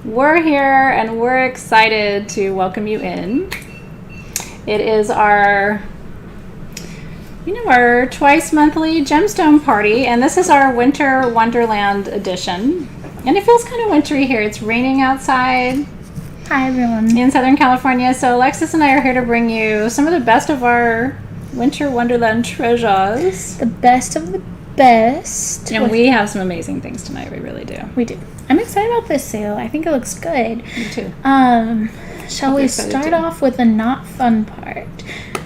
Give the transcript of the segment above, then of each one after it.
we're here and we're excited to welcome you in. It is our twice monthly gemstone party, and this is our Winter Wonderland edition. And it feels kind of wintry here. It's raining outside. Hi, everyone. In Southern California. So Alexis and I are here to bring you some of the best of our Winter Wonderland treasures. The best of the best. And we have some amazing things tonight. We really do. We do. I'm excited about this sale. I think it looks good. Me too. Shall we start off with the not fun part?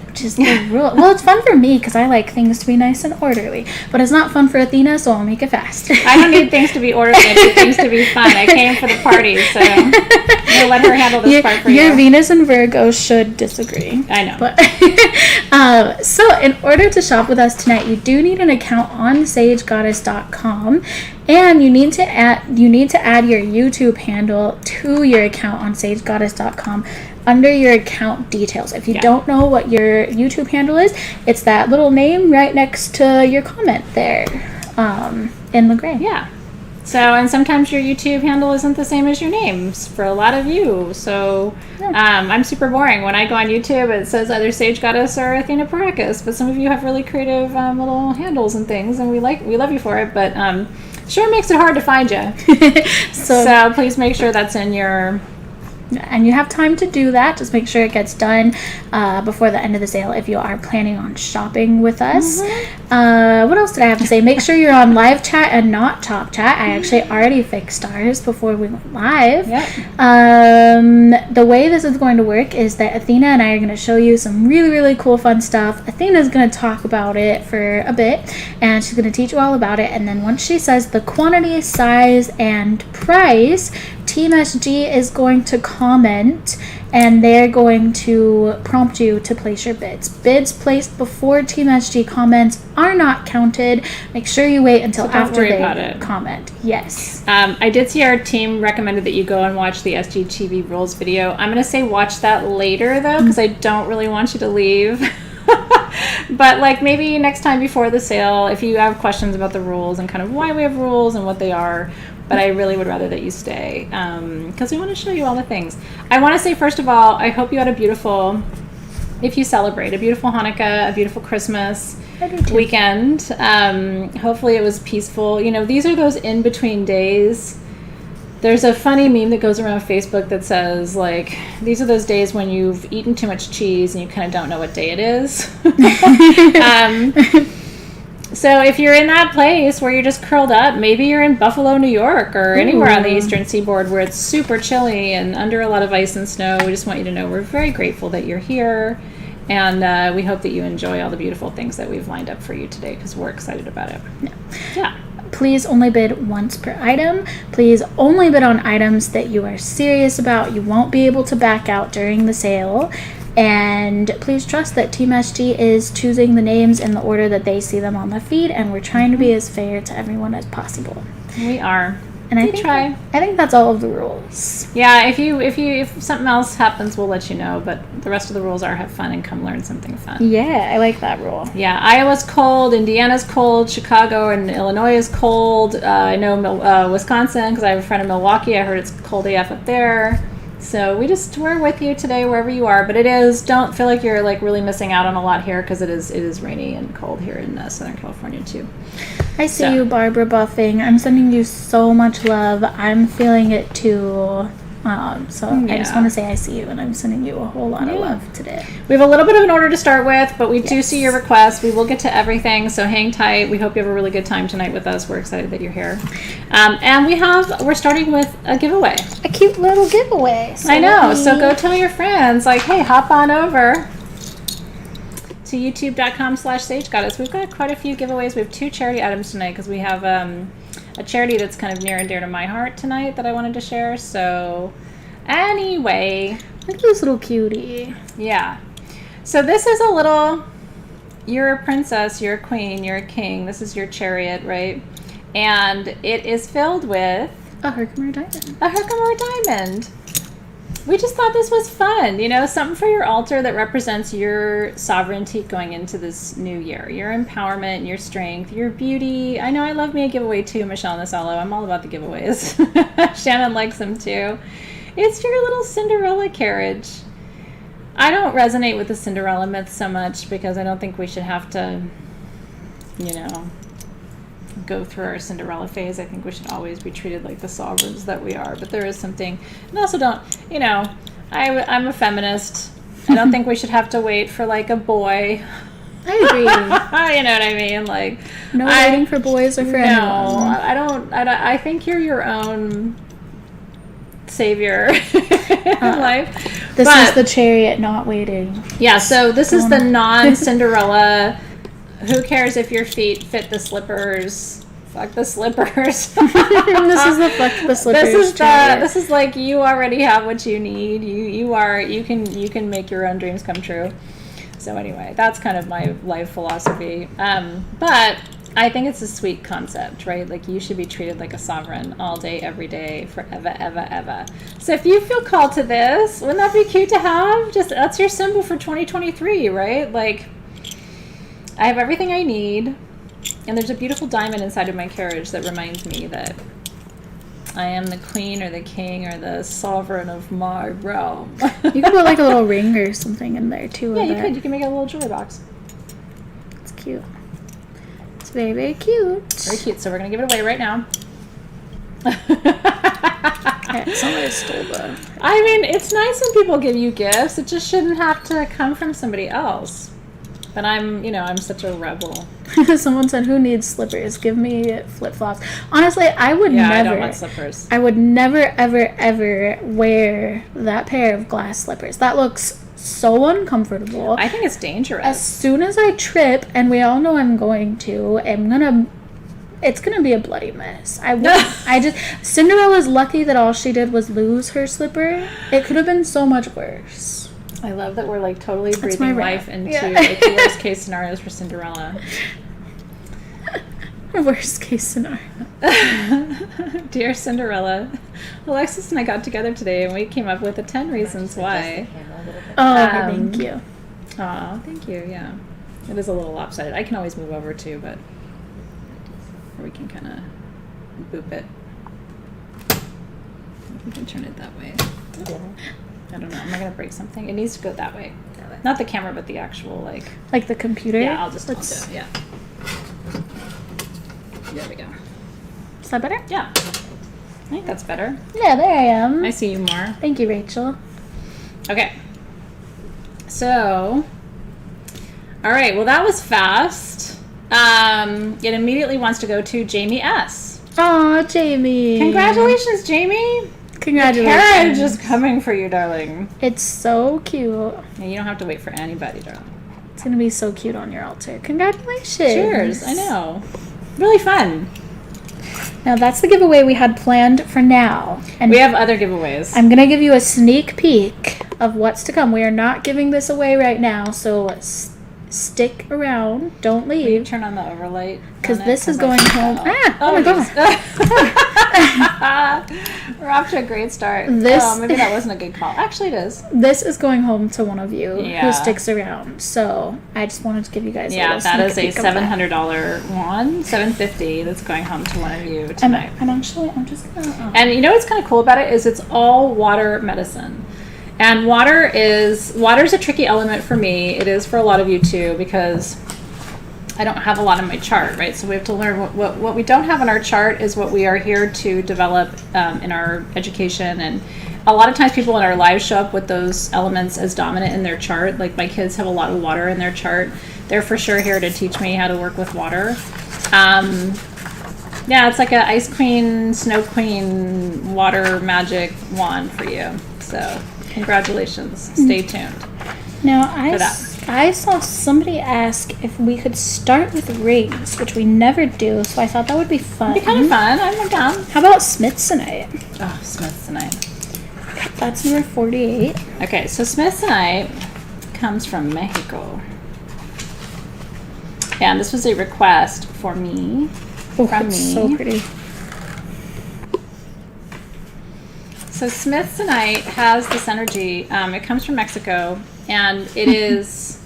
Which is the rule. Well, it's fun for me because I like things to be nice and orderly. But it's not fun for Athena, so I'll make it fast. I don't need things to be orderly. I need things to be fun. I came for the party, so I'm going to let her handle this part for you. Your Venus and Virgo should disagree. I know. But, so in order to shop with us tonight, you do need an account on sagegoddess.com. And you need to add your YouTube handle to your account on sagegoddess.com under your account details. If you don't know what your YouTube handle is, it's that little name right next to your comment there in the gray. Yeah. So, and sometimes your YouTube handle isn't the same as your names for a lot of you. So, I'm super boring. When I go on YouTube, it says either Sage Goddess or Athena Paracus. But some of you have really creative little handles and things, and we love you for it. But sure makes it hard to find you. So please make sure that's in your... And you have time to do that. Just make sure it gets done before the end of the sale if you are planning on shopping with us. Mm-hmm. What else did I have to say? Make sure you're on live chat and not top chat. I actually already fixed ours before we went live. Yep. The way this is going to work is that Athena and I are going to show you some really, really cool, fun stuff. Athena's going to talk about it for a bit, and she's going to teach you all about it. And then once she says the quantity, size, and price, Team SG is going to comment, and they're going to prompt you to place your bids. Bids placed before Team SG comments are not counted. Make sure you wait until after they comment. Yes. I did see our team recommended that you go and watch the SGTV rules video. I'm going to say watch that later, though, because I don't really want you to leave. But maybe next time before the sale, if you have questions about the rules and kind of why we have rules and what they are. But I really would rather that you stay because we want to show you all the things. I want to say, first of all, I hope you had if you celebrate, a beautiful Hanukkah, a beautiful Christmas weekend. Hopefully it was peaceful. These are those in-between days. There's a funny meme that goes around Facebook that says, these are those days when you've eaten too much cheese and you kind of don't know what day it is. So if you're in that place where you're just curled up, maybe you're in Buffalo, New York, or anywhere on the eastern seaboard where it's super chilly and under a lot of ice and snow, we just want you to know we're very grateful that you're here, and we hope that you enjoy all the beautiful things that we've lined up for you today because we're excited about it. Yeah. Please only bid once per item. Please only bid on items that you are serious about. You won't be able to back out during the sale. And please trust that Team SG is choosing the names in the order that they see them on the feed, and we're trying to be as fair to everyone as possible. We are. And I think that's all of the rules. Yeah, if something else happens, we'll let you know. But the rest of the rules are have fun and come learn something fun. Yeah, I like that rule. Yeah, Iowa's cold, Indiana's cold, Chicago and Illinois is cold. I know Wisconsin because I have a friend in Milwaukee. I heard it's cold AF up there. So we're with you today wherever you are, but don't feel like you're really missing out on a lot here because it is rainy and cold here in Southern California too. I see you, Barbara Buffing. I'm sending you so much love. I'm feeling it too. I just want to say I see you, and I'm sending you a whole lot of love today. We have a little bit of an order to start with, but we do see your requests. We will get to everything, so hang tight. We hope you have a really good time tonight with us. We're excited that you're here. And we're starting with a giveaway. A cute little giveaway. I know. So go tell your friends, hey, hop on over to youtube.com/sagegoddess. We've got quite a few giveaways. We have 2 charity items tonight because we have a charity that's kind of near and dear to my heart tonight that I wanted to share. So anyway, look at this little cutie. Yeah. So this is you're a princess, you're a queen, you're a king. This is your chariot, right? And it is filled with a Herkimer diamond. A Herkimer diamond. we just thought this was fun, you know, something for your altar that represents your sovereignty going into this new year, your empowerment, your strength, your beauty. I know I love me a giveaway too, Michelle Nasallo. I'm all about the giveaways. Shannon likes them too. It's your little Cinderella carriage. I don't resonate with the Cinderella myth so much because I don't think we should have to, you know, go through our Cinderella phase. I think we should always be treated like the sovereigns that we are, but there is something, and also don't, you know, I'm a feminist. I don't think we should have to wait for like a boy. I agree. You know what I mean? Like, no waiting for boys or for anyone. No, I think you're your own savior in life. This is the chariot not waiting. Yeah, so this is the non-Cinderella. Who cares if your feet fit the slippers? Fuck the slippers. This is the fuck the slippers. This is like you already have what you need. You can make your own dreams come true. So anyway, that's kind of my life philosophy. But I think it's a sweet concept, right? Like you should be treated like a sovereign all day, every day, forever, ever, ever. So if you feel called to this, wouldn't that be cute to have? Just that's your symbol for 2023, right? Like, I have everything I need, and there's a beautiful diamond inside of my carriage that reminds me that I am the queen or the king or the sovereign of my realm. You can put like a little ring or something in there too. Yeah, you could. You can make a little jewelry box. It's cute. It's very, very cute. Very cute. So we're going to give it away right now. Somebody stole the... I mean, it's nice when people give you gifts. It just shouldn't have to come from somebody else. But I'm such a rebel. Someone said, who needs slippers? Give me flip-flops. Honestly, I would never... I don't want slippers. I would never, ever, ever wear that pair of glass slippers. That looks so uncomfortable. I think it's dangerous. As soon as I trip, and we all know I'm going to, it's gonna be a bloody mess. Cinderella's lucky that all she did was lose her slipper. It could have been so much worse. I love that we're like totally breathing life into like the worst case scenarios for Cinderella. Worst case scenario. Dear Cinderella, Alexys and I got together today and we came up with 10 reasons why. Oh, thank you. Aw, thank you, yeah. It is a little lopsided. I can always move over too, but or we can kind of boop it. We can turn it that way. I don't know. Am I going to break something? It needs to go that way. Not the camera, but the actual, like the computer? Yeah, I'll just hold it. Yeah. There we go. Is that better? Yeah. I think that's better. Yeah, there I am. I see you more. Thank you, Rachel. Okay. So, all right. Well, that was fast. It immediately wants to go to Jamie S. Aw, Jamie. Congratulations, Jamie. Congratulations. The carriage is coming for you, darling. It's so cute. And you don't have to wait for anybody, darling. It's going to be so cute on your altar. Congratulations. Cheers. I know. Really fun. Now, that's the giveaway we had planned for now. And we have other giveaways. I'm going to give you a sneak peek of what's to come. We are not giving this away right now, so stick around. Don't leave. Will you turn on the overlight? Because this is going home. Oh my God. We're off to a great start. Maybe that wasn't a good call. Actually, it is. This is going home to one of you who sticks around. So I just wanted to give you guys a little that is a $700 one, $750 that's going home to one of you tonight. I'm just gonna. And you know what's kind of cool about it is it's all water medicine. And water's a tricky element for me. It is for a lot of you too, because I don't have a lot in my chart, right? So we have to learn what we don't have in our chart is what we are here to develop in our education. And a lot of times people in our lives show up with those elements as dominant in their chart. Like my kids have a lot of water in their chart. They're for sure here to teach me how to work with water. It's like a ice queen, snow queen, water magic wand for you. So congratulations. Stay tuned. Now, I saw somebody ask if we could start with rings, which we never do, so I thought that would be fun. It'd be kind of fun. I'm down. How about Smithsonite? Oh, Smithsonite. That's number 48. Okay, so Smithsonite comes from Mexico. And this was a request for me. From me. So pretty. So Smithsonite has this energy. It comes from Mexico, and it is.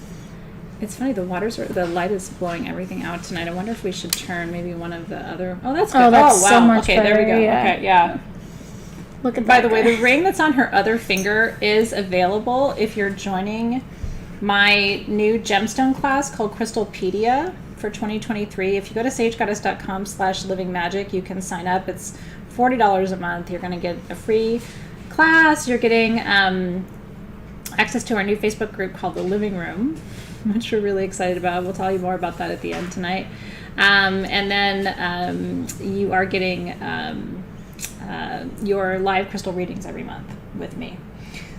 It's funny. The light is blowing everything out tonight. I wonder if we should turn maybe one of the other. Oh, that's good. Oh, that's wow. so much okay, better. there we go. Yeah. Okay, yeah. Look at that. By the way, the ring that's on her other finger is available if you're joining my new gemstone class called Crystalpedia for 2023. If you go to sagegoddess.com/livingmagic, you can sign up. It's $40 a month. You're going to get a free class. You're getting access to our new Facebook group called The Living Room, which we're really excited about. We'll tell you more about that at the end tonight. And then you are getting your live crystal readings every month with me.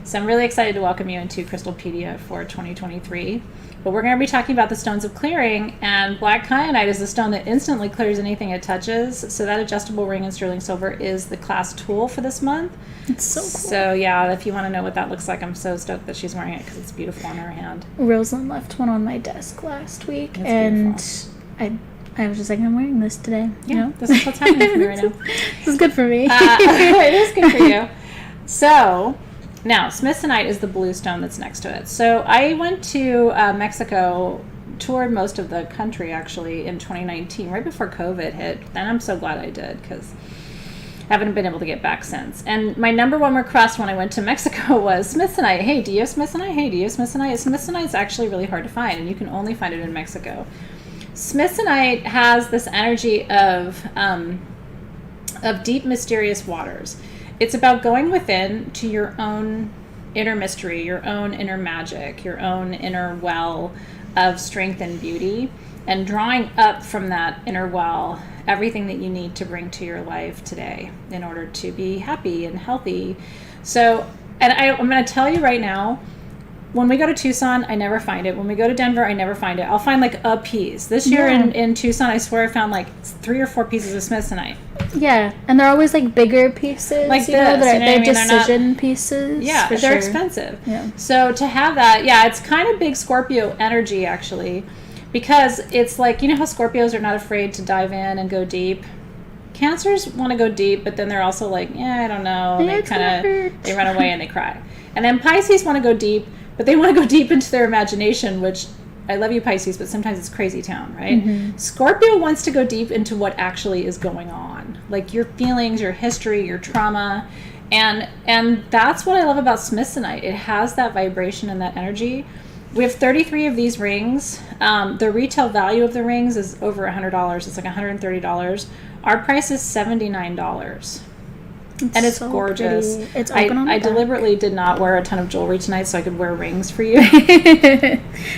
So I'm really excited to welcome you into Crystalpedia for 2023. But we're going to be talking about the stones of clearing, and black kyanite is the stone that instantly clears anything it touches. So that adjustable ring in sterling silver is the class tool for this month. It's so cool. So yeah, if you want to know what that looks like, I'm so stoked that she's wearing it because it's beautiful on her hand. Rosalind left one on my desk last week, It's and beautiful. I was just like, I'm wearing this today. Yeah, You know? this is what's happening for me right now. This is good for me. It is good for you. So now Smithsonite is the blue stone that's next to it. So I went to Mexico, toured most of the country actually in 2019, right before COVID hit, and I'm so glad I did because I haven't been able to get back since. And my number one request when I went to Mexico was Smithsonite. Hey, do you have Smithsonite? Hey, do you have Smithsonite? Smithsonite's actually really hard to find, and you can only find it in Mexico. Smithsonite has this energy of deep, mysterious waters. It's about going within to your own inner mystery, your own inner magic, your own inner well of strength and beauty, and drawing up from that inner well everything that you need to bring to your life today in order to be happy and healthy. So, and I'm going to tell you right now, when we go to Tucson, I never find it. When we go to Denver, I never find it. I'll find like a piece. This year in Tucson, I swear I found like 3 or 4 pieces of Smithsonite. Yeah, and they're always like bigger pieces. Like you know, this, they're, you know what I mean? they're decision pieces. Yeah, for they're sure. expensive. Yeah. So to have that, yeah, it's kind of big Scorpio energy actually, because it's like, you know how Scorpios are not afraid to dive in and go deep? Cancers want to go deep, but then they're also like, yeah, I don't know. Yeah, They run away and they cry. And then Pisces want to go deep, but they want to go deep into their imagination, which I love you, Pisces, but sometimes it's crazy town, right? Mm-hmm. Scorpio wants to go deep into what actually is going on, like your feelings, your history, your trauma. And that's what I love about Smithsonite. It has that vibration and that energy. We have 33 of these rings. The retail value of the rings is over $100. It's like $130. Our price is $79. And it's so gorgeous. Pretty. It's open on the I back. deliberately did not wear a ton of jewelry tonight so I could wear rings for you.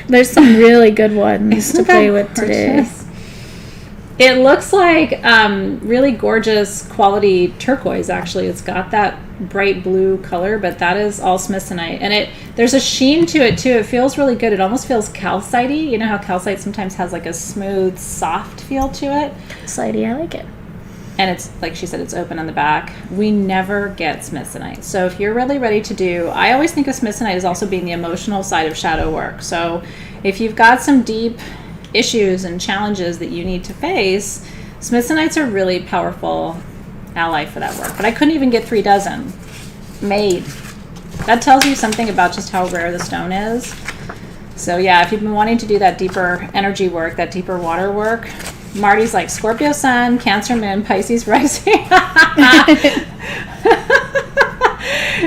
There's some really good ones to play with today. It looks like really gorgeous quality turquoise, actually. It's got that bright blue color, but that is all Smithsonite. And there's a sheen to it, too. It feels really good. It almost feels calcite-y. You know how calcite sometimes has like a smooth, soft feel to it? Calcite, I like it. And it's, like she said, it's open on the back. We never get Smithsonite. So if you're really ready to do, I always think of Smithsonite as also being the emotional side of shadow work. So if you've got some deep issues and challenges that you need to face, Smithsonites are really powerful ally for that work. But I couldn't even get 3 dozen made. That tells you something about just how rare the stone is. So yeah, if you've been wanting to do that deeper energy work, that deeper water work, Marty's like Scorpio Sun, Cancer Moon, Pisces Rising.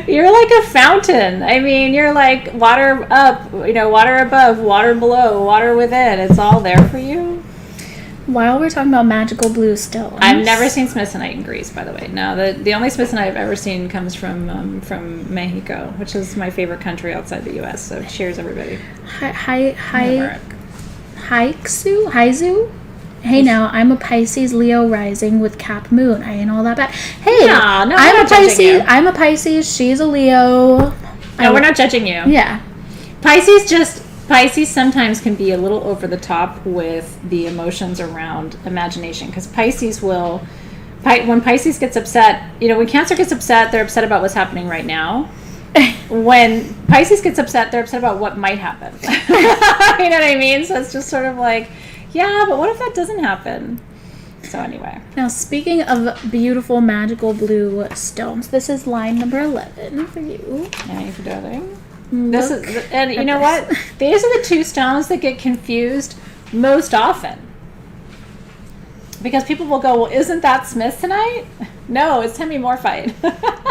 You're like a fountain. I mean, you're like water up, water above, water below, water within. It's all there for you. While we're talking about magical blue stones, I've never seen Smithsonite in Greece, by the way. No, the only Smithsonite I've ever seen comes from Mexico, which is my favorite country outside the U.S. So cheers, everybody. Haizu? Hey now, I'm a Pisces Leo rising with Cap Moon. I ain't all that bad. Hey, no, I'm a Pisces. I'm a Pisces. She's a Leo. No, we're not judging you. Yeah. Pisces sometimes can be a little over the top with the emotions around imagination, because when Pisces gets upset, when Cancer gets upset, they're upset about what's happening right now. When Pisces gets upset, they're upset about what might happen. You know what I mean? So it's just sort of like, yeah, but what if that doesn't happen? So anyway. Now, speaking of beautiful magical blue stones, this is line number 11 for you. Thank you, darling. This is, and you know what? These are the two stones that get confused most often. Because people will go, well, isn't that smithsonite? No, it's hemimorphite.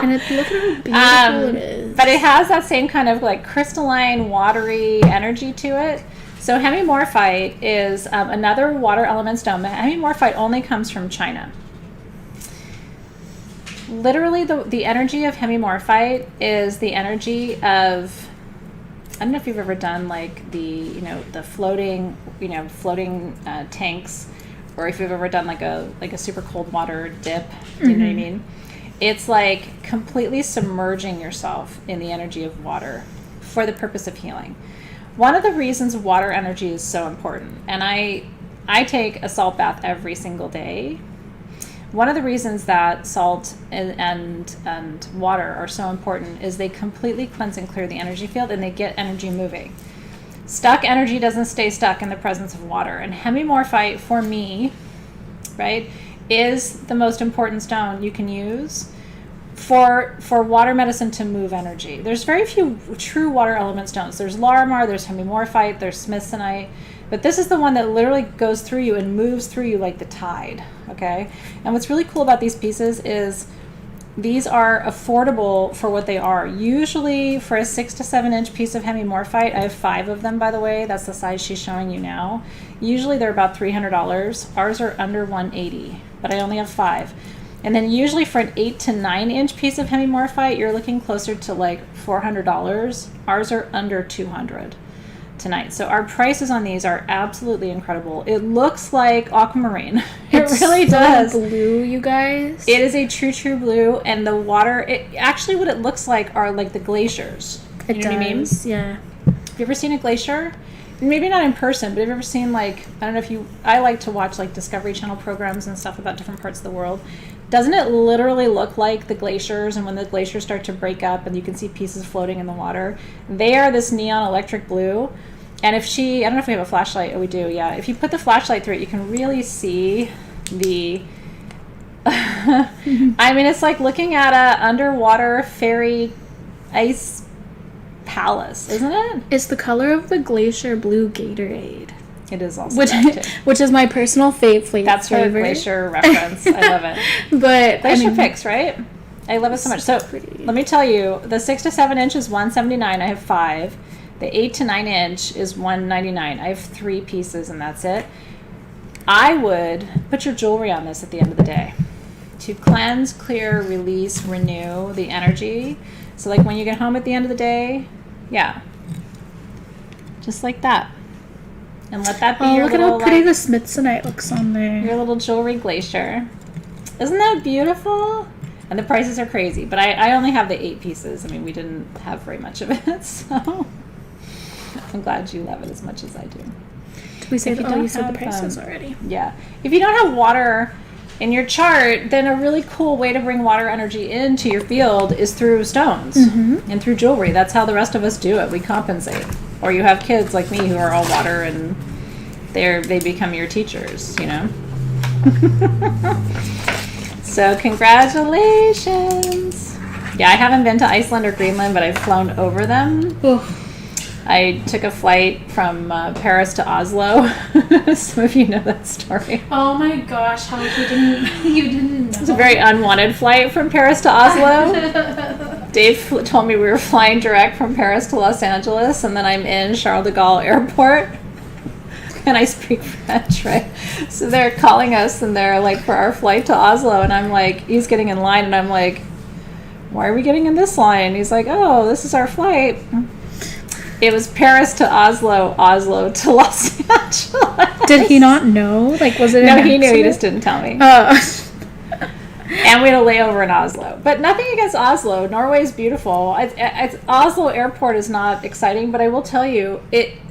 And look at how beautiful it is. But it has that same kind of like crystalline, watery energy to it. So hemimorphite is another water element stone. But hemimorphite only comes from China. Literally, the energy of hemimorphite is the energy of, I don't know if you've ever done like the floating tanks, or if you've ever done like a super cold water dip. You know what I mean? It's like completely submerging yourself in the energy of water for the purpose of healing. One of the reasons water energy is so important, and I take a salt bath every single day. One of the reasons that salt and water are so important is they completely cleanse and clear the energy field, and they get energy moving. Stuck energy doesn't stay stuck in the presence of water. And hemimorphite, for me, right, is the most important stone you can use for water medicine to move energy. There's very few true water element stones. There's Larimar, there's hemimorphite, there's smithsonite. But this is the one that literally goes through you and moves through you like the tide, okay? And what's really cool about these pieces is these are affordable for what they are. Usually for a 6 to 7 inch piece of hemimorphite, I have 5 of them, by the way. That's the size she's showing you now. Usually they're about $300. Ours are under $180, but I only have 5. And then usually for an 8 to 9 inch piece of hemimorphite, you're looking closer to like $400. Ours are under $200 tonight. So our prices on these are absolutely incredible. It looks like Aquamarine. It really does. Blue, you guys. It is a true blue, and the water, it actually, what it looks like are like the glaciers. You know what I mean? Yeah. Have you ever seen a glacier? Maybe not in person, but have you ever seen, like, I don't know if you, I like to watch like Discovery Channel programs and stuff about different parts of the world. Doesn't it literally look like the glaciers? And when the glaciers start to break up and you can see pieces floating in the water, they are this neon electric blue. And if I don't know if we have a flashlight. Oh, we do, yeah. If you put the flashlight through it, you can really see the, I mean, it's like looking at a underwater fairy ice palace, isn't it? It's the color of the glacier blue Gatorade. It is also that too. Which is my personal favorite. That's her glacier reference. I love it. But glacier picks, right? I love it so much. So pretty. Let me tell you, the 6 to 7 inch is $179. I have 5. The 8 to 9 inch is $199. I have 3 pieces, and that's it. I would put your jewelry on this at the end of the day to cleanse, clear, release, renew the energy. So like when you get home at the end of the day, yeah, just like that. And let that be your look little, at how pretty the smithsonite looks on there. Your little jewelry glacier. Isn't that beautiful? And the prices are crazy, but I only have the 8 pieces. I mean, we didn't have very much of it, so I'm glad you love it as much as I do. Did we say you said the prices already? Yeah. If you don't have water in your chart, then a really cool way to bring water energy into your field is through stones and through jewelry. That's how the rest of us do it. We compensate. Or you have kids like me who are all water, and they become your teachers, you know? So congratulations. Yeah, I haven't been to Iceland or Greenland, but I've flown over them. Oof. I took a flight from Paris to Oslo. Some of you know that story. Oh my gosh, how you didn't know. It was a very unwanted flight from Paris to Oslo. Dave told me we were flying direct from Paris to Los Angeles, and then I'm in Charles de Gaulle Airport. And I speak French, right? So they're calling us, and they're like, for our flight to Oslo, and I'm like, he's getting in line, and I'm like, why are we getting in this line? He's like, oh, this is our flight. It was Paris to Oslo, Oslo to Los Angeles. Did he not know? Like, was it? No, he knew. He just didn't tell me. Oh. And we had a layover in Oslo. But nothing against Oslo. Norway is beautiful. Oslo airport is not exciting, but I will tell you,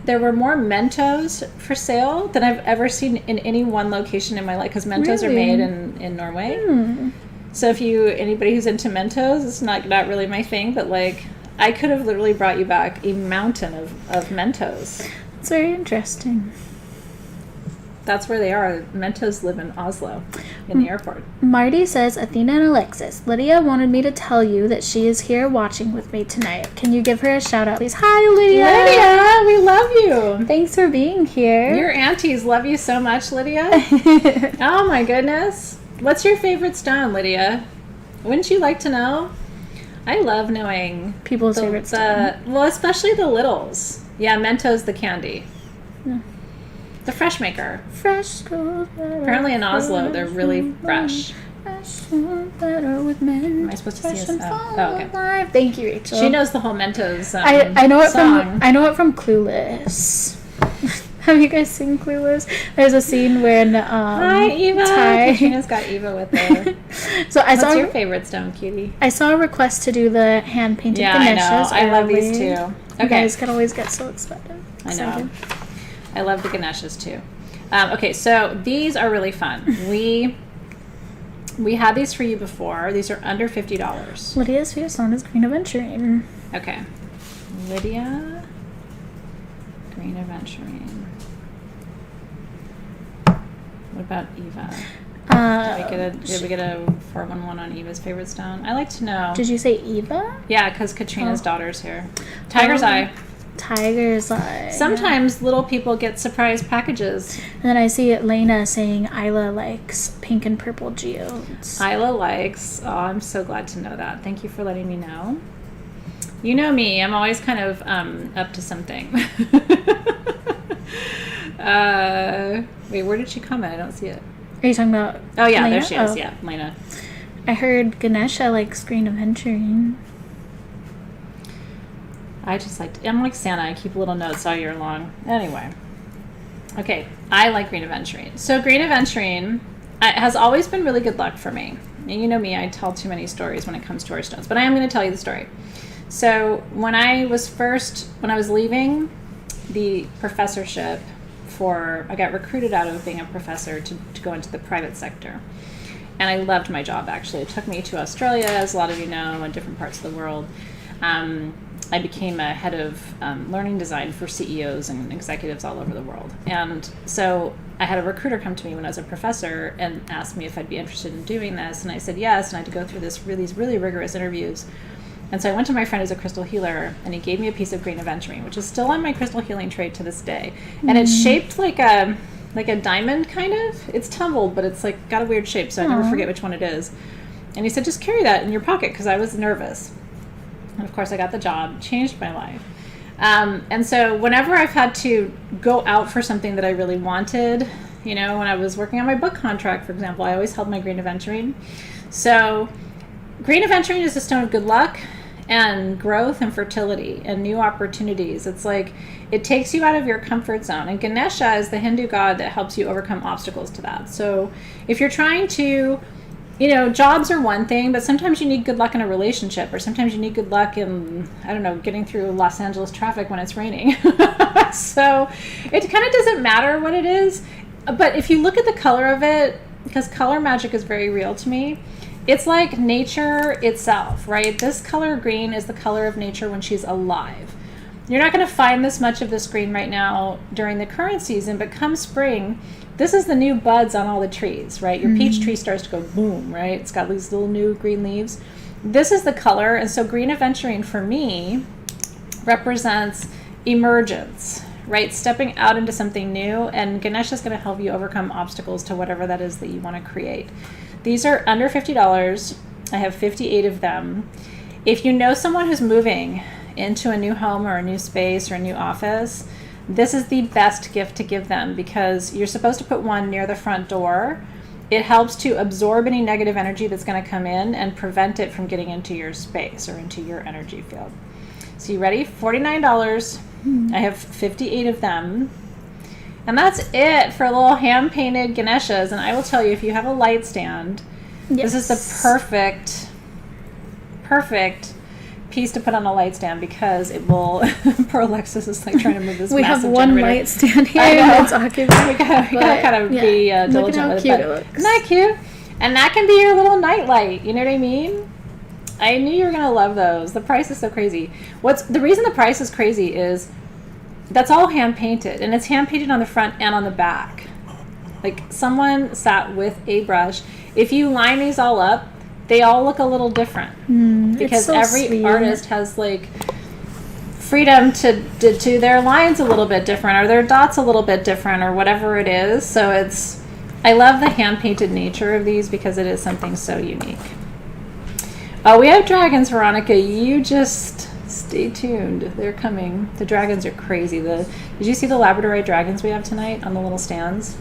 there were more Mentos for sale than I've ever seen in any one location in my life, because Mentos are made in Norway. So if anybody who's into Mentos, it's not really my thing, but like, I could have literally brought you back a mountain of Mentos. It's very interesting. That's where they are. Mentos live in Oslo, in the airport. Marty says, Athena and Alexys, Lydia wanted me to tell you that she is here watching with me tonight. Can you give her a shout out, please? Hi, Lydia. Lydia, we love you. Thanks for being here. Your aunties love you so much, Lydia. Oh my goodness. What's your favorite stone, Lydia? Wouldn't you like to know? I love knowing people's favorite stone. Well, especially the littles. Yeah, Mentos the candy. Yeah. The fresh maker. Fresh goes better. Apparently in Oslo, they're really fresh. Fresh goes better with men. Am I supposed to see this? Oh, okay. Alive. Thank you, Rachel. She knows the whole Mentos I know it song. I know it from Clueless. Have you guys seen Clueless? There's a scene when Hi, Eva. Katrina's got Eva with her. What's your favorite stone, cutie? I saw a request to do the hand painted I know. Ganeshas. I love these too. Okay. You guys can always get so excited. I know. I love the Ganeshas too. Okay, so these are really fun. We had these for you before. These are under $50. Lydia's favorite song is Green Aventurine. Okay. Lydia, Green Aventurine. What about Eva? Did we get a 411 on Eva's favorite stone? I like to know. Did you say Eva? Yeah, because Katrina's daughter's here. Tiger's Eye. Tiger's Eye. Sometimes little people get surprise packages. And then I see Lena saying Isla likes pink and purple geodes. Isla likes. Oh, I'm so glad to know that. Thank you for letting me know. You know me. I'm always kind of up to something. Wait, where did she comment? I don't see it. Are you talking about Oh, yeah, Lena? there she is. Yeah, Lena. I heard Ganesha likes Green Aventurine. I'm like Santa. I keep little notes all year long. Anyway. Okay, I like Green Aventurine. So Green Aventurine has always been really good luck for me. And you know me, I tell too many stories when it comes to our stones. But I am going to tell you the story. So when I was leaving the professorship I got recruited out of being a professor to go into the private sector. And I loved my job, actually. It took me to Australia, as a lot of you know, and different parts of the world. I became a head of learning design for CEOs and executives all over the world. And so I had a recruiter come to me when I was a professor and asked me if I'd be interested in doing this. And I said yes, and I had to go through these really rigorous interviews. And so I went to my friend who's a crystal healer, and he gave me a piece of Green Aventurine, which is still on my crystal healing tray to this day. And it's shaped like a diamond, kind of. It's tumbled, but it's like got a weird shape, so I never forget which one it is. And he said, just carry that in your pocket, because I was nervous. And of course I got the job, changed my life. And so whenever I've had to go out for something that I really wanted, you know, when I was working on my book contract, for example, I always held my Green Aventurine. So Green Aventurine is a stone of good luck and growth and fertility and new opportunities. It's like it takes you out of your comfort zone. And Ganesha is the Hindu god that helps you overcome obstacles to that. So if you're trying to, you know, jobs are one thing, but sometimes you need good luck in a relationship, or sometimes you need good luck in, I don't know, getting through Los Angeles traffic when it's raining. So it kind of doesn't matter what it is. But if you look at the color of it, because color magic is very real to me, it's like nature itself, right? This color green is the color of nature when she's alive. You're not going to find this much of this green right now during the current season, but come spring, this is the new buds on all the trees, right? Your peach tree starts to go boom, right? It's got these little new green leaves. This is the color, and so Green Aventurine for me represents emergence, right? Stepping out into something new, and Ganesha is going to help you overcome obstacles to whatever that is that you want to create. These are under $50. I have 58 of them. If you know someone who's moving into a new home or a new space or a new office, this is the best gift to give them, because you're supposed to put one near the front door. It helps to absorb any negative energy that's going to come in and prevent it from getting into your space or into your energy field. So you ready? $49. I have 58 of them. And that's it for little hand-painted Ganeshas. And I will tell you, if you have a light stand, this is the perfect piece to put on a light stand, because it will... Poor Alexis is like trying to move this we massive have one generator. light stand here. I know. That's occupied. We gotta kind of be diligent with it. Look at how cute it looks. Isn't that cute? And that can be your little night light. You know what I mean? I knew you were going to love those. The price is so crazy. The reason the price is crazy is that's all hand painted, and it's hand painted on the front and on the back. Like someone sat with a brush. If you line these all up, they all look a little different because so every sweet. artist has like freedom to do their lines a little bit different or their dots a little bit different or whatever it is. So I love the hand painted nature of these because it is something so unique. Oh, we have dragons, Veronica. You just stay tuned. They're coming. The dragons are crazy. Did you see the Labradorite dragons we have tonight on the little stands?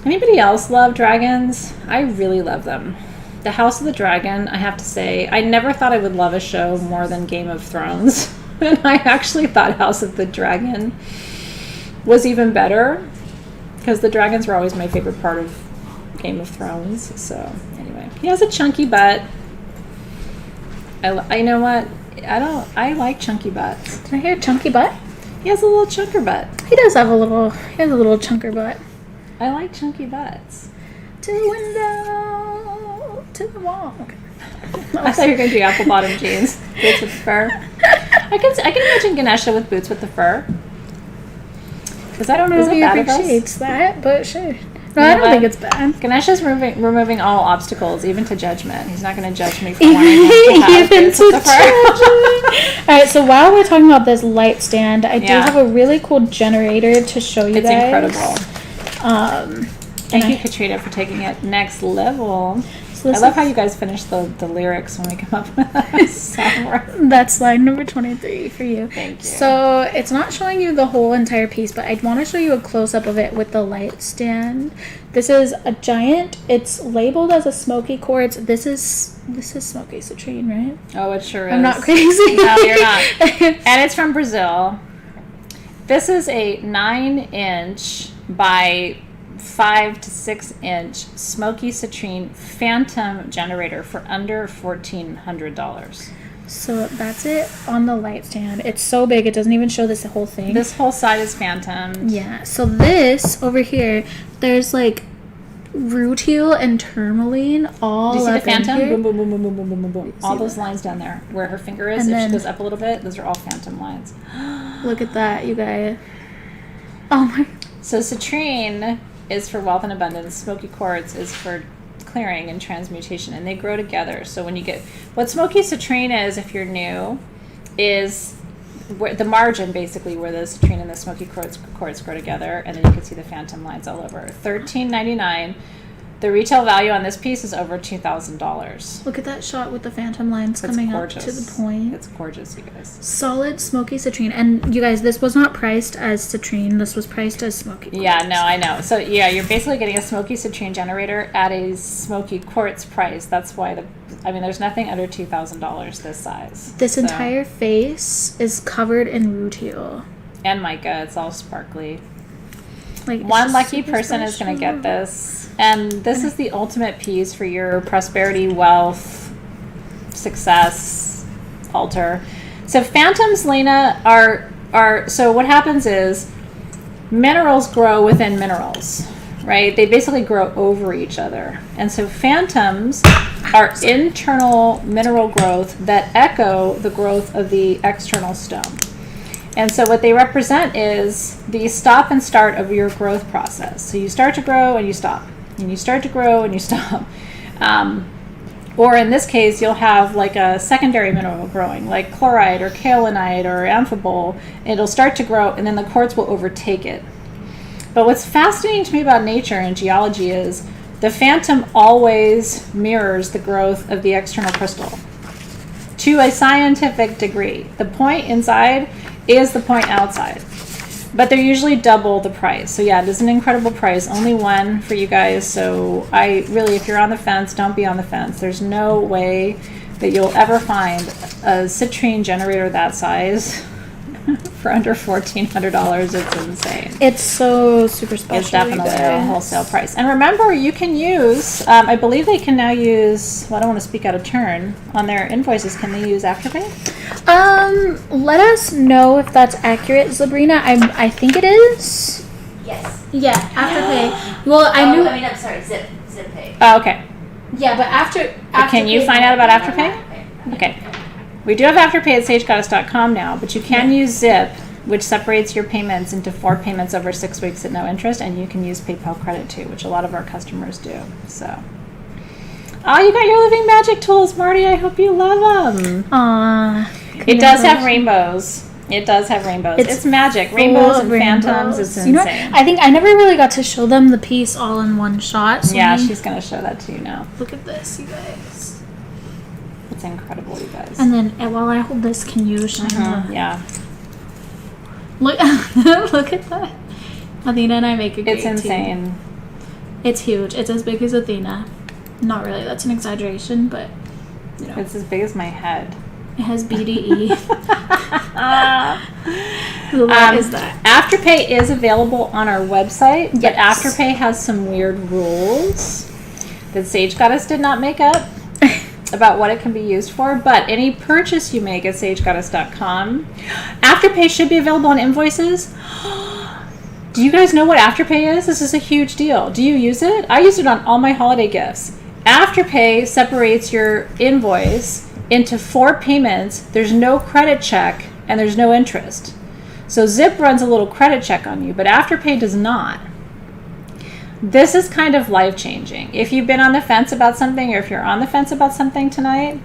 Anybody else love dragons? I really love them. The House of the Dragon, I have to say, I never thought I would love a show more than Game of Thrones. And I actually thought House of the Dragon was even better because the dragons were always my favorite part of Game of Thrones. So anyway, he has a chunky butt. I know what? I like chunky butts. Did I hear chunky butt? He has a little chunker butt. He does have a little chunker butt. I like chunky butts. To the window, to the wall. Okay. I thought you were going to do apple bottom jeans. Boots with fur. I can imagine Ganesha with boots with the fur. Because I don't know if he appreciates that, but sure. No, I don't think it's bad. Ganesha's removing all obstacles, even to judgment. He's not going to judge me for wanting to have boots with the fur. Alright, so while we're talking about this light stand, I do have a really cool generator to show you guys. It's incredible. Thank you, Katrina, for taking it next level. So I love how you guys finish the lyrics when we come up with a song. That's slide number 23 for you. Thank you. So it's not showing you the whole entire piece, but I want to show you a close-up of it with the light stand. This is a giant. It's labeled as a smoky quartz. This is smoky citrine, right? Oh, it sure is. I'm not crazy. No, you're not. And it's from Brazil. This is a 9-inch by 5 to 6 inch smoky citrine phantom generator for under $1,400. So that's it on the light stand. It's so big it doesn't even show this whole thing. This whole side is phantom. Yeah. So this over here, there's like rutile and tourmaline all. Do you see up the phantom? in here. Boom, boom, boom, boom, boom, boom, boom, boom, boom. All those lines down there where her finger is. And if then, she goes up a little bit, those are all phantom lines. Look at that, you guys. Oh my. So citrine is for wealth and abundance. Smoky quartz is for clearing and transmutation, and they grow together. So when you get what smoky citrine is, if you're new, is where the margin basically where the citrine and the smoky quartz grow together, and then you can see the phantom lines all over. $13.99. The retail value on this piece is over $2,000. Look at that shot with the phantom lines coming up to the point. It's gorgeous, you guys. Solid smoky citrine. And you guys, this was not priced as citrine. This was priced as smoky quartz. Yeah, no, I know. So yeah, you're basically getting a smoky citrine generator at a smoky quartz price. That's why there's nothing under $2,000 this size. This entire face is covered in rutile. And mica, it's all sparkly. Like one lucky person is going to get this. And this is the ultimate piece for your prosperity, wealth, success altar. So phantoms, Lena, are so what happens is minerals grow within minerals, right? They basically grow over each other. And so phantoms are internal mineral growth that echo the growth of the external stone. And so what they represent is the stop and start of your growth process. So you start to grow and you stop. And you start to grow and you stop. Or in this case, you'll have like a secondary mineral growing, like chloride or kaolinite or amphibole. It'll start to grow and then the quartz will overtake it. But what's fascinating to me about nature and geology is the phantom always mirrors the growth of the external crystal to a scientific degree. The point inside is the point outside, but they're usually double the price. So yeah, it is an incredible price, only one for you guys. So I really, if you're on the fence, don't be on the fence. There's no way that you'll ever find a citrine generator that size for under $1,400. It's insane. It's so super special. It's definitely a wholesale price. And remember, you can use, I believe they can now use, well, I don't want to speak out of turn, on their invoices, can they use Afterpay? Let us know if that's accurate, Sabrina. I think it is. Yes. Yeah, Afterpay. Well, I'm sorry, Zip Pay. Oh, okay. Yeah, but Afterpay. Can you find out about Afterpay? Okay. We do have Afterpay at sagegoddess.com now, but you can use Zip which separates your payments into 4 payments over 6 weeks at no interest, and you can use PayPal credit too, which a lot of our customers do. So, oh, you got your living magic tools, Marty. I hope you love them. It does have rainbows. It does have rainbows. It's magic. Rainbows and phantoms. It's insane. You know, I think I never really got to show them the piece all in one shot. So yeah, she's going to show that to you now. Look at this, you guys. It's incredible, you guys. And then while I hold this, can you shine the... Yeah. Look, look at that. Athena and I make a great It's insane. team. It's huge. It's as big as Athena. Not really. That's an exaggeration, but you know. It's as big as my head. It has BDE. What is that? Afterpay is available on our website, but Yes. Afterpay has some weird rules that Sage Goddess did not make up about what it can be used for. But any purchase you make at sagegoddess.com, Afterpay should be available on invoices. Do you guys know what Afterpay is? This is a huge deal. Do you use it? I use it on all my holiday gifts. Afterpay separates your invoice into 4 payments. There's no credit check and there's no interest. So Zip runs a little credit check on you, but Afterpay does not. This is kind of life-changing. If you've been on the fence about something, or if you're on the fence about something tonight,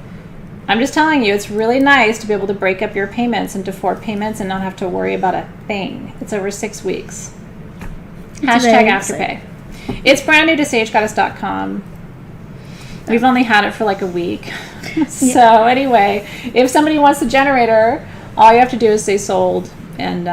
I'm just telling you, it's really nice to be able to break up your payments into 4 payments and not have to worry about a thing. It's over 6 weeks. Hashtag Afterpay. It's brand new to sagegoddess.com. We've only had it for like a week. So anyway, if somebody wants the generator, all you have to do is say sold. And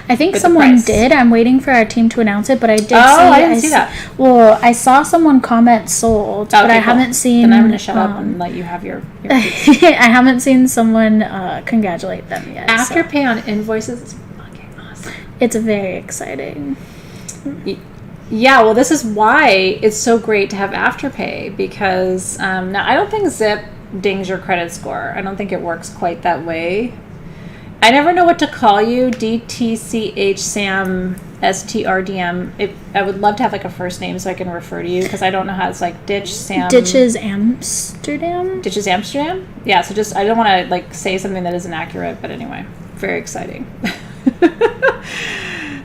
I think someone did. I'm waiting for our team to announce it, but I did see. I didn't see that. Well, I saw someone comment sold, but I haven't seen. Then I'm going to shut up and let you have your I haven't seen someone congratulate them yet. Afterpay on invoices is fucking awesome. It's very exciting. Yeah, well, this is why it's so great to have Afterpay, because now I don't think Zip dings your credit score. I don't think it works quite that way. I never know what to call you. DTCH Sam STRDM. I would love to have like a first name so I can refer to you, because I don't know how it's like Ditch Sam. Ditches Amsterdam. Ditches Amsterdam. Yeah. So just I don't want to like say something that isn't accurate, but anyway, very exciting.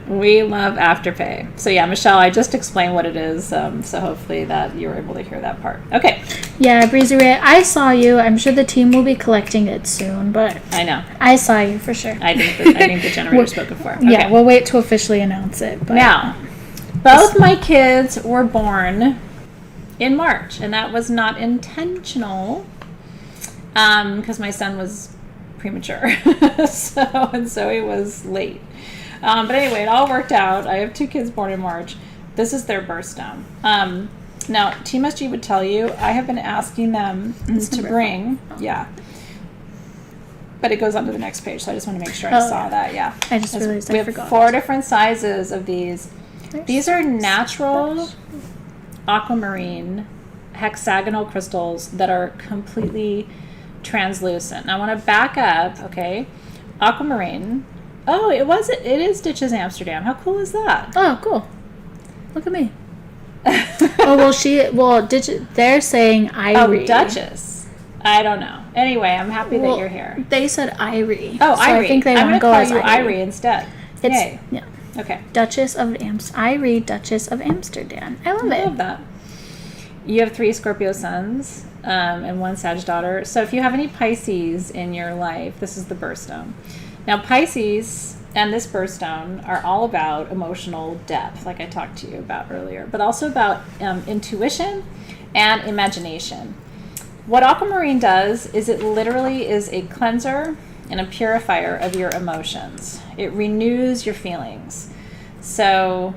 We love Afterpay. So yeah, Michelle, I just explained what it is, so hopefully that you were able to hear that part. Okay. Yeah, Breezy Ray, I saw you. I'm sure the team will be collecting it soon, but I know. I saw you for sure. I think the generator's spoken for. Okay. Yeah, we'll wait to officially announce it. But now, both my kids were born in March, and that was not intentional, because my son was premature, so he was late. But anyway, it all worked out. I have 2 kids born in March. This is their birthstone. Now, Team SG would tell you, I have been asking them to bring, but it goes on to the next page, so I just want to make sure I saw that, yeah. I just realized I forgot. We have 4 different sizes of these. These are natural aquamarine hexagonal crystals that are completely translucent. I want to back up, okay? Aquamarine. Oh, it is Ditches Amsterdam. How cool is that? Oh, cool. Look at me. They're saying Irie. Oh, Duchess. I don't know. Anyway, I'm happy that you're here. They said Irie. Oh, so Irie. I think they I'm want to go call as you Irie. Irie instead. Yay. Yeah. Okay. Irie, Duchess of Amsterdam. I love it. I love that. You have 3 Scorpio suns and 1 Sag daughter. So if you have any Pisces in your life, this is the birthstone. Now, Pisces and this birthstone are all about emotional depth, like I talked to you about earlier, but also about intuition and imagination. What Aquamarine does is it literally is a cleanser and a purifier of your emotions. It renews your feelings. So,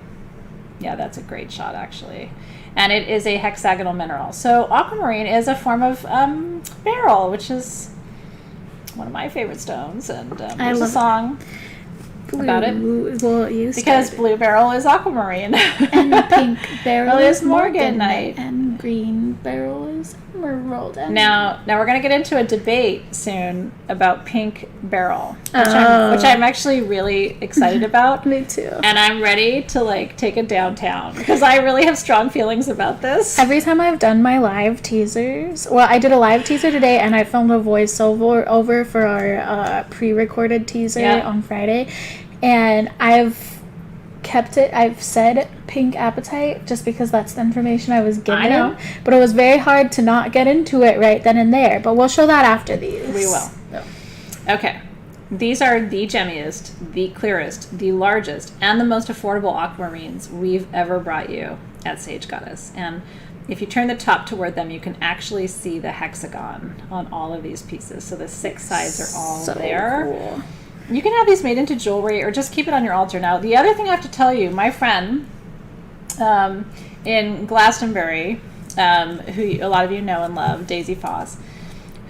yeah, that's a great shot, actually. And it is a hexagonal mineral. So Aquamarine is a form of beryl, which is one of my favorite stones, and there's a song about it. Well, because blue beryl is aquamarine, and pink beryl is morganite, and green beryl is emerald. Now we're going to get into a debate soon about pink beryl, which I'm actually really excited about. Me too. And I'm ready to like take it downtown because I really have strong feelings about this. Every time I've done my live teasers, well, I did a live teaser today, and I filmed a voiceover over for our pre-recorded teaser on Friday, and I've said pink apatite just because that's the information I was given. I know. But it was very hard to not get into it right then and there. But we'll show that after these. We will. So. Okay. These are the gemmiest, the clearest, the largest, and the most affordable aquamarines we've ever brought you at Sage Goddess. And if you turn the top toward them, you can actually see the hexagon on all of these pieces. So the 6 sides are all there. Cool. You can have these made into jewelry or just keep it on your altar. Now, the other thing I have to tell you, my friend in Glastonbury, who a lot of you know and love, Daisy Foss,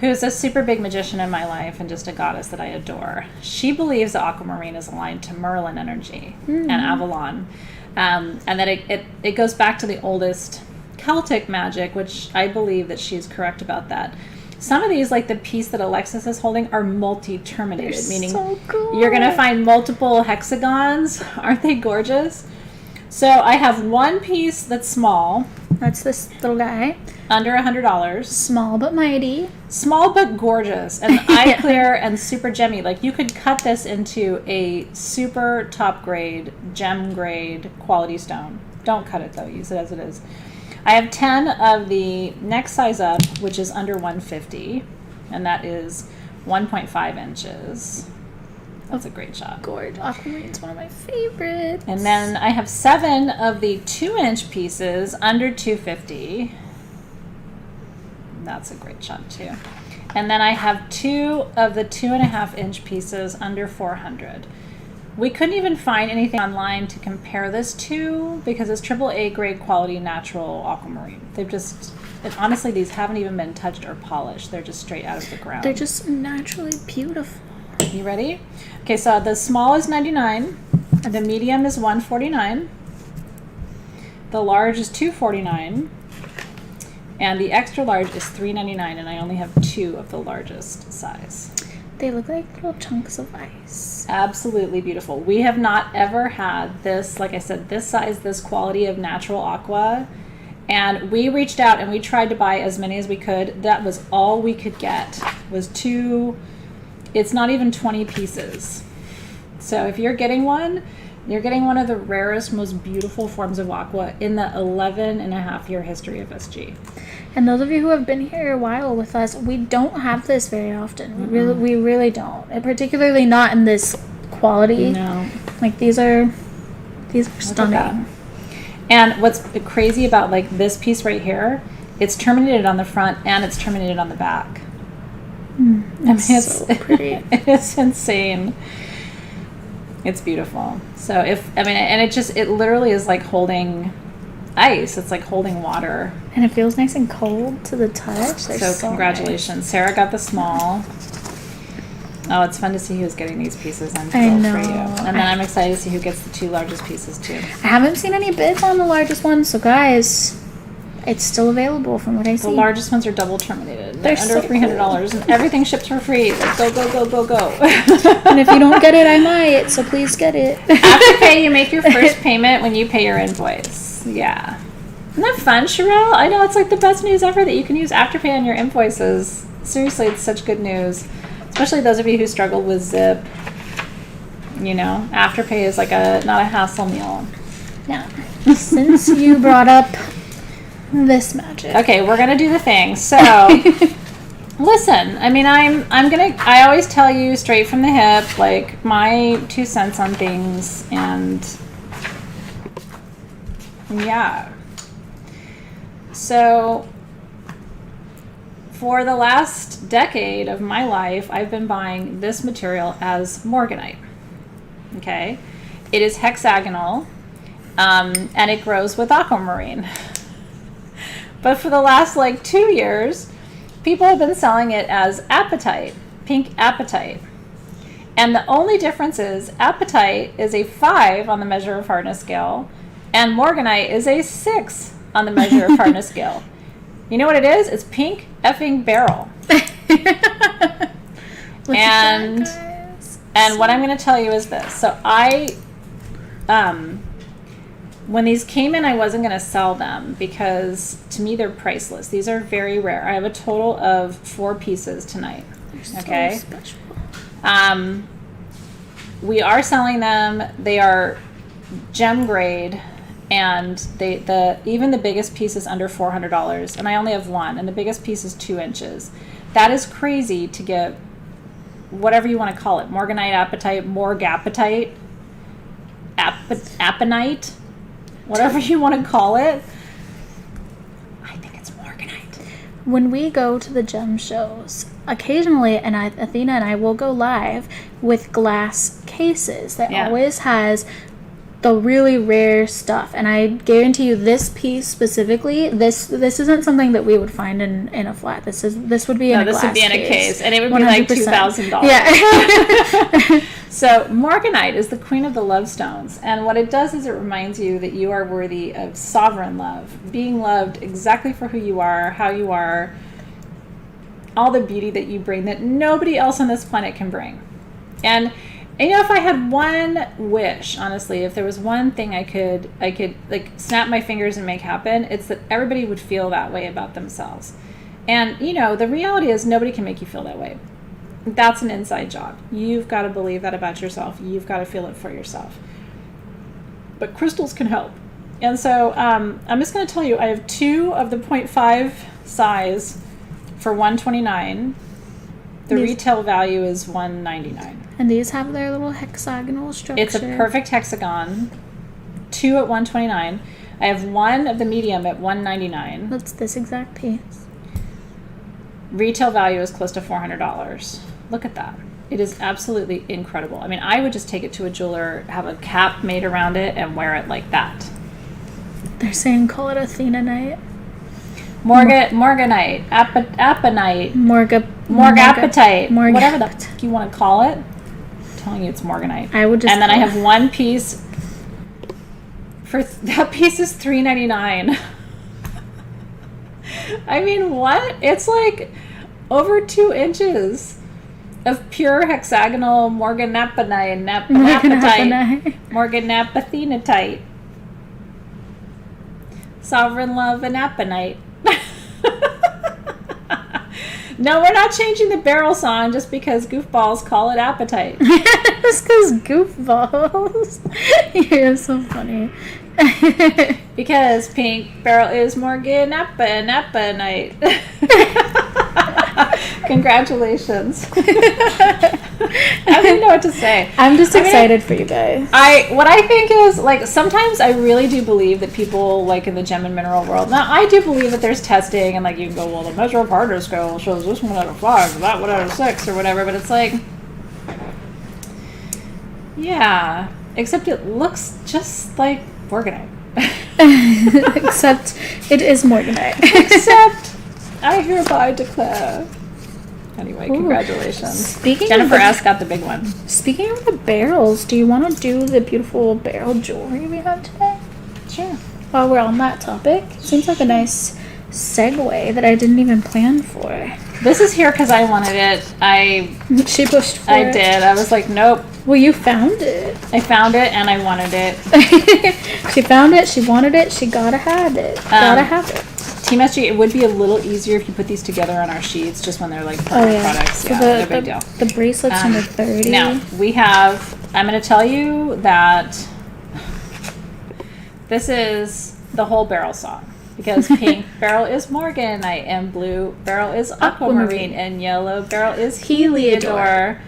who's a super big magician in my life and just a goddess that I adore. She believes the aquamarine is aligned to Merlin energy and Avalon, and that it goes back to the oldest Celtic magic, which I believe that she's correct about that. Some of these, like the piece that Alexys is holding, are multi-terminated, meaning so cool. You're going to find multiple hexagons. Aren't they gorgeous? So I have one piece that's small. That's this little guy. Under $100. Small but mighty. Small but gorgeous. And eye clear and super gemmy. Like you could cut this into a super top grade, gem grade quality stone. Don't cut it though. Use it as it is. I have 10 of the next size up, which is under 150, and that is 1.5 inches. That's a great shot. Gorge. Aquamarine's one of my favorites. And then I have 7 of the 2-inch pieces under 250. That's a great shot too. And then I have 2 of the 2.5-inch pieces under 400. We couldn't even find anything online to compare this to because it's AAA grade quality natural aquamarine. They've just, and honestly, these haven't even been touched or polished. They're just straight out of the ground. They're just naturally beautiful. You ready? Okay, so the small is $99, the medium is $149, the large is $249, and the extra large is $399, and I only have 2 of the largest size. They look like little chunks of ice. Absolutely beautiful. We have not ever had this, like I said, this size, this quality of natural aqua. And we reached out and we tried to buy as many as we could. That was all we could get, was 2, it's not even 20 pieces. So if you're getting one of the rarest, most beautiful forms of aqua in the 11.5-year history of SG. And those of you who have been here a while with us, we don't have this very often. We really don't. And particularly not in this quality. No. Like these are stunning. And what's crazy about like this piece right here, it's terminated on the front and it's terminated on the back. It's so pretty. It's insane. It's beautiful. So it literally is like holding ice. It's like holding water. And it feels nice and cold to the touch. So congratulations. Nice. Sarah got the small. Oh, it's fun to see who's getting these pieces. I'm thrilled for you. And then I'm excited to see who gets the 2 largest pieces too. I haven't seen any bids on the largest one, so guys, it's still available from what I see. The largest ones are double terminated. They're under $300 and everything ships for free. Like go, go, go, go, go. And if you don't get it, I might, so please get it. Afterpay, you make your first payment when you pay your invoice. Yeah. Isn't that fun, Sherelle? I know, it's like the best news ever that you can use Afterpay on your invoices. Seriously, it's such good news. Especially those of you who struggle with Zip. You know, Afterpay is like not a hassle meal. Yeah. Since you brought up this magic. Okay, we're gonna do the thing. So listen, I mean I always tell you straight from the hip, like my 2 cents on things, and yeah. So for the last decade of my life, I've been buying this material as Morganite. Okay? It is hexagonal, and it grows with aquamarine. But for the last 2 years, people have been selling it as apatite, pink apatite. And the only difference is apatite is a 5 on the measure of hardness scale, and Morganite is a 6 on the measure of hardness scale. You know what it is? It's pink effing beryl. And what I'm going to tell you is this. So when these came in, I wasn't going to sell them because to me they're priceless. These are very rare. I have a total of 4 pieces tonight. Okay. So special. We are selling them. They are gem grade, and even the biggest piece is under $400, and I only have one, and the biggest piece is 2 inches. That is crazy to get whatever you want to call it, Morganite, apatite, Morgapatite, apenite, whatever you want to call it. I think it's Morganite. When we go to the gem shows, occasionally, and Athena and I will go live with glass cases that always has the really rare stuff, and I guarantee you this piece specifically, this isn't something that we would find in a flat. This would be in a glass case. This would be in a case, and it would be like $2,000. Yeah. So Morganite is the queen of the love stones, and what it does is it reminds you that you are worthy of sovereign love, being loved exactly for who you are, how you are, all the beauty that you bring that nobody else on this planet can bring. And you know, if I had one wish, honestly, if there was one thing I could like snap my fingers and make happen, it's that everybody would feel that way about themselves. And you know, the reality is nobody can make you feel that way. That's an inside job. You've got to believe that about yourself. You've got to feel it for yourself. But crystals can help. And so I'm just going to tell you, I have 2 of the 0.5 size for $129. The retail value is $199. And these have their little hexagonal structure. It's a perfect hexagon. 2 at $129. I have 1 of the medium at $199. That's this exact piece. Retail value is close to $400. Look at that. It is absolutely incredible. I mean, I would just take it to a jeweler, have a cap made around it, and wear it like that. They're saying call it Athenanite. Morganite, apenite, Morgapatite, whatever the fuck you want to call it. I'm telling you, it's Morganite. I would just. And then I have 1 piece. That piece is $3.99. I mean, what? It's like over 2 inches of pure hexagonal Morganapathenatite. Sovereign love and apenite. No, we're not changing the barrel song just because goofballs call it appetite. Just because goofballs. You're so funny. Because pink barrel is Morganapatite. Congratulations. I don't know what to say. I'm just excited for you guys. What I think is, like, sometimes I really do believe that people, like, in the gem and mineral world, now I do believe that there's testing and, like, you can go, well, the measure of hardness scale shows this 1 out of 5, that 1 out of 6 or whatever, but it's like, yeah, except it looks just like Morganite. Except it is Morganite. Except I hereby declare. Anyway, congratulations. Jennifer S. got the big one. Speaking of the barrels, do you want to do the beautiful barrel jewelry we have today? Sure. While we're on that topic, seems like a nice segue that I didn't even plan for. This is here because I wanted it. She pushed for it. I did. I was like, nope. Well, you found it. I found it and I wanted it. She found it. She wanted it. She gotta have it. Gotta have it. Team SG, it would be a little easier if you put these together on our sheets, just when they're like products. So yeah, no big deal. The bracelet's under 30. Now, we have, I'm going to tell you that this is the whole barrel song. Because pink barrel is Morganite, and blue barrel is Aquamarine, and yellow barrel is Heliodor.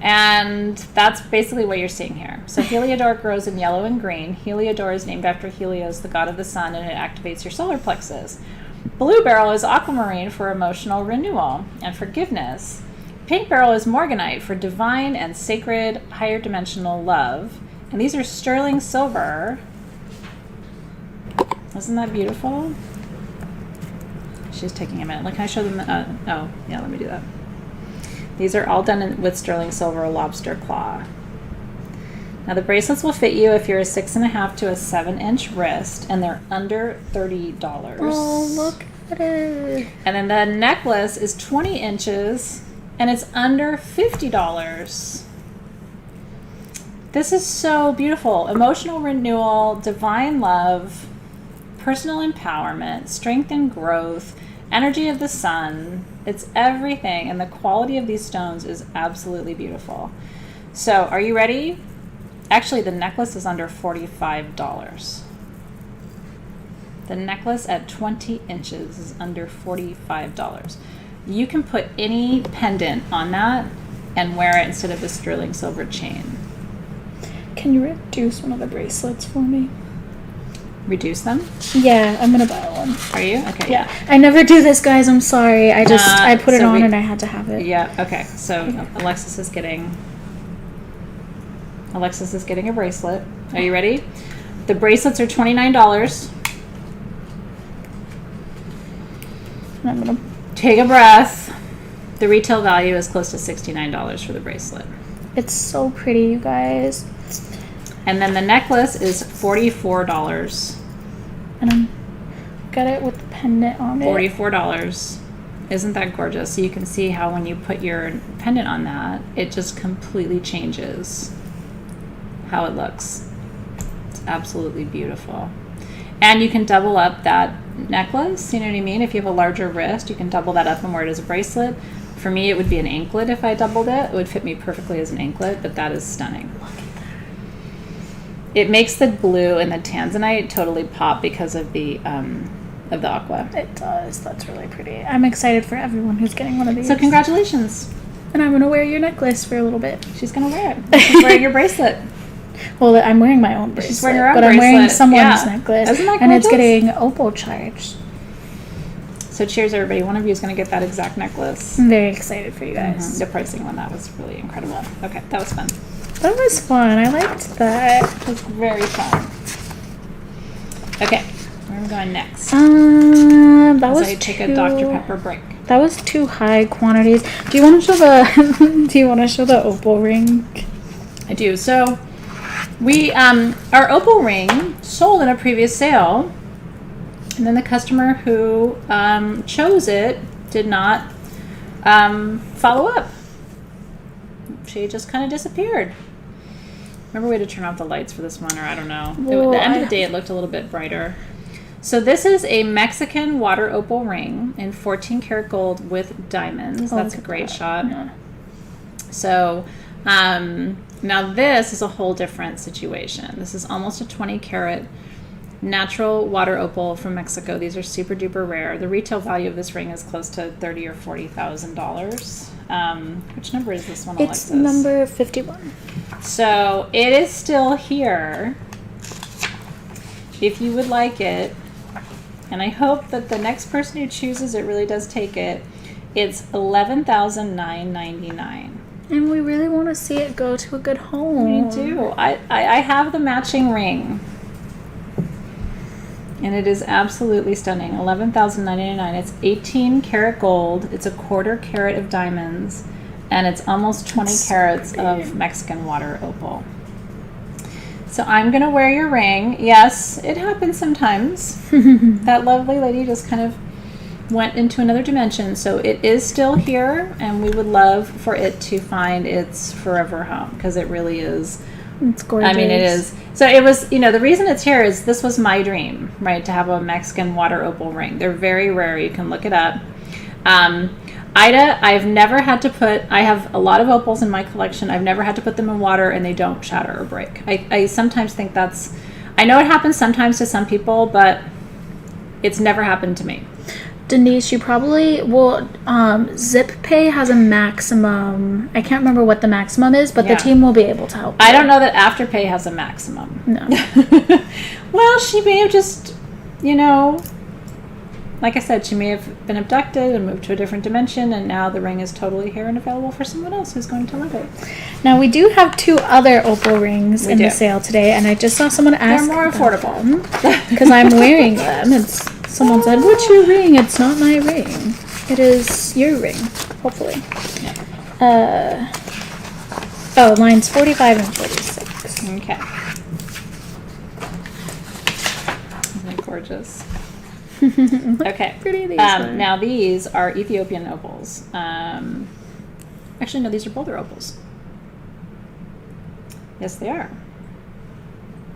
And that's basically what you're seeing here. So Heliodor grows in yellow and green. Heliodor is named after Helios, the god of the sun, and it activates your solar plexus. Blue beryl is aquamarine for emotional renewal and forgiveness. Pink beryl is Morganite for divine and sacred higher dimensional love. And these are sterling silver. Isn't that beautiful? She's taking a minute. Like, can I show them? Oh, yeah, let me do that. These are all done with sterling silver lobster claw. Now the bracelets will fit you if you're a 6.5 to a 7-inch wrist, and they're under $30. Oh, look Ta-da. And then the necklace is 20 inches and it's under $50. This is so beautiful. Emotional renewal, divine love, personal empowerment, strength and growth, energy of the sun. It's everything. And the quality of these stones is absolutely beautiful. So are you ready? Actually, the necklace is under $45. The necklace at 20 inches is under $45. You can put any pendant on that and wear it instead of a sterling silver chain. Can you reduce one of the bracelets for me? Reduce them? Yeah, I'm gonna buy one. Are you? Okay. Yeah. I never do this, guys. I'm sorry. I put it so on and I had to have it. Yeah, okay. So Alexys is getting a bracelet. Are you ready? The bracelets are $29. I'm gonna Take a breath. The retail value is close to $69 for the bracelet. It's so pretty, you guys. And then the necklace is $44. And I'm got it with the pendant on it. $44. Isn't that gorgeous? So you can see how when you put your pendant on that, it just completely changes how it looks. It's absolutely beautiful. And you can double up that necklace, you know what I mean? If you have a larger wrist, you can double that up and wear it as a bracelet. For me, it would be an anklet if I doubled it. It would fit me perfectly as an anklet, but that is stunning. Look at that. It makes the blue and the tanzanite totally pop because of the aqua. It does. That's really pretty. I'm excited for everyone who's getting one of these. So congratulations. And I'm gonna wear your necklace for a little bit. She's gonna wear it. She's wearing your bracelet. Well, I'm wearing my own bracelet, She's wearing her own but I'm wearing bracelet. someone's Yeah. necklace, Isn't that and it's gorgeous? getting opal charged. So cheers, everybody. One of you is going to get that exact necklace. I'm very excited for you guys. The pricing on that was really incredible. Okay, that was fun. That was fun. I liked that. It was very fun. Okay, where are we going next? That As was I take a Dr. Pepper break. That was too high quantities. Do you want to show the? Do you want to show the opal ring? I do. So we our Opal ring sold in a previous sale, and then the customer who chose it did not follow up. She just kind of disappeared. Remember, we had to turn off the lights for this one, or I don't know. Well, At the end of the day, it looked a little bit brighter. So this is a Mexican water opal ring in 14 karat gold with diamonds. That's a great shot. Yeah. So now this is a whole different situation. This is almost a 20 karat natural water opal from Mexico. These are super duper rare. The retail value of this ring is close to $30,000 or $40,000. Which number is this one, It's Alexys? number 51. So it is still here. If you would like it, and I hope that the next person who chooses it really does take it, it's $11,999. And we really want to see it go to a good home. Me too. I have the matching ring. And it is absolutely stunning. $11,999. It's 18 karat gold. It's a quarter carat of diamonds. And it's almost 20 carats of Mexican water opal. So I'm going to wear your ring. Yes, it happens sometimes. That lovely lady just kind of went into another dimension. So it is still here, and we would love for it to find its forever home, because it really is. It's gorgeous. I mean, it is. So it was, you know, the reason it's here is this was my dream, right, to have a Mexican water opal ring. They're very rare. You can look it up. Ida, I've never had to put, I have a lot of opals in my collection. I've never had to put them in water and they don't shatter or break. I sometimes think that's, I know it happens sometimes to some people, but it's never happened to me. Denise, you probably, well, ZipPay has a maximum. I can't remember what the maximum is, but Yeah. the team will be able to help. I don't know that Afterpay has a maximum. No. Well, she may have just, you know, like I said, she may have been abducted and moved to a different dimension, and now the ring is totally here and available for someone else who's going to love it. Now, we do have 2 other opal rings in do. the sale today, and I just saw someone ask They're more affordable. because I'm wearing them. Someone said, "What's your ring?" It's not my ring. It is your ring, hopefully. Lines 45 and 46. Okay. Isn't it gorgeous? Okay. Pretty these are. Now these are Ethiopian opals. Actually, no, these are Boulder opals. Yes, they are.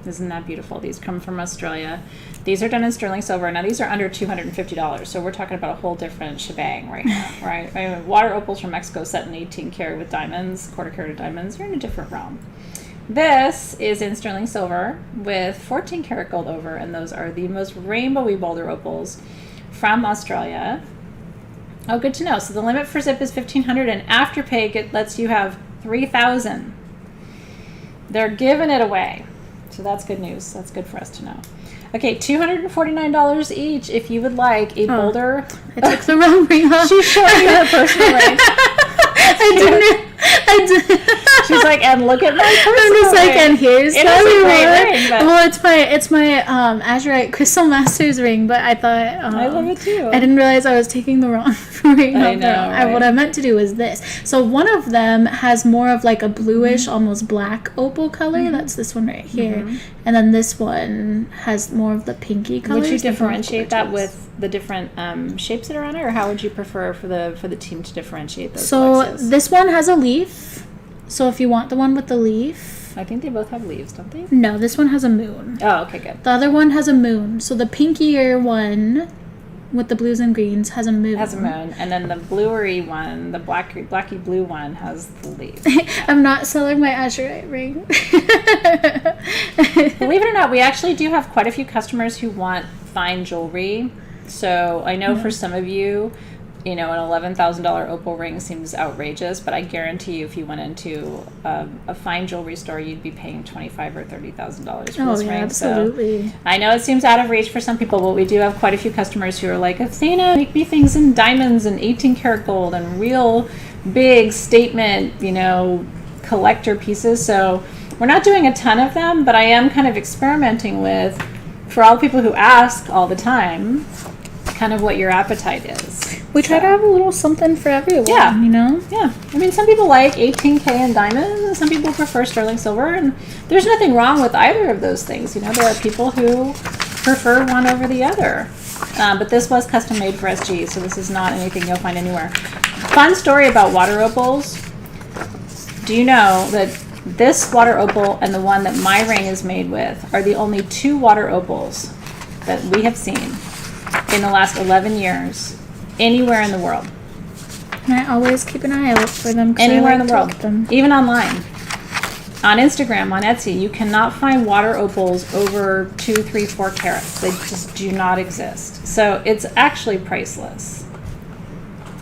Isn't that beautiful? These come from Australia. These are done in sterling silver. Now, these are under $250, so we're talking about a whole different shebang right now, right? I mean, water opals from Mexico set in 18 karat with diamonds, quarter carat diamonds. You're in a different realm. This is in sterling silver with 14 karat gold over, and those are the most rainbowy Boulder opals from Australia. Oh, good to know. So the limit for zip is $1,500, and Afterpay lets you have $3,000. They're giving it away. So that's good news. That's good for us to know. Okay, $249 each if you would like a Boulder. I took the wrong ring off. She's showing you her personal ring. I did. She's like, and look at my personal I'm just like, and here's It the is a reward. great ring, but Well, it's my Azurite Crystal Masters ring, but I thought I love it too. I didn't realize I was taking the wrong ring I off. know, right? What I meant to do was this. So one of them has more of like a bluish, almost black opal color. That's this one right here, and then this one has more of the pinky color. Would you differentiate that with the different shapes that are on it, or how would you prefer for the team to differentiate those? So Alexys? this one has a leaf. So if you want the one with the leaf, I think they both have leaves, don't they? no, this one has a moon. Oh, okay, good. The other one has a moon. So the pinkier one with the blues and greens has a moon. Has a moon, and then the bluery one, the blacky blue one, has the leaf. I'm not selling my Azurite ring. Believe it or not, we actually do have quite a few customers who want fine jewelry. So I know for some of you, an $11,000 opal ring seems outrageous, but I guarantee you, if you went into a fine jewelry store, you'd be paying $25,000 or $30,000 for this ring. Absolutely. So I know it seems out of reach for some people, but we do have quite a few customers who are like, Athena, make me things in diamonds and 18 karat gold and real big statement, collector pieces. So we're not doing a ton of them, but I am kind of experimenting with, for all the people who ask all the time, kind of what your appetite is. We try to have a little something for everyone, Yeah. Yeah. I mean, some people like 18K in diamonds, and some people prefer sterling silver, and there's nothing wrong with either of those things. There are people who prefer one over the other. But this was custom made for SG, so this is not anything you'll find anywhere. Fun story about water opals. Do you know that this water opal and the one that my ring is made with are the only two water opals that we have seen in the last 11 years anywhere in the world? And I always keep an eye out for them. Anywhere in the world, even online, on Instagram, on Etsy, you cannot find water opals over 2, 3, 4 carats. They just do not exist. So it's actually priceless.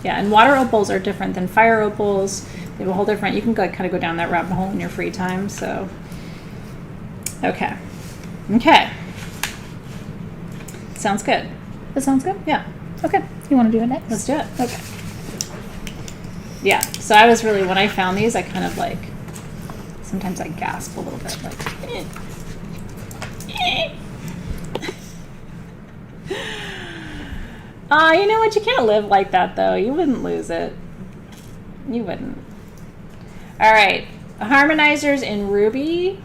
Yeah, and water opals are different than fire opals. They have a whole different. You can kind of go down that rabbit hole in your free time. So, okay. Sounds good. That sounds good? Yeah. Okay. You want to do it next? Let's do it. Okay. Yeah. So I was really, when I found these, I kind of sometimes I gasp a little bit, you know what? You can't live like that, though. You wouldn't lose it. You wouldn't. All right. Harmonizers in ruby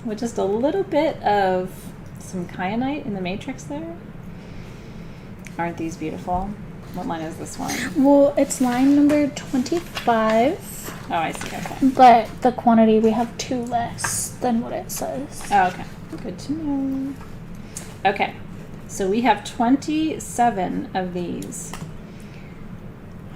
with just a little bit of some kyanite in the matrix there. Aren't these beautiful? What line is this one? Well, it's line number 25. Oh, I see. Okay. But the quantity, we have 2 less than what it says. Oh, okay. Good to know. Okay. So we have 27 of these.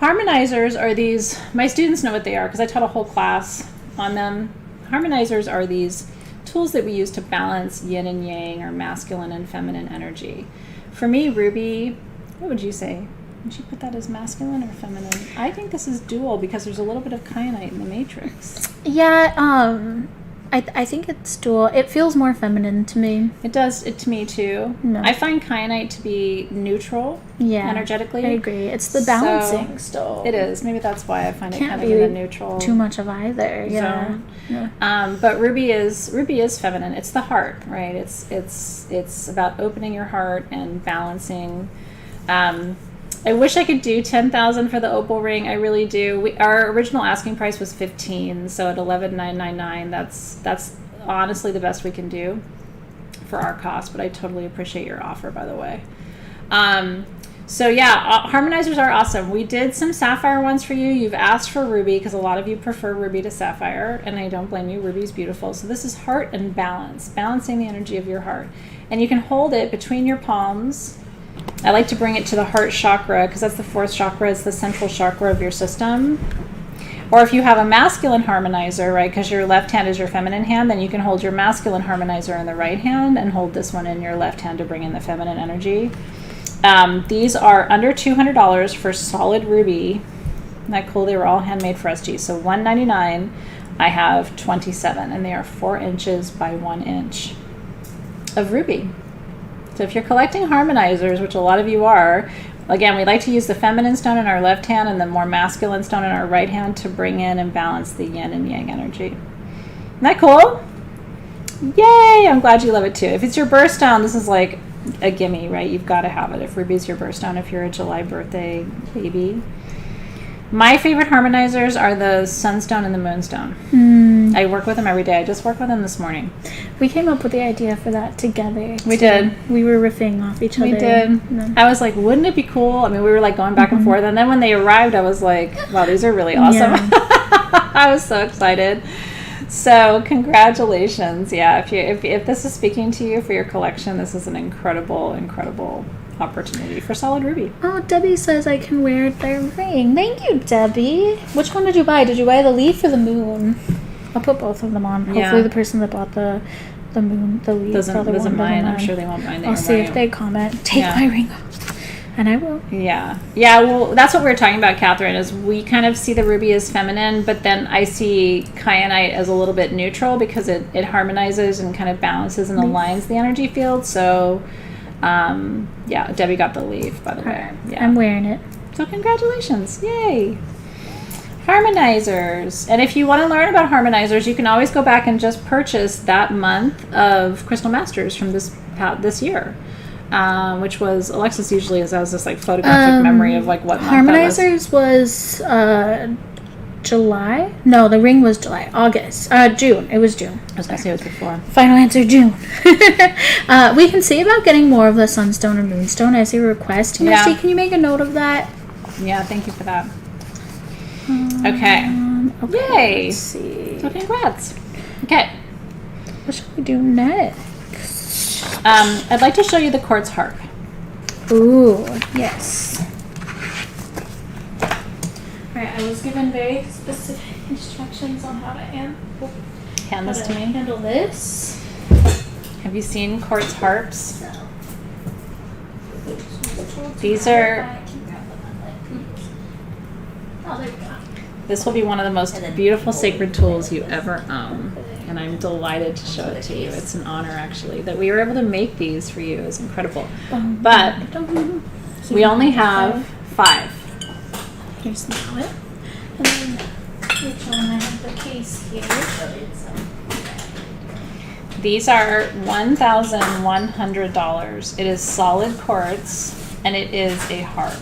Harmonizers are these, my students know what they are because I taught a whole class on them. Harmonizers are these tools that we use to balance yin and yang, or masculine and feminine energy. For me, ruby, what would you say? Would you put that as masculine or feminine? I think this is dual because there's a little bit of kyanite in the matrix. Yeah, I think it's dual. It feels more feminine to me. It does, to me too. No. I find kyanite to be neutral energetically. I agree. It's the balancing still. It is. Maybe that's why I find it Can't kind of be in a neutral too much of either. Yeah. But ruby is feminine. It's the heart, right? It's about opening your heart and balancing. I wish I could do 10,000 for the opal ring. I really do. Our original asking price was 15, so at 11,999, that's honestly the best we can do for our cost. But I totally appreciate your offer, by the way. So yeah, harmonizers are awesome. We did some sapphire ones for you. You've asked for ruby because a lot of you prefer ruby to sapphire, and I don't blame you. Ruby's beautiful. So this is heart and balance, balancing the energy of your heart. And you can hold it between your palms. I like to bring it to the heart chakra because that's the fourth chakra. It's the central chakra of your system. Or if you have a masculine harmonizer, right, because your left hand is your feminine hand, then you can hold your masculine harmonizer in the right hand and hold this one in your left hand to bring in the feminine energy. These are under $200 for solid ruby. Isn't that cool? They were all handmade for SG. So $199. I have 27, and they are 4 inches by 1 inch of ruby. So if you're collecting harmonizers, which a lot of you are, again, we like to use the feminine stone in our left hand and the more masculine stone in our right hand to bring in and balance the yin and yang energy. Isn't that cool? Yay! I'm glad you love it too. If it's your birthstone, this is like a gimme, right? You've got to have it. If ruby's your birthstone, if you're a July birthday baby. My favorite harmonizers are the sunstone and the moonstone. I work with them every day. I just worked with them this morning. We came up with the idea for that together. We did. We were riffing off each other. We did. I was like, wouldn't it be cool? I mean, we were like going back and forth. And then when they arrived, I was like, wow, these are really awesome. Yeah. I was so excited. So congratulations. Yeah, if this is speaking to you for your collection, this is an incredible opportunity for solid ruby. Oh, Debbie says I can wear their ring. Thank you, Debbie. Which one did you buy? Did you buy the leaf or the moon? I'll put both of them on. Yeah. Hopefully the person that bought the moon, the leaf, doesn't mind. I'm sure they won't mind. I'll see if they comment. Take my ring off. And I will. Yeah. Well, that's what we were talking about, Catherine, is we kind of see the ruby as feminine, but then I see kyanite as a little bit neutral because it harmonizes and kind of balances and aligns the energy field. So, Debbie got the leaf, by the way. Yeah. I'm wearing it. So congratulations. Yay. Harmonizers. And if you want to learn about harmonizers, you can always go back and just purchase that month of Crystal Masters from this year. Which was Alexys usually has this like photographic memory of like what month Harmonizers was July. No, the ring was July. June. It was June. I was gonna say it was before. Final answer, June. We can see about getting more of the sunstone and moonstone as you request. Misty, can you make a note of that? Yeah, thank you for that. Okay. Yay. Let's see. So congrats. Okay. What should we do next? I'd like to show you the Quartz Harp. Ooh, yes. Alright, I was given very specific instructions on how to handle this. Have you seen Quartz Harps? These are... Oh, there we go. This will be one of the most beautiful sacred tools you ever own. And I'm delighted to show it to you. It's an honor, actually, that we were able to make these for you. It's incredible. But we only have 5. Here's the mallet. And then, which one? I have the case here. These are $1,100. It is solid quartz, and it is a harp.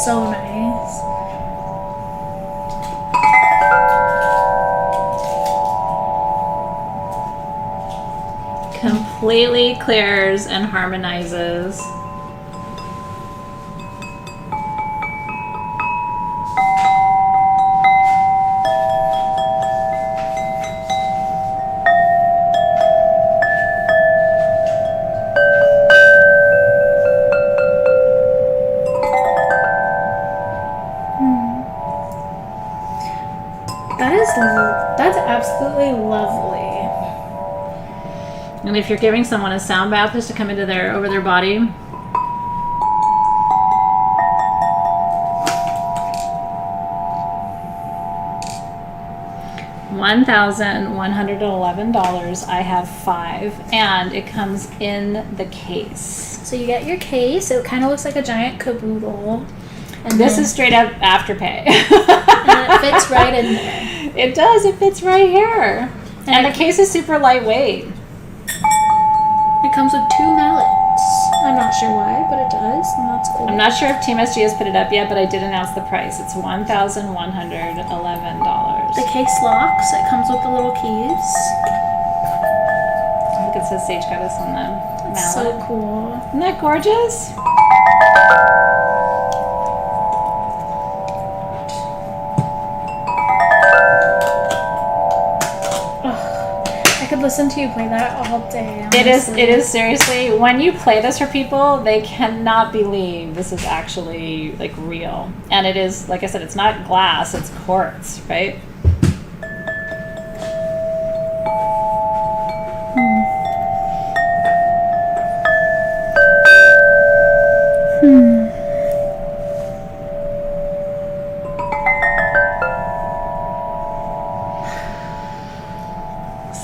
So nice. Completely clears and harmonizes. That's absolutely lovely. And if you're giving someone a sound bath just to come into over their body, $1,111. I have 5, and it comes in the case. So you get your case. It kind of looks like a giant caboodle. And this is straight up Afterpay. And it fits right in there. It does. It fits right here. And the case is super lightweight. It comes with 2 mallets. I'm not sure why, but it does, and that's cool. I'm not sure if Team SG has put it up yet, but I did announce the price. It's $1,111. The case locks. It comes with the little keys. I think it says Sage Goddess on the It's mallet. so cool. Isn't that gorgeous? I could listen to you play that all day. It honestly. is seriously, when you play this for people, they cannot believe this is actually like real. And it is, like I said, it's not glass, it's quartz, right?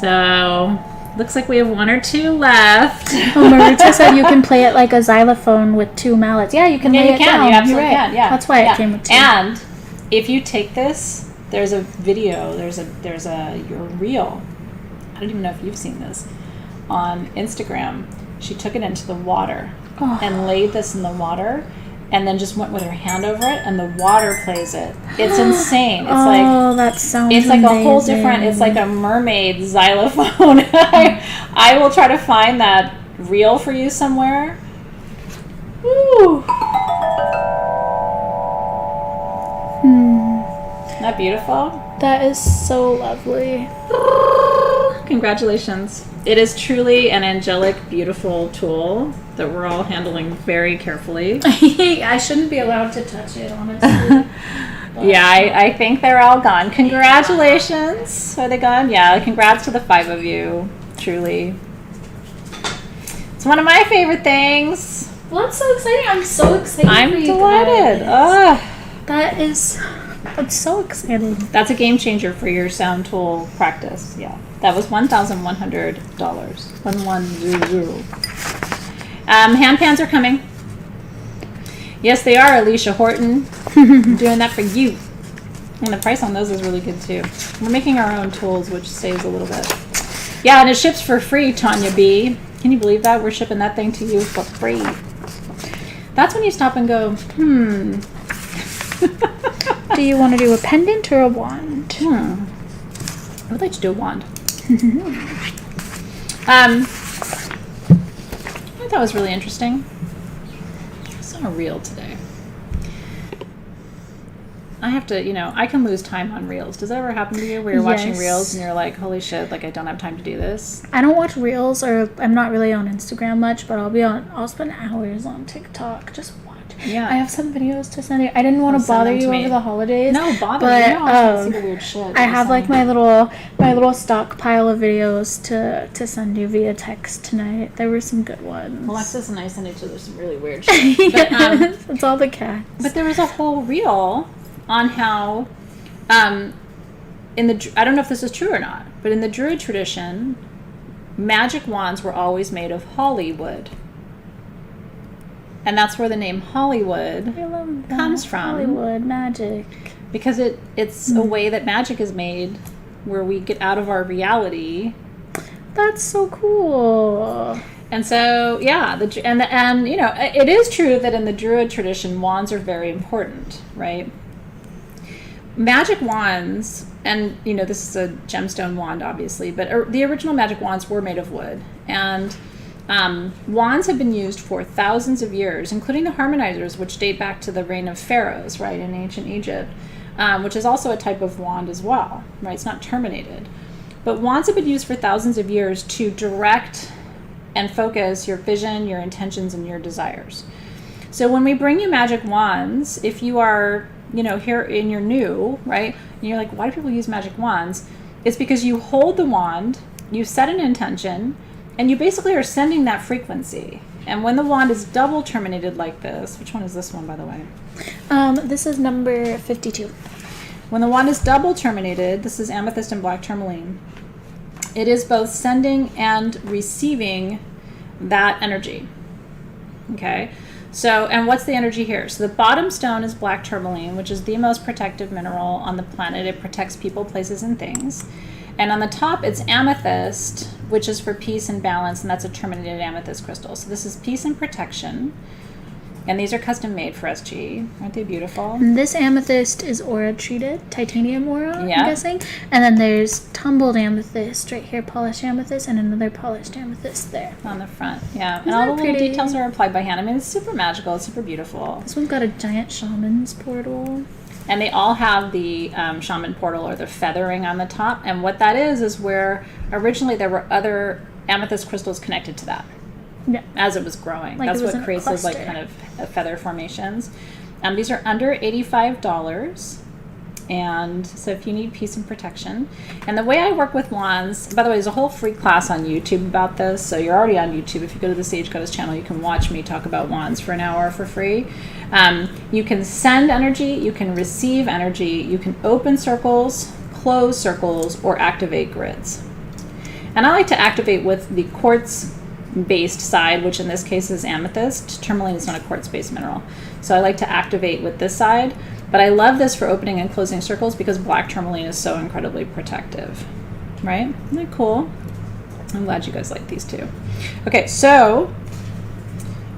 So, looks like we have one or two left. Oh, Marita said you can play it like a xylophone with 2 mallets. Yeah, you can lay you it can. down. You absolutely You're right. can. Yeah, That's why yeah. it came with 2. And if you take this, there's a video. There's a your reel. I don't even know if you've seen this on Instagram. She took it into the water and laid this in the water, and then just went with her hand over it, and the water plays it. It's insane. It's that sounds it's like amazing. a whole different. It's like a mermaid xylophone. I will try to find that reel for you somewhere. Woo. Isn't that beautiful? That is so lovely. Congratulations. It is truly an angelic, beautiful tool that we're all handling very carefully. I shouldn't be allowed to touch it, honestly. Yeah, I think they're all gone. Congratulations. Are they gone? Yeah, congrats to the 5 of you. Truly. It's one of my favorite things. Well, that's so exciting. I'm so excited I'm for you delighted. guys. That's so exciting. That's a game changer for your sound tool practice. Yeah. That was $1,100. 1100. Hand pans are coming. Yes, they are, Alicia Horton. I'm doing that for you. And the price on those is really good too. We're making our own tools, which saves a little bit. Yeah, and it ships for free, Tanya B. Can you believe that? We're shipping that thing to you for free. That's when you stop and go, Do you want to do a pendant or a wand? I would like to do a wand. I thought it was really interesting. I saw a reel today. I have to, I can lose time on reels. Does that ever happen to you where you're watching Yes. reels and you're like, holy shit, like I don't have time to do this? I don't watch reels, or I'm not really on Instagram much, but I'll spend hours on TikTok just watch. Yeah. I have some videos to send you. I didn't want to Send bother them to you me. over the holidays. No, bother but, me. No, I want to see the weird shit. I have like my little stockpile of videos to send you via text tonight. There were some good ones. Alexis and I send each other some really weird shit. But, It's all the cats. but there was a whole reel on how, I don't know if this is true or not, but in the Druid tradition, magic wands were always made of holly wood. And that's where the name Hollywood I love that. comes from. Hollywood magic. Because it's a way that magic is made where we get out of our reality. That's so cool. And so, yeah, it is true that in the Druid tradition, wands are very important, right? Magic wands, and this is a gemstone wand, obviously, but the original magic wands were made of wood. And wands have been used for thousands of years, including the Harmonizers, which date back to the reign of pharaohs, right, in ancient Egypt, which is also a type of wand as well, right? It's not terminated. But wands have been used for thousands of years to direct and focus your vision, your intentions, and your desires. So when we bring you magic wands, if you are, here and you're new, right, and you're like, why do people use magic wands? It's because you hold the wand, you set an intention, and you basically are sending that frequency. And when the wand is double terminated like this, which one is this one, by the way? This is number 52. When the wand is double terminated, this is amethyst and black tourmaline. It is both sending and receiving that energy. Okay? So, and what's the energy here? So the bottom stone is black tourmaline, which is the most protective mineral on the planet. It protects people, places, and things. And on the top, it's amethyst, which is for peace and balance, and that's a terminated amethyst crystal. So this is peace and protection. And these are custom made for SG. Aren't they beautiful? And this amethyst is aura treated, titanium aura, Yeah. I'm guessing. And then there's tumbled amethyst right here, polished amethyst, and another polished amethyst there. On the front, yeah. Isn't And all the that little pretty? details are applied by hand. I mean, it's super magical. It's super beautiful. This one's got a giant shaman's portal. And they all have the shaman portal or the feathering on the top. And what that is where originally there were other amethyst crystals connected to that. Yeah. As it was growing. Like That's it was what in a creates those like cluster. kind of feather formations. These are under $85. And so if you need peace and protection. And the way I work with wands, by the way, there's a whole free class on YouTube about this. So you're already on YouTube. If you go to the Sage Goddess channel, you can watch me talk about wands for an hour for free. You can send energy, you can receive energy, you can open circles, close circles, or activate grids. And I like to activate with the quartz based side, which in this case is amethyst. Tourmaline is not a quartz based mineral. So I like to activate with this side. But I love this for opening and closing circles because black tourmaline is so incredibly protective. Right? Isn't that cool? I'm glad you guys like these too. Okay, so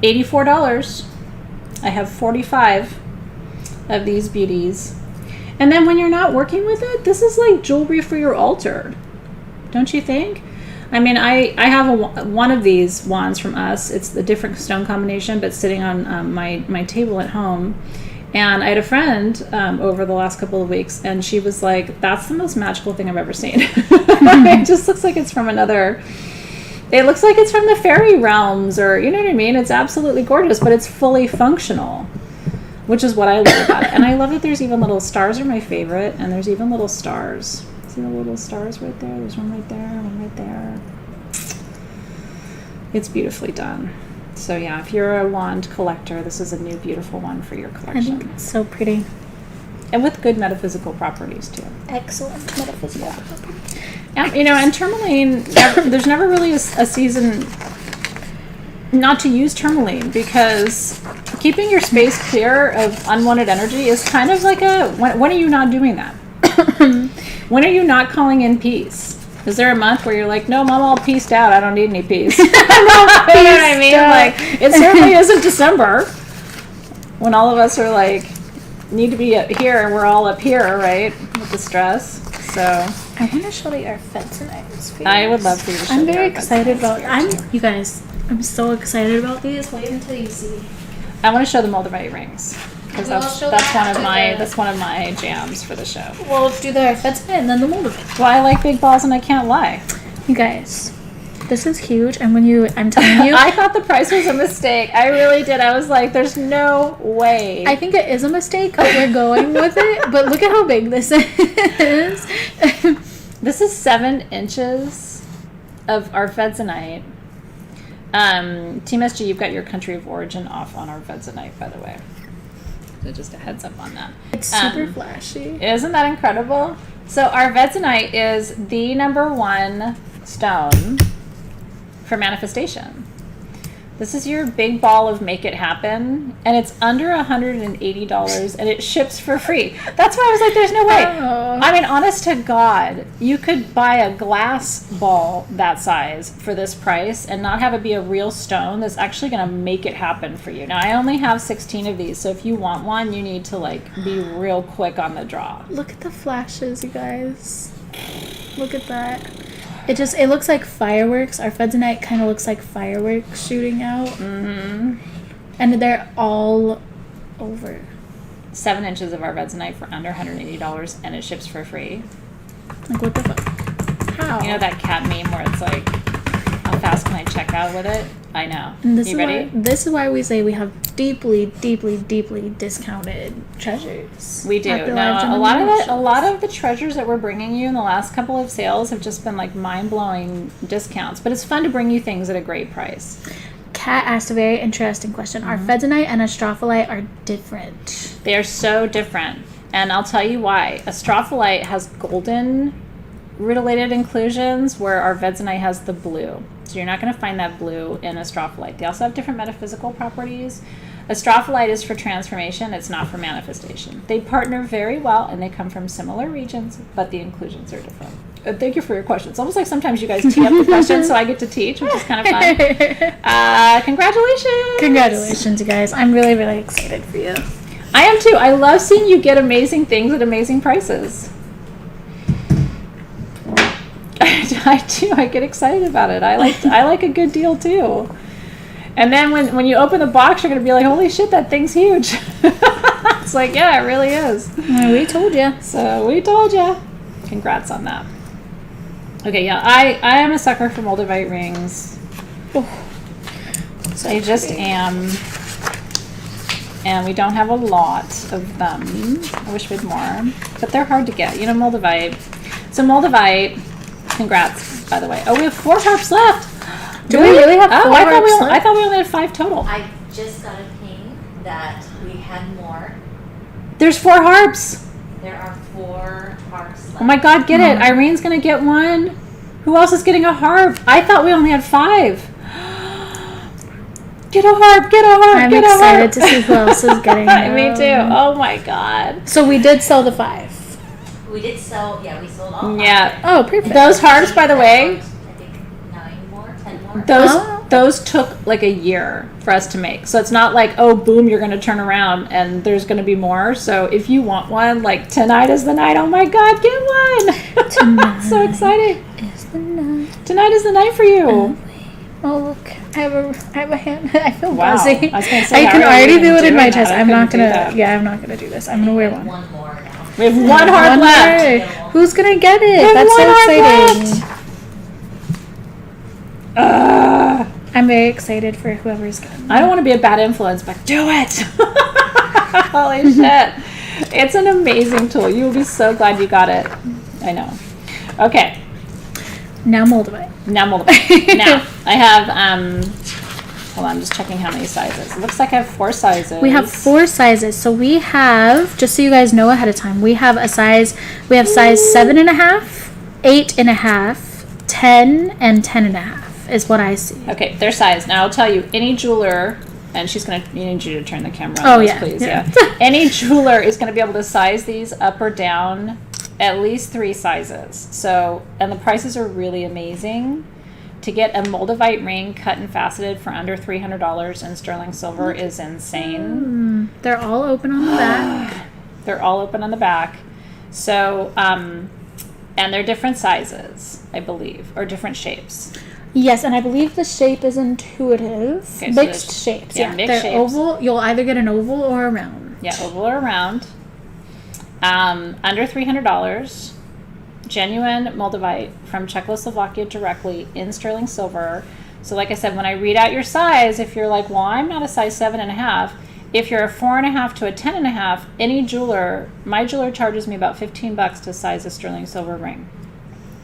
$84. I have 45 of these beauties. And then when you're not working with it, this is like jewelry for your altar. Don't you think? I mean, I have one of these wands from us. It's a different stone combination, but sitting on my table at home. And I had a friend over the last couple of weeks, and she was like, that's the most magical thing I've ever seen. It just looks like it's from another... It looks like it's from the fairy realms, or, you know what I mean? It's absolutely gorgeous, but it's fully functional, which is what I love about it. And I love that there's even little stars are my favorite, and there's even little stars. See the little stars right there? There's one right there, one right there. It's beautifully done. So yeah, if you're a wand collector, this is a new beautiful one for your I collection. think it's so pretty. And with good metaphysical properties too. Excellent metaphysical. And, you know, and tourmaline, there's never really a season not to use tourmaline, because keeping your space clear of unwanted energy is kind of like when are you not doing that? When are you not calling in peace? Is there a month where you're like, no, Mom, all pieced out. I don't need any peace. You know what I mean? Like, it certainly isn't December when all of us are like, need to be up here and we're all up here, right? With the stress. So I want to show you our Fedzenite spheres. I would love for you to show I'm me very our excited about Fedzenite you guys, I'm so excited about these. Wait until you see. I want to show the Morganite rings, because We'll that's show one that of my after that's one of my jams for the show. We'll do the Fedzenite and then the Moldavite. Well, I like big balls and I can't lie. You guys, this is huge, and I'm telling you, I thought the price was a mistake. I really did. I was like, there's no way. I think it is a mistake, but we're going with it. But look at how big this is. This is 7 inches of our Fedzenite. Team SG, you've got your country of origin off on our Fedzenite, by the way. So just a heads up on that. It's super flashy. Isn't that incredible? So our Fedzenite is the #1 stone for manifestation. This is your big ball of make it happen, and it's under $180, and it ships for free. That's why I was like, there's no way. Oh. I mean, honest to God, you could buy a glass ball that size for this price and not have it be a real stone that's actually going to make it happen for you. Now, I only have 16 of these, so if you want one, you need to like be real quick on the draw. Look at the flashes, you guys. Look at that. It looks like fireworks. Our Fedzenite kind of looks like fireworks shooting out. Mm-hmm. And they're all over. 7 inches of our Fedzenite for under $180, and it ships for free. Like, what the fuck? How? You know that cat meme where it's like, how fast can I check out with it? I know. And You ready? This is why we say we have deeply, deeply, deeply discounted treasures. We do. at the No, Lives a on lot of the it, a Shows. lot of the treasures that we're bringing you in the last couple of sales have just been like mind-blowing discounts. But it's fun to bring you things at a great price. Kat asked a very interesting question. Our Fedzenite and Astrophyllite are different. They are so different, and I'll tell you why. Astrophyllite has golden rutilated inclusions, where our Fedzenite has the blue. So you're not going to find that blue in Astrophyllite. They also have different metaphysical properties. Astrophyllite is for transformation. It's not for manifestation. They partner very well, and they come from similar regions, but the inclusions are different. Thank you for your question. It's almost like sometimes you guys tee up the questions so I get to teach, which is kind of fun. Congratulations! Congratulations, you guys. I'm really, really excited for you. I am too. I love seeing you get amazing things at amazing prices. I do. I get excited about it. I like a good deal too. And then when you open the box, you're going to be like, holy shit, that thing's huge. It's like, yeah, it really is. We told you. So we told you. Congrats on that. Okay, yeah, I am a sucker for Moldavite rings. So I just am. And we don't have a lot of them. I wish we had more. But they're hard to get. You know, Moldavite. So Moldavite, congrats, by the way. Oh, we have 4 harps left. Do we really have 4 I harps left? I thought we only had 5 total. I just got a ping that we had more. There's 4 harps. There are 4 harps left. Oh my god, get it. Irene's going to get one. Who else is getting a harp? I thought we only had 5. Get a harp, get a harp, I'm get a harp. excited to see who else is getting them. Me too. Oh my god. So we did sell the 5. We did sell, we sold all 5. Yeah. Oh, perfect. Those harps, by the way, I think 9 more, 10 more. those took like a year for us to make. So it's not like, oh, boom, you're going to turn around and there's going to be more. So if you want one, like tonight is the night. Oh my god, get one. Tonight so exciting. is the night. Tonight is the night for you. Oh look, I have a hand. I feel Wow. buzzy. I was gonna say, I can how are already you do it in doing my that? chest. I I'm not couldn't do gonna. that. Yeah, I'm not gonna do this. I'm gonna wear one. One more now. We have one harp One left. more. Who's gonna get it? have That's one so harp exciting. I'm very excited for whoever's getting it. I don't want to be a bad influence, but do it. Holy shit. It's an amazing tool. You will be so glad you got it. I know. Okay. Now Moldavite. Now Moldavite. Now, I have, hold on, I'm just checking how many sizes. It looks like I have 4 sizes. We have 4 sizes. So we have, just so you guys know ahead of time, we have size 7.5, 8.5, 10, and 10.5 is what I see. Okay, their size. Now, I'll tell you, any jeweler, and you need you to turn the camera on, Oh, this, yeah. please. Yeah. Yeah. Any jeweler is going to be able to size these up or down at least 3 sizes. So, and the prices are really amazing. To get a Moldavite ring cut and faceted for under $300 in sterling silver is insane. They're all open on the back. They're all open on the back. So, and they're different sizes, I believe, or different shapes. Yes, and I believe the shape is intuitive. Okay, so Mixed there's- shapes. yeah, Yeah, mixed they're shapes. oval. You'll either get an oval or a round. Yeah, oval or round. Under $300. Genuine Moldavite from Czechoslovakia directly in sterling silver. So like I said, when I read out your size, if you're like, well, I'm not a size 7.5, if you're a 4.5 to a 10.5, any jeweler, my jeweler charges me about $15 to size a sterling silver ring,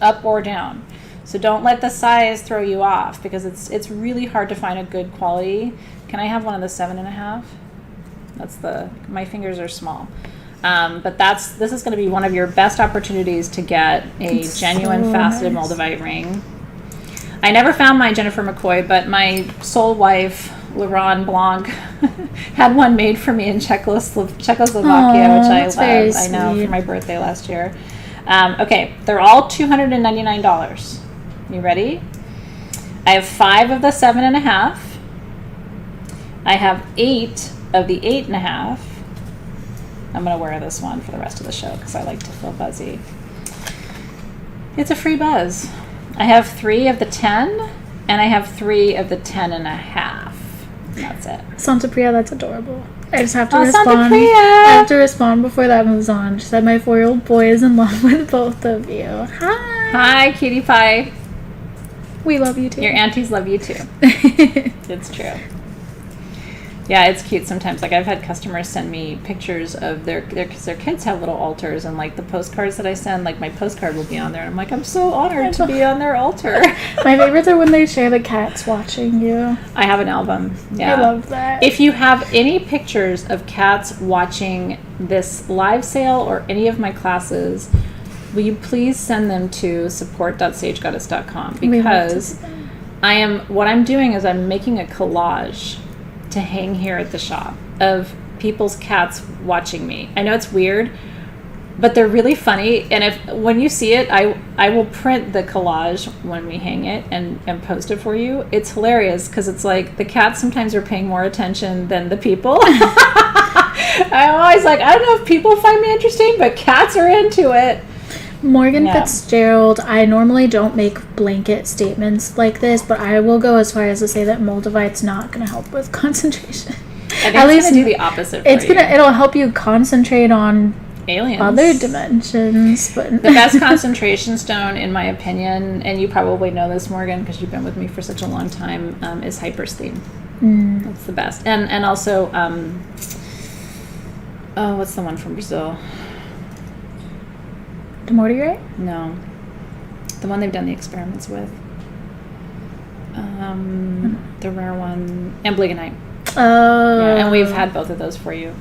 up or down. So don't let the size throw you off, because it's really hard to find a good quality. Can I have one of the 7.5? My fingers are small. But this is going to be one of your best opportunities to get a genuine so faceted nice. Moldavite ring. I never found my Jennifer McCoy, but my soul wife, Laurent Blanc, had one made for me in Czechoslovakia, Aw, which I that's very love. I know, sweet. for my birthday last year. Okay, they're all $299. You ready? I have 5 of the 7.5. I have 8 of the 8.5. I'm going to wear this one for the rest of the show because I like to feel buzzy. It's a free buzz. I have 3 of the 10, and I have 3 of the 10.5. That's it. Santa Priya, that's adorable. I just have to Oh, Santa respond. Priya! I have to respond before that moves on. She said my 4-year-old boy is in love with both of you. Hi. Hi, cutie pie. We love you too. Your aunties love you too. It's true. Yeah, it's cute sometimes. Like, I've had customers send me pictures of their kids have little altars, and like the postcards that I send, like my postcard will be on there, and I'm like, I'm so honored to be on their altar. My favorites are when they share the cats watching you. I have an album. Yeah. I love that. If you have any pictures of cats watching this live sale or any of my classes, will you please send them to support.sagegoddess.com, We love to because see them. what I'm doing is I'm making a collage to hang here at the shop of people's cats watching me. I know it's weird, but they're really funny. And when you see it, I will print the collage when we hang it and post it for you. It's hilarious because it's like the cats sometimes are paying more attention than the people. I'm always like, I don't know if people find me interesting, but cats are into it. Morgan Fitzgerald, I normally don't make blanket statements like this, but I will go as far as to say that Moldavite's not going to help with concentration. I think it's going to do the opposite for you. It'll help you concentrate on aliens, other dimensions. But the best concentration stone, in my opinion, and you probably know this, Morgan, because you've been with me for such a long time, is hypersthene. That's the best. And also, what's the one from Brazil? Demortierite? No. The one they've done the experiments with. The rare one. Amblygonite. Oh. Yeah, and we've had both of those for you.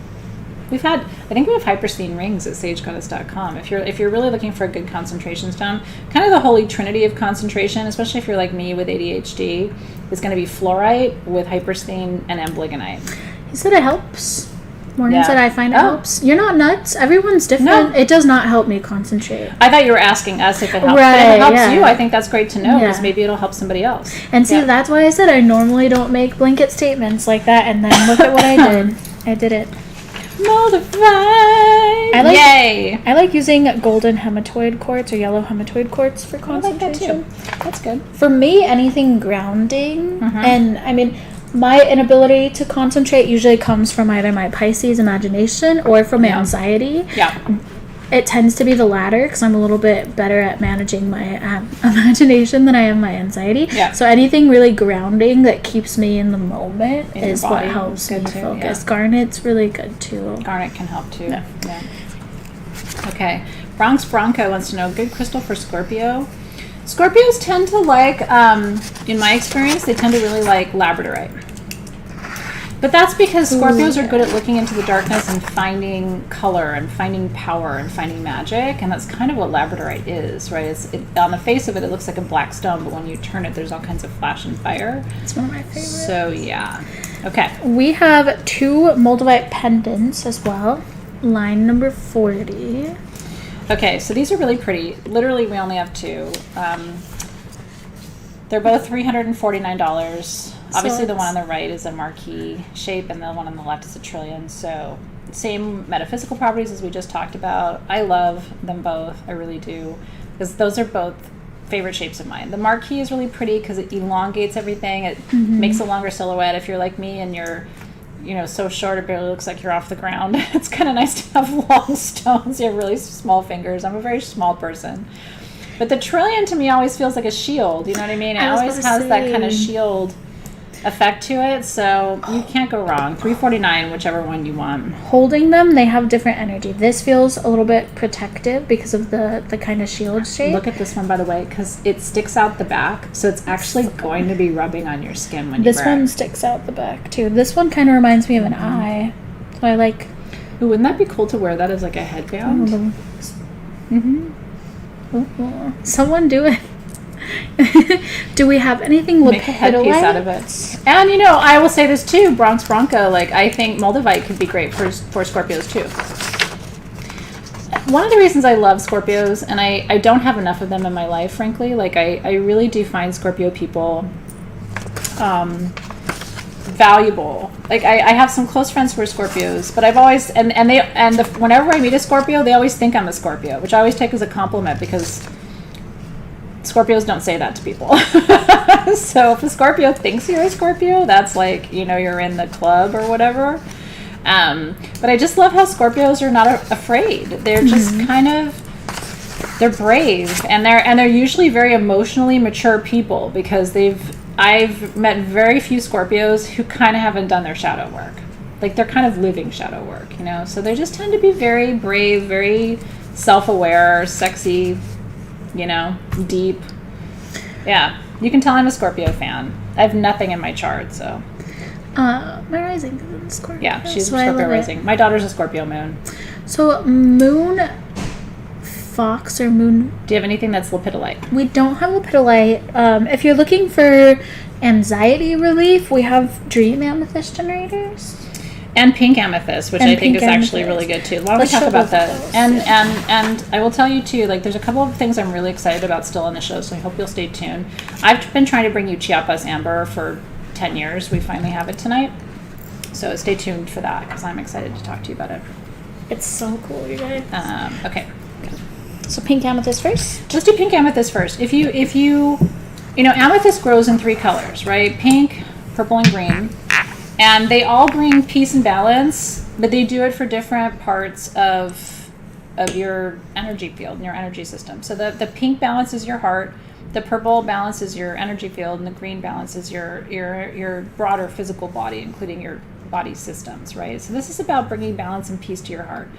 I think we have hypersthene rings at sagegoddess.com. If you're really looking for a good concentration stone, kind of the holy trinity of concentration, especially if you're like me with ADHD, is going to be fluorite with hypersthene and amblygonite. He said it helps. Morgan said I find it helps. You're not nuts. Everyone's different. No. It does not help me concentrate. I thought you were asking us if it helps. Right, but if it helps you, I think that's great to know because maybe it'll help somebody else. And see, that's why I said I normally don't make blanket statements like that. And then look at what I did. I did it. Moldified! Yay! I like using golden hematoid quartz or yellow hematoid quartz for concentration. I like that too. That's good. For me, anything grounding, and I mean, my inability to concentrate usually comes from either my Pisces imagination or from anxiety. Yeah. It tends to be the latter because I'm a little bit better at managing my imagination than I am my anxiety. Yeah. So anything really grounding that keeps me in the moment is what helps me too, focus. Yeah. Garnet's really good too. Garnet can help too. Yeah. Okay. Bronx Bronco wants to know, good crystal for Scorpio. Scorpios tend to like, in my experience, they tend to really like labradorite. But that's because Scorpios are good at looking into the darkness and finding color and finding power and finding magic, and that's kind of what labradorite is, right? On the face of it, it looks like a black stone, but when you turn it, there's all kinds of flash and fire. It's one of my favorites. So, yeah. Okay. We have 2 Moldavite pendants as well. Line number 40. Okay, so these are really pretty. Literally, we only have 2. They're both $349. Obviously, the one on the right is a marquee shape, and the one on the left is a trillion. So, same metaphysical properties as we just talked about. I love them both. I really do. Because those are both favorite shapes of mine. The marquee is really pretty because it elongates everything. It makes a longer silhouette. If you're like me and you're, so short it barely looks like you're off the ground, it's kind of nice to have long stones. You have really small fingers. I'm a very small person. But the trillion to me always feels like a shield. You know what I mean? It always has that kind of shield effect to it, so you can't go wrong. $349, whichever one you want. Holding them, they have different energy. This feels a little bit protective because of the kind of shield shape. Look at this one, by the way, because it sticks out the back, so it's actually going to be rubbing on your skin when you wear it. This one sticks out the back too. This one kind of reminds me of an eye, so I like. Ooh, wouldn't that be cool to wear that as like a headband? Someone do it. Do we have anything make a headpiece out of it? And I will say this too, Bronx Bronco, like I think Moldavite could be great for Scorpios too. One of the reasons I love Scorpios, and I don't have enough of them in my life, frankly, like I really do find Scorpio people valuable. Like I have some close friends who are Scorpios, but I've always whenever I meet a Scorpio, they always think I'm a Scorpio, which I always take as a compliment because Scorpios don't say that to people. So if a Scorpio thinks you're a Scorpio, that's like, you're in the club or whatever. But I just love how Scorpios are not afraid. They're just they're brave, and they're usually very emotionally mature people because I've met very few Scorpios who kind of haven't done their shadow work. Like they're kind of living shadow work, So they just tend to be very brave, very self-aware, sexy, deep. Yeah, you can tell I'm a Scorpio fan. I have nothing in my chart, so. My rising is in Scorpio. Yeah, she's a Scorpio rising. My daughter's a Scorpio moon. So moon fox or moon. Do you have anything that's lepidolite? We don't have lepidolite. If you're looking for anxiety relief, we have dream amethyst generators. And pink amethyst, which And I think pink is actually amethyst. really good too. Why don't we Let's talk show about both that? of those, And yeah. and I will tell you too, like there's a couple of things I'm really excited about still in the show, so I hope you'll stay tuned. I've been trying to bring you Chiapas amber for 10 years. We finally have it tonight. So stay tuned for that because I'm excited to talk to you about it. It's so cool, you guys. Okay. So pink amethyst first. Let's do pink amethyst first. If you know, amethyst grows in 3 colors, right? Pink, purple, and green. And they all bring peace and balance, but they do it for different parts of your energy field and your energy system. So the pink balances your heart, the purple balances your energy field, and the green balances your broader physical body, including your body systems, right? So this is about bringing balance and peace to your heart.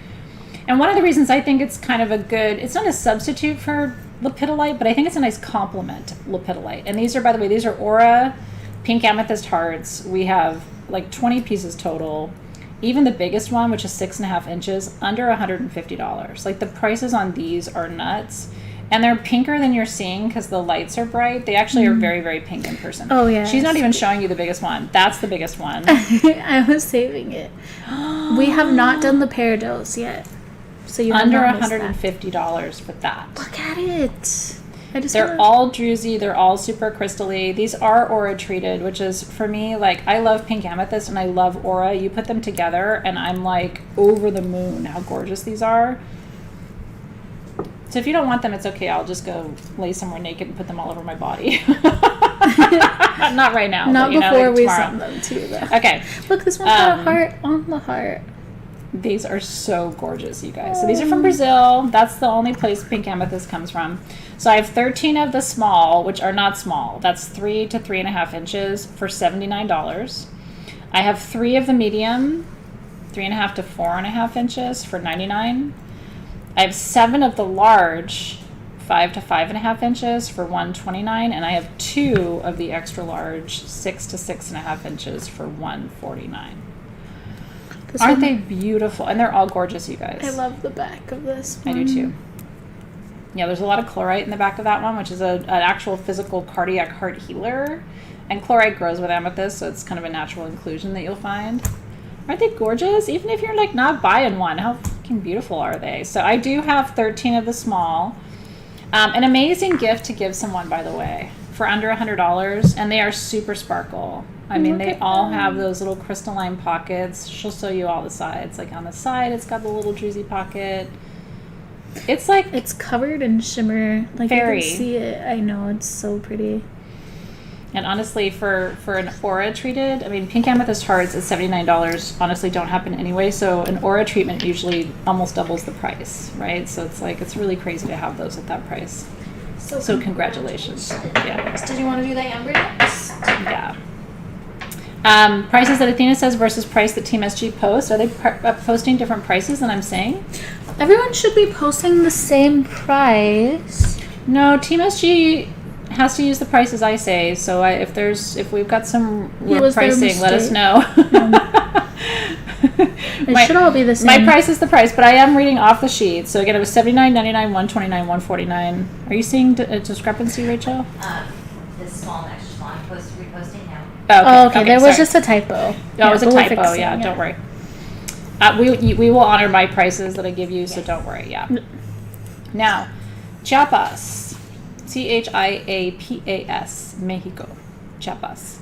And one of the reasons I think it's kind of a good, it's not a substitute for lepidolite, but I think it's a nice complement to lepidolite. And these are, by the way, these are Aura pink amethyst hearts. We have like 20 pieces total. Even the biggest one, which is 6.5 inches, under $150. Like the prices on these are nuts. And they're pinker than you're seeing because the lights are bright. They actually are very, very pink in person. Oh, yeah. She's not even showing you the biggest one. That's the biggest one. I was saving it. We have not done the Parados yet. So you have Under not missed that. $150 for that. Look at it. They're all druzy. They're all super crystally. These are aura treated, which is for me, like, I love pink amethyst and I love aura. You put them together and I'm like over the moon how gorgeous these are. So if you don't want them, it's okay. I'll just go lay somewhere naked and put them all over my body. Not right now. Not but, before like we tomorrow. send them to you, though. Okay. Look, this one's got a heart on the heart. These are so gorgeous, you guys. So these are from Brazil. That's the only place pink amethyst comes from. So I have 13 of the small, which are not small. That's 3 to 3.5 inches for $79. I have 3 of the medium, 3.5 to 4.5 inches for $99. I have 7 of the large, 5 to 5.5 inches for $129, and I have 2 of the extra large, 6 to 6.5 inches for $149. Aren't they beautiful? And they're all gorgeous, you guys. I love the back of this I one. do too. Yeah, there's a lot of chlorite in the back of that one, which is an actual physical cardiac heart healer. And chlorite grows with amethyst, so it's kind of a natural inclusion that you'll find. Aren't they gorgeous? Even if you're like not buying one, how fucking beautiful are they? So I do have 13 of the small. An amazing gift to give someone, by the way, for under $100, and they are super sparkle. I mean, they all have those little crystalline pockets. She'll show you all the sides. Like on the side, it's got the little druzy pocket. It's like It's covered in shimmer. Like Very. you can see it. I know, it's so pretty. And honestly, for an aura treated, I mean, pink amethyst hearts at $79 honestly don't happen anyway. So an aura treatment usually almost doubles the price, right? So it's like, it's really crazy to have those at that price. So congratulations. Yeah. Did you want to do the amber next? Yeah. Prices that Athena says versus price that Team SG posts. Are they posting different prices than I'm saying? Everyone should be posting the same price. No, Team SG has to use the prices I say. So if we've got some It was their pricing, let us mistake. know. It should all be the same. My price is the price, but I am reading off the sheet. So again, it was $79.99, $129, $149. Are you seeing a discrepancy, Rachel? This small and extra small. I'm reposting now. Oh, okay, there was sorry. just a typo. Oh, it was a but we're typo. fixing Yeah, it. don't worry. We will honor my prices that I give you, so don't worry. Yeah. Now, Chiapas, Chiapas, Mexico, Chiapas,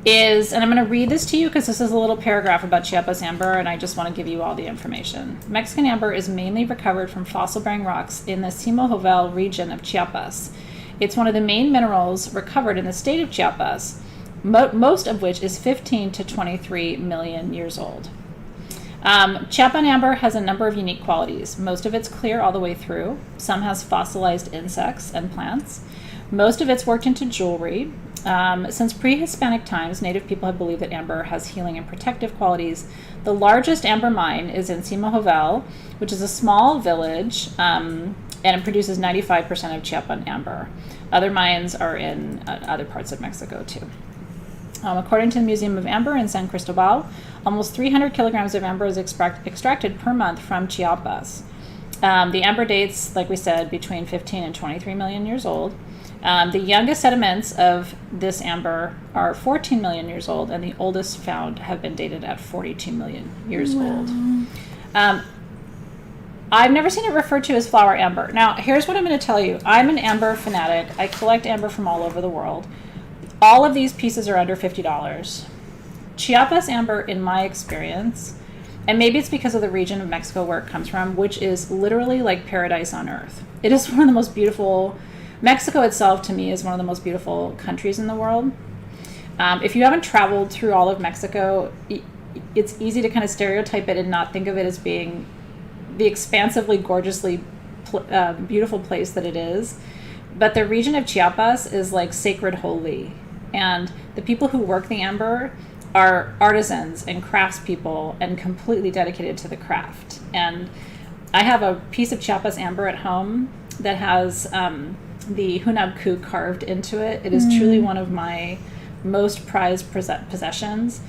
is, and I'm going to read this to you because this is a little paragraph about Chiapas amber, and I just want to give you all the information. Mexican amber is mainly recovered from fossil-bearing rocks in the Simojovel region of Chiapas. It's one of the main minerals recovered in the state of Chiapas, most of which is 15 to 23 million years old. Chiapan amber has a number of unique qualities. Most of it's clear all the way through. Some has fossilized insects and plants. Most of it's worked into jewelry. Since pre-Hispanic times, Native people have believed that amber has healing and protective qualities. The largest amber mine is in Simojovel, which is a small village, and it produces 95% of Chiapan amber. Other mines are in other parts of Mexico too. According to the Museum of Amber in San Cristobal, almost 300 kilograms of amber is extracted per month from Chiapas. The amber dates, like we said, between 15 and 23 million years old. The youngest sediments of this amber are 14 million years old, and the oldest found have been dated at 42 million years old. I've never seen it referred to as flower amber. Now, here's what I'm going to tell you. I'm an amber fanatic. I collect amber from all over the world. All of these pieces are under $50. Chiapas amber, in my experience, and maybe it's because of the region of Mexico where it comes from, which is literally like paradise on earth. It is one of the most beautiful. Mexico itself, to me, is one of the most beautiful countries in the world. If you haven't traveled through all of Mexico, it's easy to kind of stereotype it and not think of it as being the expansively, gorgeously beautiful place that it is. But the region of Chiapas is like sacred holy. And the people who work the amber are artisans and craftspeople and completely dedicated to the craft. And I have a piece of Chiapas amber at home that has the Hunabku carved into it. It is truly one of my most prized possessions.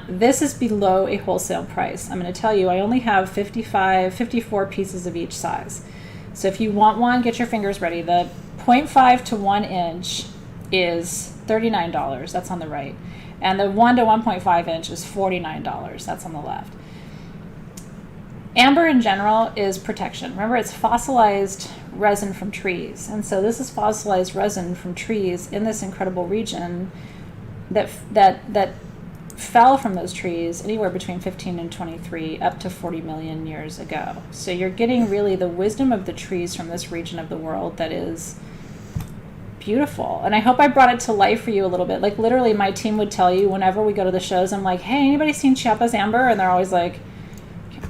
This is below a wholesale price. I'm going to tell you, I only have 54 pieces of each size. So if you want one, get your fingers ready. The 0.5 to 1 inch is $39. That's on the right. And the 1 to 1.5 inch is $49. That's on the left. Amber in general is protection. Remember, it's fossilized resin from trees. And so this is fossilized resin from trees in this incredible region that fell from those trees anywhere between 15 and 23 up to 40 million years ago. So you're getting really the wisdom of the trees from this region of the world that is beautiful. And I hope I brought it to life for you a little bit. Like literally my team would tell you whenever we go to the shows, I'm like, hey, anybody seen Chiapas amber? And they're always like,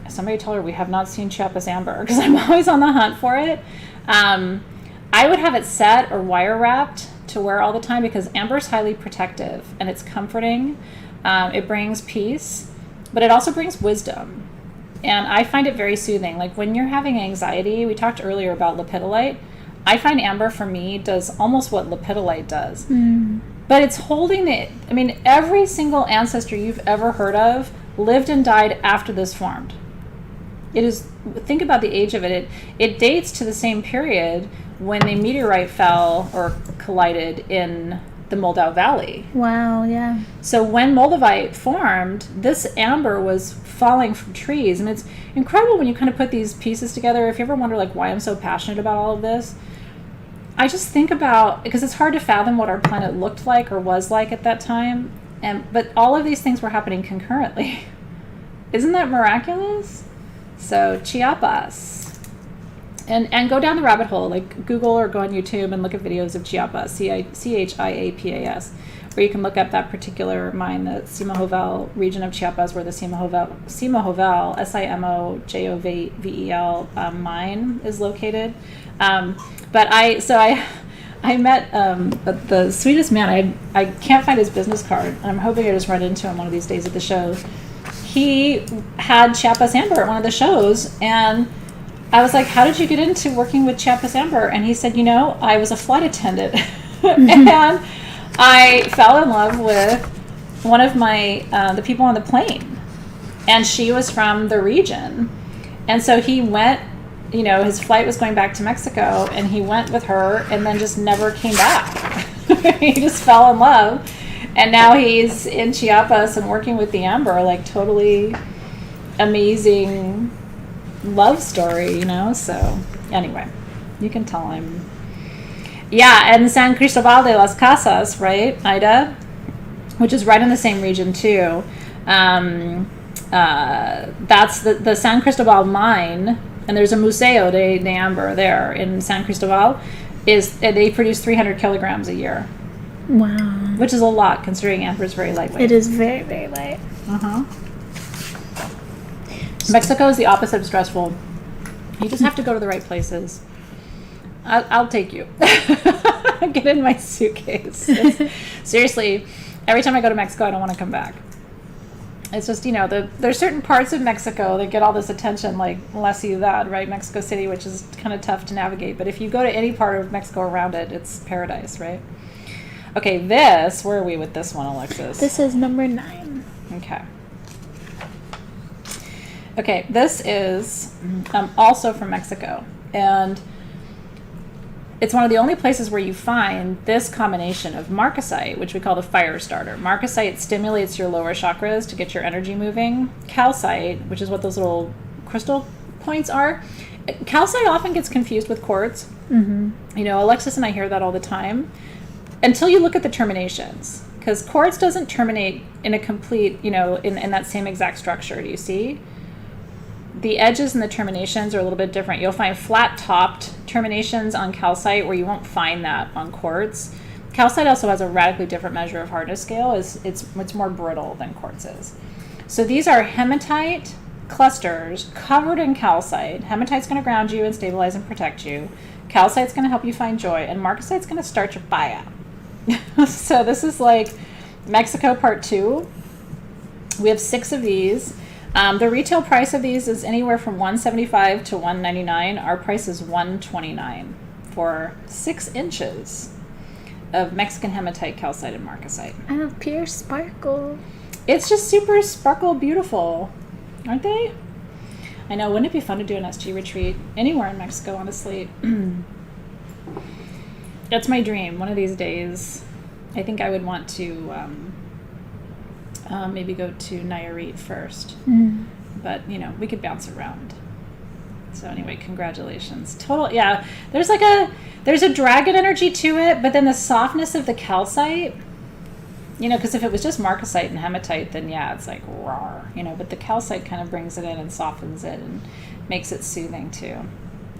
somebody told her we have not seen Chiapas amber, because I'm always on the hunt for it. I would have it set or wire wrapped to wear all the time because amber is highly protective and it's comforting. It brings peace, but it also brings wisdom. And I find it very soothing. Like when you're having anxiety, we talked earlier about lepidolite. I find amber for me does almost what lepidolite does. But it's holding it. I mean, every single ancestor you've ever heard of lived and died after this formed. It is, think about the age of it. It dates to the same period when a meteorite fell or collided in the Moldau Valley. Wow, yeah. So when Moldavite formed, this amber was falling from trees. And it's incredible when you kind of put these pieces together. If you ever wonder like why I'm so passionate about all of this, I just think about, because it's hard to fathom what our planet looked like or was like at that time. But all of these things were happening concurrently. Isn't that miraculous? So Chiapas. And go down the rabbit hole, like Google or go on YouTube and look at videos of Chiapas, Chiapas, where you can look up that particular mine, the Simojovel region of Chiapas, where the Simojovel, Simojovel mine is located. But I met the sweetest man. I can't find his business card, and I'm hoping I just run into him one of these days at the show. He had Chiapas amber at one of the shows, and I was like, how did you get into working with Chiapas amber? And he said, I was a flight attendant. And I fell in love with one of the people on the plane. And she was from the region. And so he went, his flight was going back to Mexico, and he went with her and then just never came back. He just fell in love. And now he's in Chiapas and working with the amber, like totally amazing love story, so anyway, you can tell him. Yeah, and San Cristobal de las Casas, right, Ida, which is right in the same region too. That's the San Cristobal mine, and there's a Museo de Amber there in San Cristobal. They produce 300 kilograms a year. Wow. Which is a lot considering amber is very lightweight. It is very, very light. Mexico is the opposite of stressful. You just have to go to the right places. I'll take you. Get in my suitcase. Seriously, every time I go to Mexico, I don't want to come back. It's just, there's certain parts of Mexico that get all this attention, like La Ciudad, right? Mexico City, which is kind of tough to navigate. But if you go to any part of Mexico around it, it's paradise, right? Okay, where are we with this one, Alexys? This is number 9. Okay, this is also from Mexico. And it's one of the only places where you find this combination of marcasite, which we call the fire starter. Marcasite stimulates your lower chakras to get your energy moving. Calcite, which is what those little crystal points are. Calcite often gets confused with quartz. You know, Alexys and I hear that all the time. Until you look at the terminations. Because quartz doesn't terminate in a complete, you know, in that same exact structure. Do you see? The edges and the terminations are a little bit different. You'll find flat-topped terminations on calcite where you won't find that on quartz. Calcite also has a radically different measure of hardness scale. It's more brittle than quartz is. So these are hematite clusters covered in calcite. Hematite's going to ground you and stabilize and protect you. Calcite's going to help you find joy. And marcasite's going to start your fire. So this is like Mexico Part 2. We have 6 of these. The retail price of these is anywhere from $175 to $199. Our price is $129 for 6 inches of Mexican hematite, calcite, and marcasite. And a pure sparkle. It's just super sparkle beautiful, aren't they? I know, wouldn't it be fun to do an SG retreat anywhere in Mexico, honestly? That's my dream. One of these days, I think I would want to maybe go to Nayarit first. But, you know, we could bounce around. So anyway, congratulations. Total, yeah. There's a dragon energy to it, but then the softness of the calcite, you know, because if it was just marcasite and hematite, then yeah, it's like raw, you know, but the calcite kind of brings it in and softens it and makes it soothing too.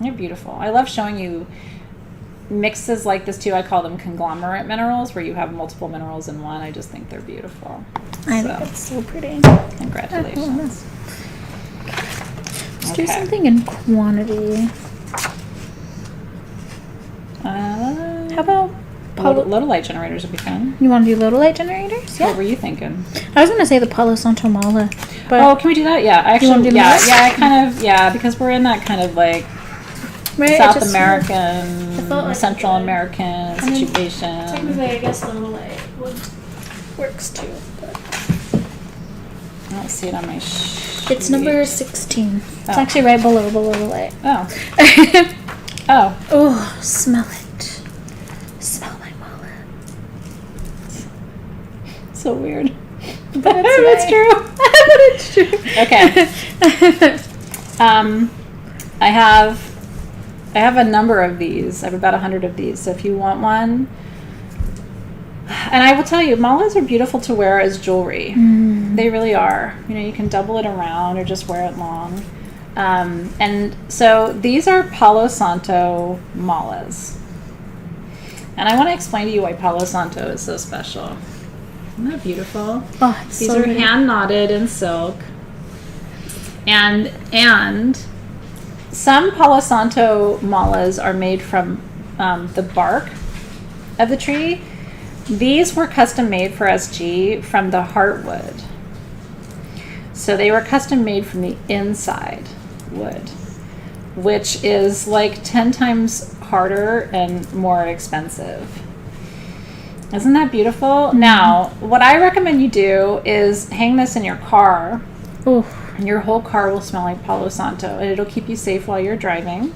They're beautiful. I love showing you mixes like this too. I call them conglomerate minerals, where you have multiple minerals in one. I just think they're beautiful. I think it's so pretty. Congratulations. Let's do something in quantity. How about Lodolite generators would be fun. You want to do Lodolite generators? Yeah. What were you thinking? I was going to say the Palo Santo Mala. But can we do that? Yeah, actually, do because we're in that kind of like South American, Central American situation. Technically, I guess Lodolite works too. But I don't see it on my sheet. It's number 16. It's actually right below the Lodolite. Oh. Oh, smell it. Smell my mala. So weird. But that's true. But it's true. Okay. I have a number of these. I have about 100 of these. So if you want one, and I will tell you, malas are beautiful to wear as jewelry. They really are. You know, you can double it around or just wear it long. And so these are Palo Santo malas. And I want to explain to you why Palo Santo is so special. Isn't that beautiful? Oh, it's These so are pretty. hand knotted in silk. And some Palo Santo malas are made from the bark of the tree. These were custom made for SG from the heartwood. So they were custom made from the inside wood, which is like 10 times harder and more expensive. Isn't that beautiful? Mm-hmm. Now, what I recommend you do is hang this in your car. Ooh. And your whole car will smell like Palo Santo, and it'll keep you safe while you're driving.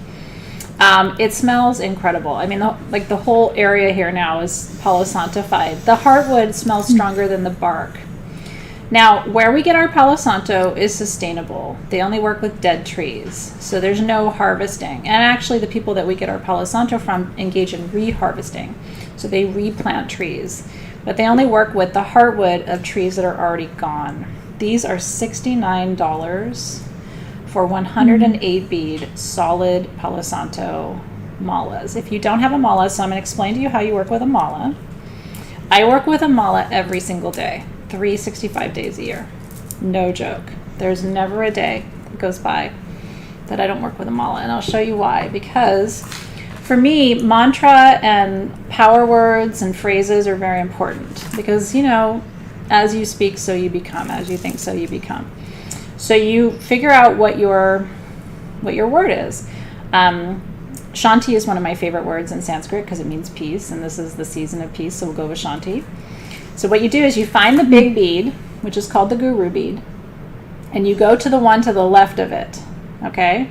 It smells incredible. I mean, the whole area here now is Palo Santo-fied. The heartwood smells stronger than the bark. Now, where we get our Palo Santo is sustainable. They only work with dead trees, so there's no harvesting. And actually, the people that we get our Palo Santo from engage in reharvesting. So they replant trees, but they only work with the heartwood of trees that are already gone. These are $69 for 108 bead solid Palo Santo malas. If you don't have a mala, so I'm going to explain to you how you work with a mala. I work with a mala every single day, 365 days a year. No joke. There's never a day that goes by that I don't work with a mala, and I'll show you why. Because for me, mantra and power words and phrases are very important because, you know, as you speak, so you become. As you think, so you become. So you figure out what your word is. Shanti is one of my favorite words in Sanskrit because it means peace, and this is the season of peace, so we'll go with Shanti. So what you do is you find the big bead, which is called the guru bead, and you go to the one to the left of it, okay?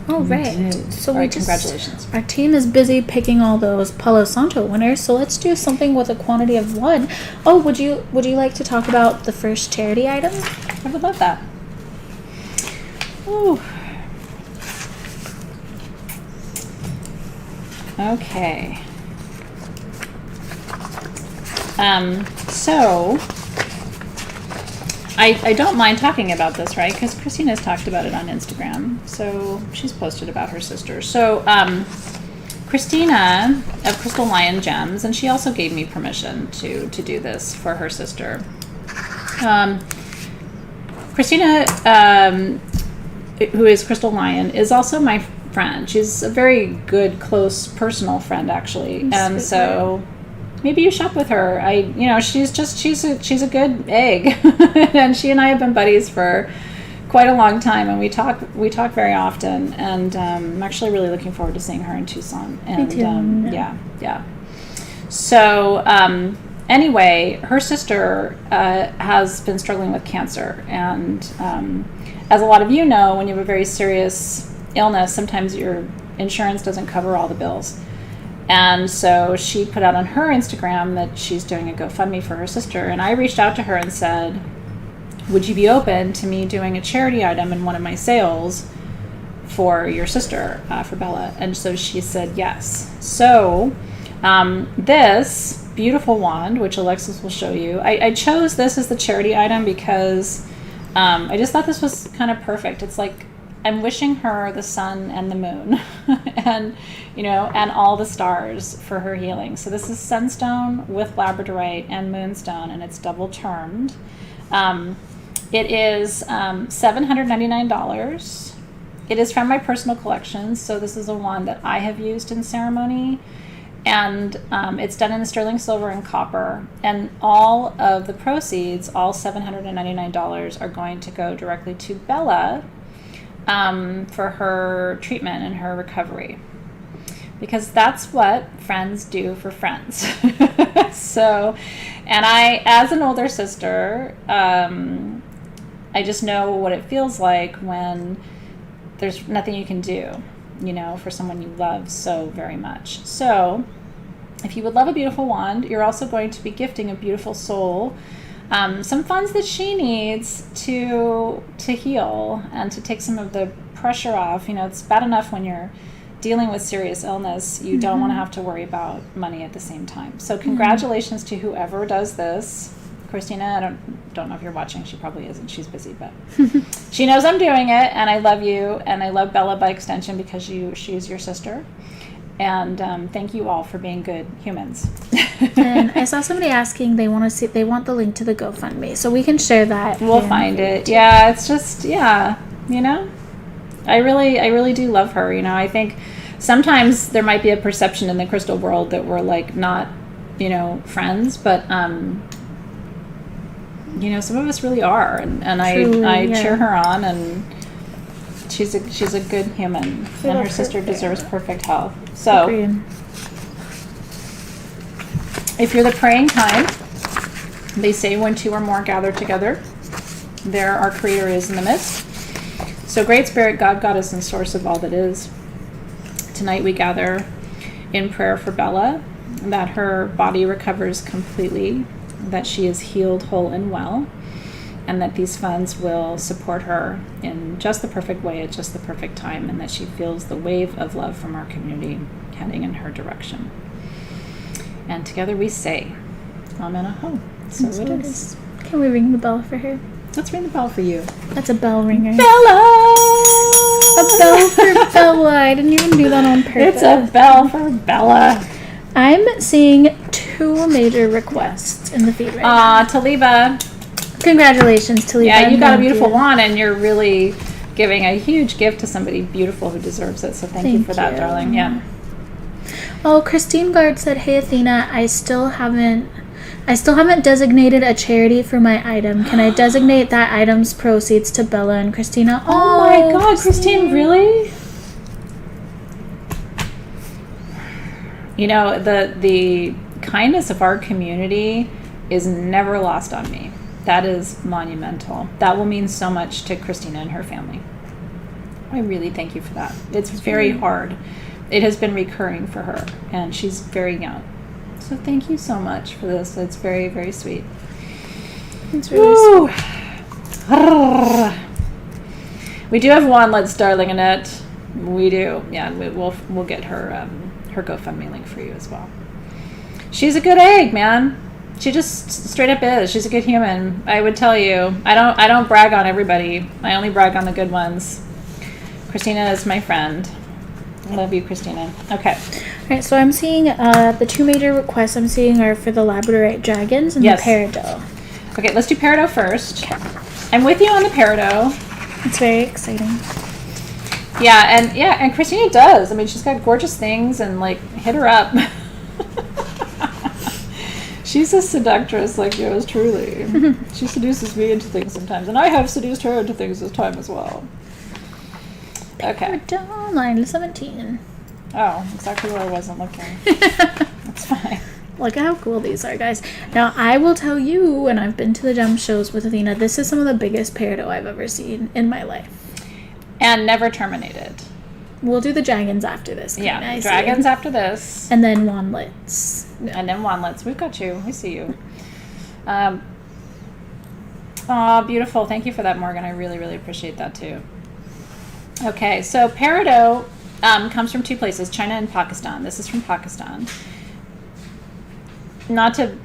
All We right. did. So All we right, just, congratulations. our team is busy picking all those Palo Santo winners. So let's do something with a quantity of 1. Oh, would you like to talk about the first charity item? I would love that. Ooh. Okay. So I don't mind talking about this, right? Because Christina's talked about it on Instagram. So she's posted about her sister. So Christina of Crystal Lion Gems, and she also gave me permission to do this for her sister. Christina, who is Crystal Lion, is also my friend. She's a very good, close, personal friend, actually. And so maybe you shop with her. She's a good egg, and she and I have been buddies for quite a long time, and we talk very often. And I'm actually really looking forward to seeing her in Tucson. And Me too. yeah. So anyway, her sister has been struggling with cancer, and as a lot of you know, when you have a very serious illness, sometimes your insurance doesn't cover all the bills. And so she put out on her Instagram that she's doing a GoFundMe for her sister. And I reached out to her and said, would you be open to me doing a charity item in one of my sales for your sister, for Bella? And so she said yes. So this beautiful wand, which Alexys will show you, I chose this as the charity item because I just thought this was kind of perfect. It's like I'm wishing her the sun and the moon and all the stars for her healing. So this is sunstone with labradorite and moonstone, and it's double termed. It is $799. It is from my personal collection, so this is a wand that I have used in ceremony, and it's done in sterling silver and copper, and all of the proceeds, all $799, are going to go directly to Bella for her treatment and her recovery, because that's what friends do for friends. So, and I, as an older sister, I just know what it feels like when there's nothing you can do, for someone you love so very much. So if you would love a beautiful wand, you're also going to be gifting a beautiful soul some funds that she needs to heal and to take some of the pressure off. It's bad enough when you're dealing with serious illness. You don't want to have to worry about money at the same time. So congratulations to whoever does this. Christina, I don't know if you're watching. She probably isn't. She's busy, but she knows I'm doing it, and I love you, and I love Bella by extension because she's your sister. And thank you all for being good humans. And I saw somebody asking they want the link to the GoFundMe, so we can share that. We'll find it. Yeah, it's just I really do love her. I think sometimes there might be a perception in the crystal world that we're like not friends, but some of us really are, and Truly, I cheer her on, and she's a good human, and her sister deserves perfect health. So Agreed. if you're the praying kind, they say when 2 or more gather together, there our Creator is in the midst. So Great Spirit, God, Goddess, and Source of all that is, tonight we gather in prayer for Bella, that her body recovers completely, that she is healed whole and well, and that these funds will support her in just the perfect way at just the perfect time, and that she feels the wave of love from our community heading in her direction. And together we say, Amen. Aho. So it is. Can we ring the bell for her? Let's ring the bell for you. That's a bell ringer. Bella! A bell for Bella. I didn't even do that on purpose. It's a bell for Bella. I'm seeing 2 major requests in the feed right now. Taliba. Congratulations, Taliba. Yeah, you got a Thank beautiful you. wand, and you're really giving a huge gift to somebody beautiful who deserves it. So thank you for that, darling. Yeah. Oh, Christine Gard said, "Hey Athena, I still haven't designated a charity for my item. Can I designate that item's proceeds to Bella and Christina?" Oh my God, Christine, really? The kindness of our community is never lost on me. That is monumental. That will mean so much to Christina and her family. I really thank you for that. It's very hard. It has been recurring for her, and she's very young. So thank you so much for this. It's very, very sweet. It's really sweet. We do have Wonderland, darling Annette. We do. Yeah, we'll get her her GoFundMe link for you as well. She's a good egg, man. She just straight up is. She's a good human. I would tell you. I don't brag on everybody. I only brag on the good ones. Christina is my friend. I love you, Christina. Okay. All right, so I'm seeing the two major requests I'm seeing are for the Labradorite dragons and the Peridot. Okay, let's do Peridot first. Okay. I'm with you on the Peridot. It's very exciting. Yeah, and Christina does. I mean, she's got gorgeous things, and like, hit her up. She's a seductress like yours truly. She seduces me into things sometimes, and I have seduced her into things this time as well. Okay. Peridot, line 17. Oh, exactly where I wasn't looking. That's fine. Look at how cool these are, guys. Now, I will tell you, when I've been to the gem shows with Athena, this is some of the biggest Peridot I've ever seen in my life. And never terminated. We'll do the dragons after this. Yeah, dragons after this. And then wandlets. And then wandlets. We've got you. We see you. Aw, beautiful. Thank you for that, Morgan. I really, really appreciate that, too. Okay, so Peridot comes from two places, China and Pakistan. This is from Pakistan. Not to,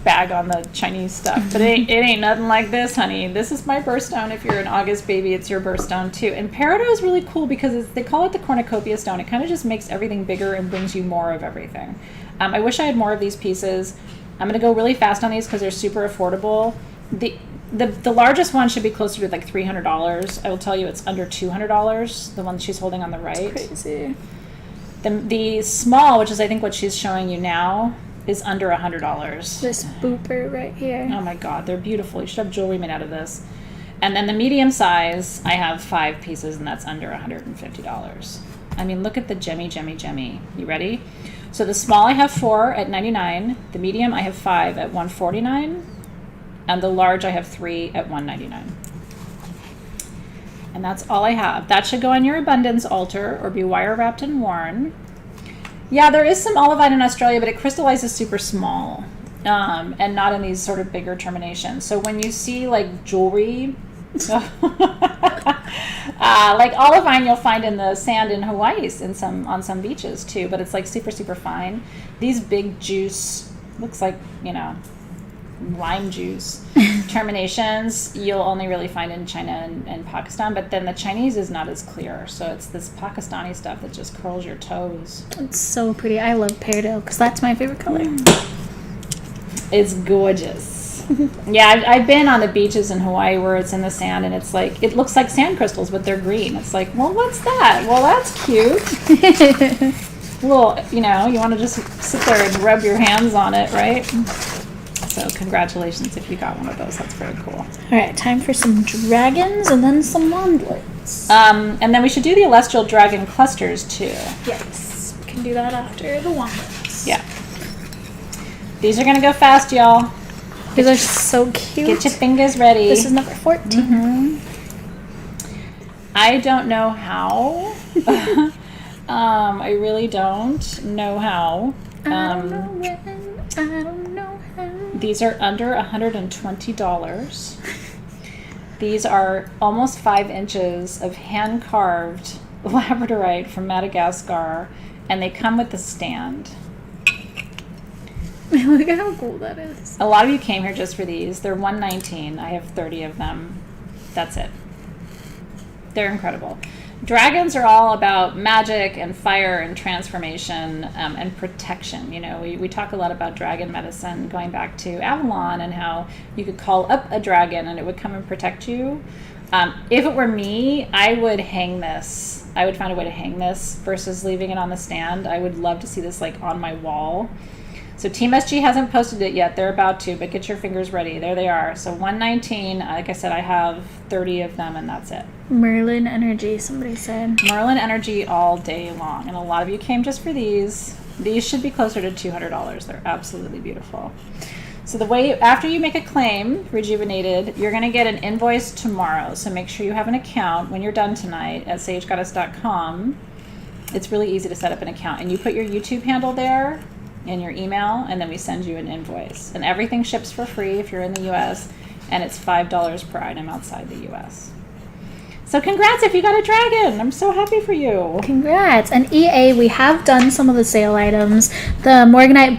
bag on the Chinese stuff, but it ain't nothing like this, honey. This is my birthstone. If you're an August baby, it's your birthstone too. And Peridot is really cool because they call it the cornucopia stone. It kind of just makes everything bigger and brings you more of everything. I wish I had more of these pieces. I'm going to go really fast on these because they're super affordable. The largest one should be closer to like $300. I will tell you it's under $200, the one she's holding on the right. Crazy. The small, which is I think what she's showing you now, is under $100. This booper right here. Oh my god, they're beautiful. You should have jewelry made out of this. And then the medium size, I have 5 pieces, and that's under $150. I mean, look at the gemmy. You ready? So the small I have 4 at $99. The medium I have 5 at $149. And the large I have 3 at $199. And that's all I have. That should go on your abundance altar or be wire wrapped and worn. Yeah, there is some olivine in Australia, but it crystallizes super small and not in these sort of bigger terminations. So when you see like jewelry, like olivine you'll find in the sand in Hawaii on some beaches too, but it's like super, super fine. These big juice, looks like, lime juice terminations you'll only really find in China and Pakistan, but then the Chinese is not as clear, so it's this Pakistani stuff that just curls your toes. It's so pretty. I love Peridot because that's my favorite color. It's gorgeous. Yeah, I've been on the beaches in Hawaii where it's in the sand and it's like, it looks like sand crystals, but they're green. It's like, well, what's that? Well, that's cute. Well, you want to just sit there and rub your hands on it, right? So congratulations if you got one of those. That's very cool. All right, time for some dragons and then some wandlets. And then we should do the celestial dragon clusters too. Yes, we can do that after the wandlets. Yeah. These are going to go fast, y'all. These are so cute. Get your fingers ready. This is number 14. Mm-hmm. I don't know how. I really don't know how. I don't know when. I don't know how. These are under $120. These are almost 5 inches of hand-carved labradorite from Madagascar, and they come with a stand. Look at how cool that is. A lot of you came here just for these. They're $119. I have 30 of them. That's it. They're incredible. Dragons are all about magic and fire and transformation and protection. We talk a lot about dragon medicine going back to Avalon and how you could call up a dragon and it would come and protect you. If it were me, I would hang this. I would find a way to hang this versus leaving it on the stand. I would love to see this like on my wall. So Team SG hasn't posted it yet. They're about to, but get your fingers ready. There they are. So $119. Like I said, I have 30 of them, and that's it. Merlin energy, somebody said. Merlin energy all day long. And a lot of you came just for these. These should be closer to $200. They're absolutely beautiful. So the way, after you make a claim, Rejuvenated, you're going to get an invoice tomorrow. So make sure you have an account when you're done tonight at sagegoddess.com. It's really easy to set up an account. And you put your YouTube handle there and your email, and then we send you an invoice. And everything ships for free if you're in the U.S., and it's $5 per item outside the U.S. So congrats if you got a dragon. I'm so happy for you. Congrats. And EA, we have done some of the sale items. The Morganite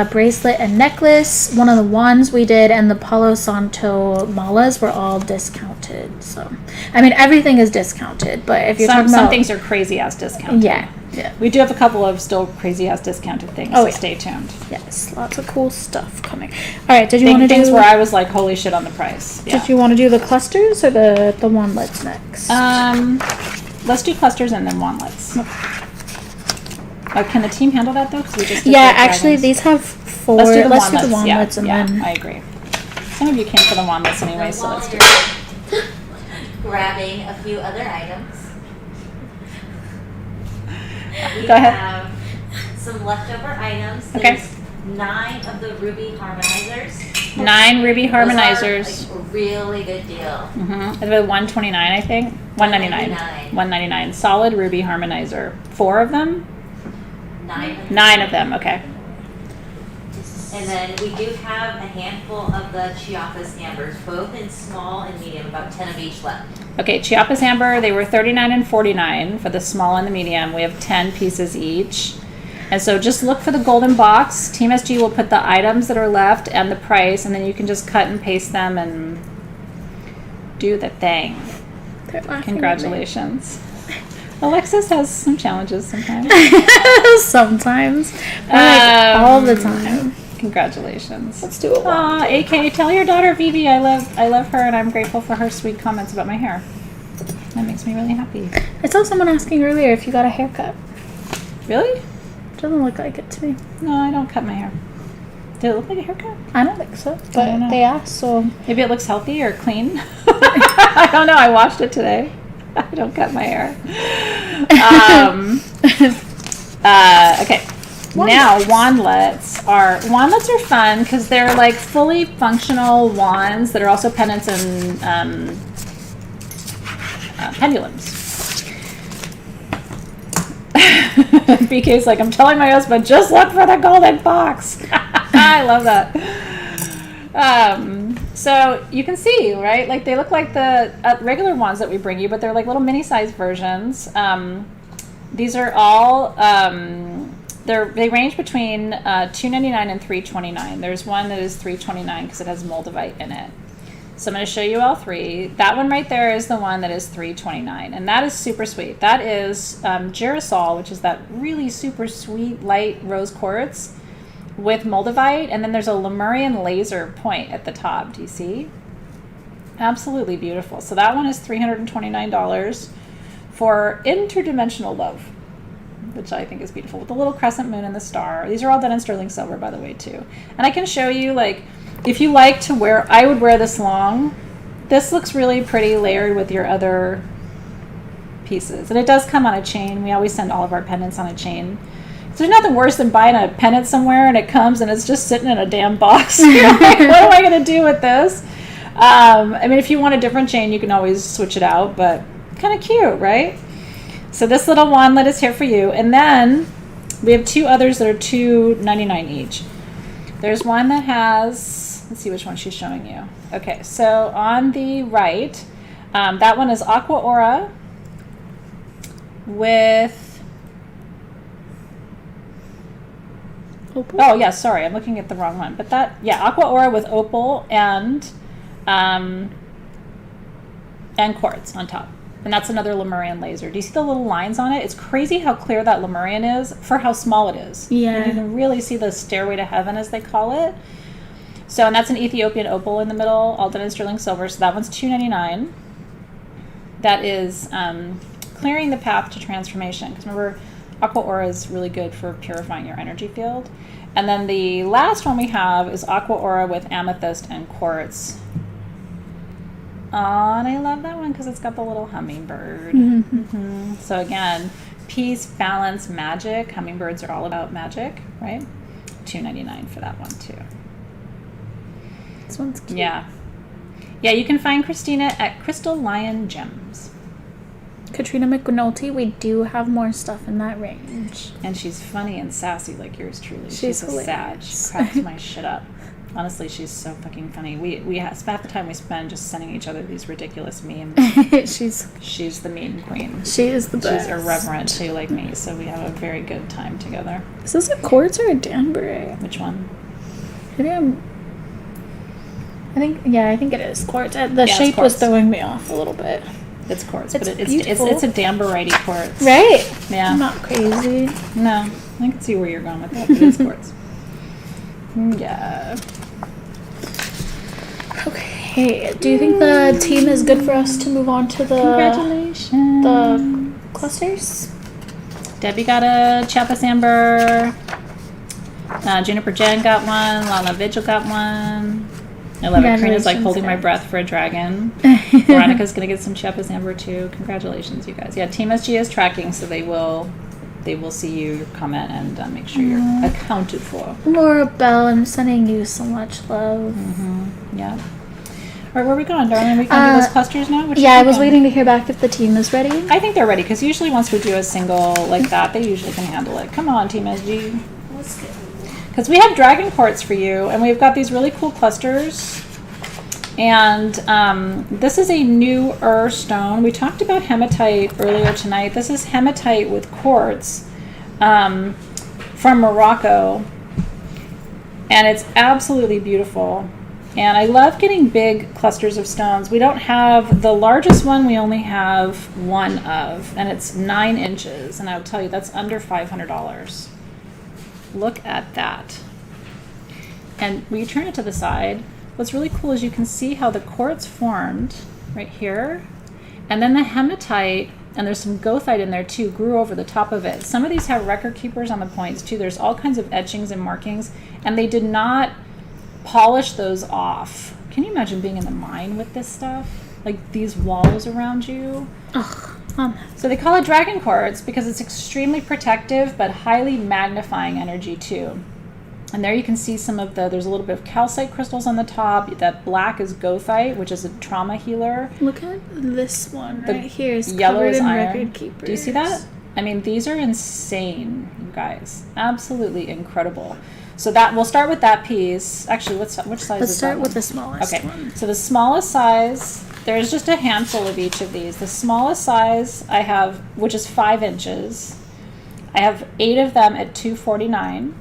bracelet and necklace, one of the wands we did, and the Palo Santo malas were all discounted. So, I mean, everything is discounted, but if you're talking about... Some things are crazy-ass discounted. Yeah. We do have a couple of still crazy-ass discounted things, so stay tuned. Yes, lots of cool stuff coming. All right, did you want to do... Things where I was like, holy shit on the price. Yeah. Did you want to do the clusters or the wandlets next? Let's do clusters and then wandlets. Can the team handle that, though? 'Cause we just did actually, these have 4. Let's do the wandlets and then... I agree. Some of you came for the wandlets anyway, so let's do it. Grabbing a few other items. We Go ahead. have some leftover items. Okay. There's 9 of the ruby harmonizers. 9 ruby harmonizers. Those are, like, a really good deal. Mm-hmm. About $129, I think. $199. $199. Solid ruby harmonizer. 4 of them? 9 of them. Okay. And then we do have a handful of the Chiapas ambers, both in small and medium, about 10 of each left. Okay, Chiapas amber, they were $39 and $49 for the small and the medium. We have 10 pieces each. And so just look for the golden box. Team SG will put the items that are left and the price, and then you can just cut and paste them and do the thing. Congratulations. Alexys has some challenges sometimes. Sometimes. All the time. Congratulations. Let's do it. AK, tell your daughter Vivi I love her and I'm grateful for her sweet comments about my hair. That makes me really happy. I saw someone asking earlier if you got a haircut. Really? Doesn't look like it to me. No, I don't cut my hair. Did it look like a haircut? I don't think so, but they asked, so... Maybe it looks healthy or clean. I don't know. I washed it today. I don't cut my hair. Okay. Now, wandlets are fun because they're like fully functional wands that are also pendants and pendulums. BK's like, I'm telling my husband, just look for the golden box. I love that. So you can see, right? Like they look like the regular ones that we bring you, but they're like little mini-sized versions. These are all... They range between $2.99 and $3.29. There's one that is $3.29 because it has moldavite in it. So I'm going to show you all 3. That one right there is the one that is $3.29, and that is super sweet. That is girasol, which is that really super sweet light rose quartz with moldavite, and then there's a Lemurian laser point at the top. Do you see? Absolutely beautiful. So that one is $329 for interdimensional love, which I think is beautiful, with the little crescent moon and the star. These are all done in sterling silver, by the way, too. And I can show you, like, if you like to wear, I would wear this long. This looks really pretty layered with your other pieces. And it does come on a chain. We always send all of our pendants on a chain. So there's nothing worse than buying a pendant somewhere and it comes and it's just sitting in a damn box. You're like, what am I going to do with this? I mean, if you want a different chain, you can always switch it out, but kind of cute, right? So this little wandlet is here for you. And then we have 2 others that are $2.99 each. There's one that has, let's see which one she's showing you. Okay, so on the right, that one is Aqua Aura with, Opal? Oh yeah, sorry, I'm looking at the wrong one. But that, yeah, Aqua Aura with opal and quartz on top. And that's another Lemurian laser. Do you see the little lines on it? It's crazy how clear that Lemurian is for how small it is. Yeah. And you can really see the stairway to heaven, as they call it. So, and that's an Ethiopian opal in the middle, all done in sterling silver. So that one's $2.99. That is clearing the path to transformation. Because remember, Aqua Aura is really good for purifying your energy field. And then the last one we have is Aqua Aura with amethyst and quartz. Oh, and I love that one because it's got the little hummingbird. Mm-hmm. Mm-hmm. So again, peace, balance, magic. Hummingbirds are all about magic, right? $2.99 for that one too. This one's cute. Yeah. Yeah, you can find Christina at Crystal Lion Gems. Katrina McNulty, we do have more stuff in that range. And she's funny and sassy like yours truly. She's a sag. She cracks my shit up. Honestly, she's so fucking funny. We half the time we spend just sending each other these ridiculous memes. She's the meme queen. She is the best. She's irreverent too, like me. So we have a very good time together. Is this a quartz or a danbury? Which one? I think it is quartz. The shape was throwing me off a little bit. It's quartz, it's but it's a Damberite quartz. Right? Yeah. I'm not crazy. No, I can see where you're going with that, but it's quartz. Yeah. Okay. Do you think the team is good for us to move on to the clusters? Debbie got a Chiapas Amber. Juniper Jen got one. Lala Vigil got one. I love it. Karina's like holding my breath for a dragon. Veronica's going to get some Chiapas Amber too. Congratulations, you guys. Yeah, Team SG is tracking, so they will see your comment and make sure you're accounted for. Laura Bell, I'm sending you so much love. Mm-hmm. Yeah. All right, where are we going, darling? We going to do those clusters now? I was waiting to hear back if the team is ready. I think they're ready, because usually once we do a single like that, they usually can handle it. Come on, Team SG. Let's go. Because we have dragon quartz for you, and we've got these really cool clusters. And this is a newer stone. We talked about hematite earlier tonight. This is hematite with quartz from Morocco. And it's absolutely beautiful. And I love getting big clusters of stones. We don't have the largest one, we only have one of, and it's 9 inches. And I'll tell you, that's under $500. Look at that. And when you turn it to the side, what's really cool is you can see how the quartz formed right here. And then the hematite, and there's some goethite in there too, grew over the top of it. Some of these have record keepers on the points too. There's all kinds of etchings and markings, and they did not polish those off. Can you imagine being in the mine with this stuff? Like these walls around you. Ugh. So they call it dragon quartz because it's extremely protective but highly magnifying energy too. And there you can see some of there's a little bit of calcite crystals on the top. That black is goethite, which is a trauma healer. Look at this one right here. It's yellow covered is in iron. record keepers. Do you see that? I mean, these are insane, you guys. Absolutely incredible. So we'll start with that piece. Actually, which size is that? Let's start with the smallest one. So the smallest size, there's just a handful of each of these. The smallest size I have, which is 5 inches, I have 8 of them at $249.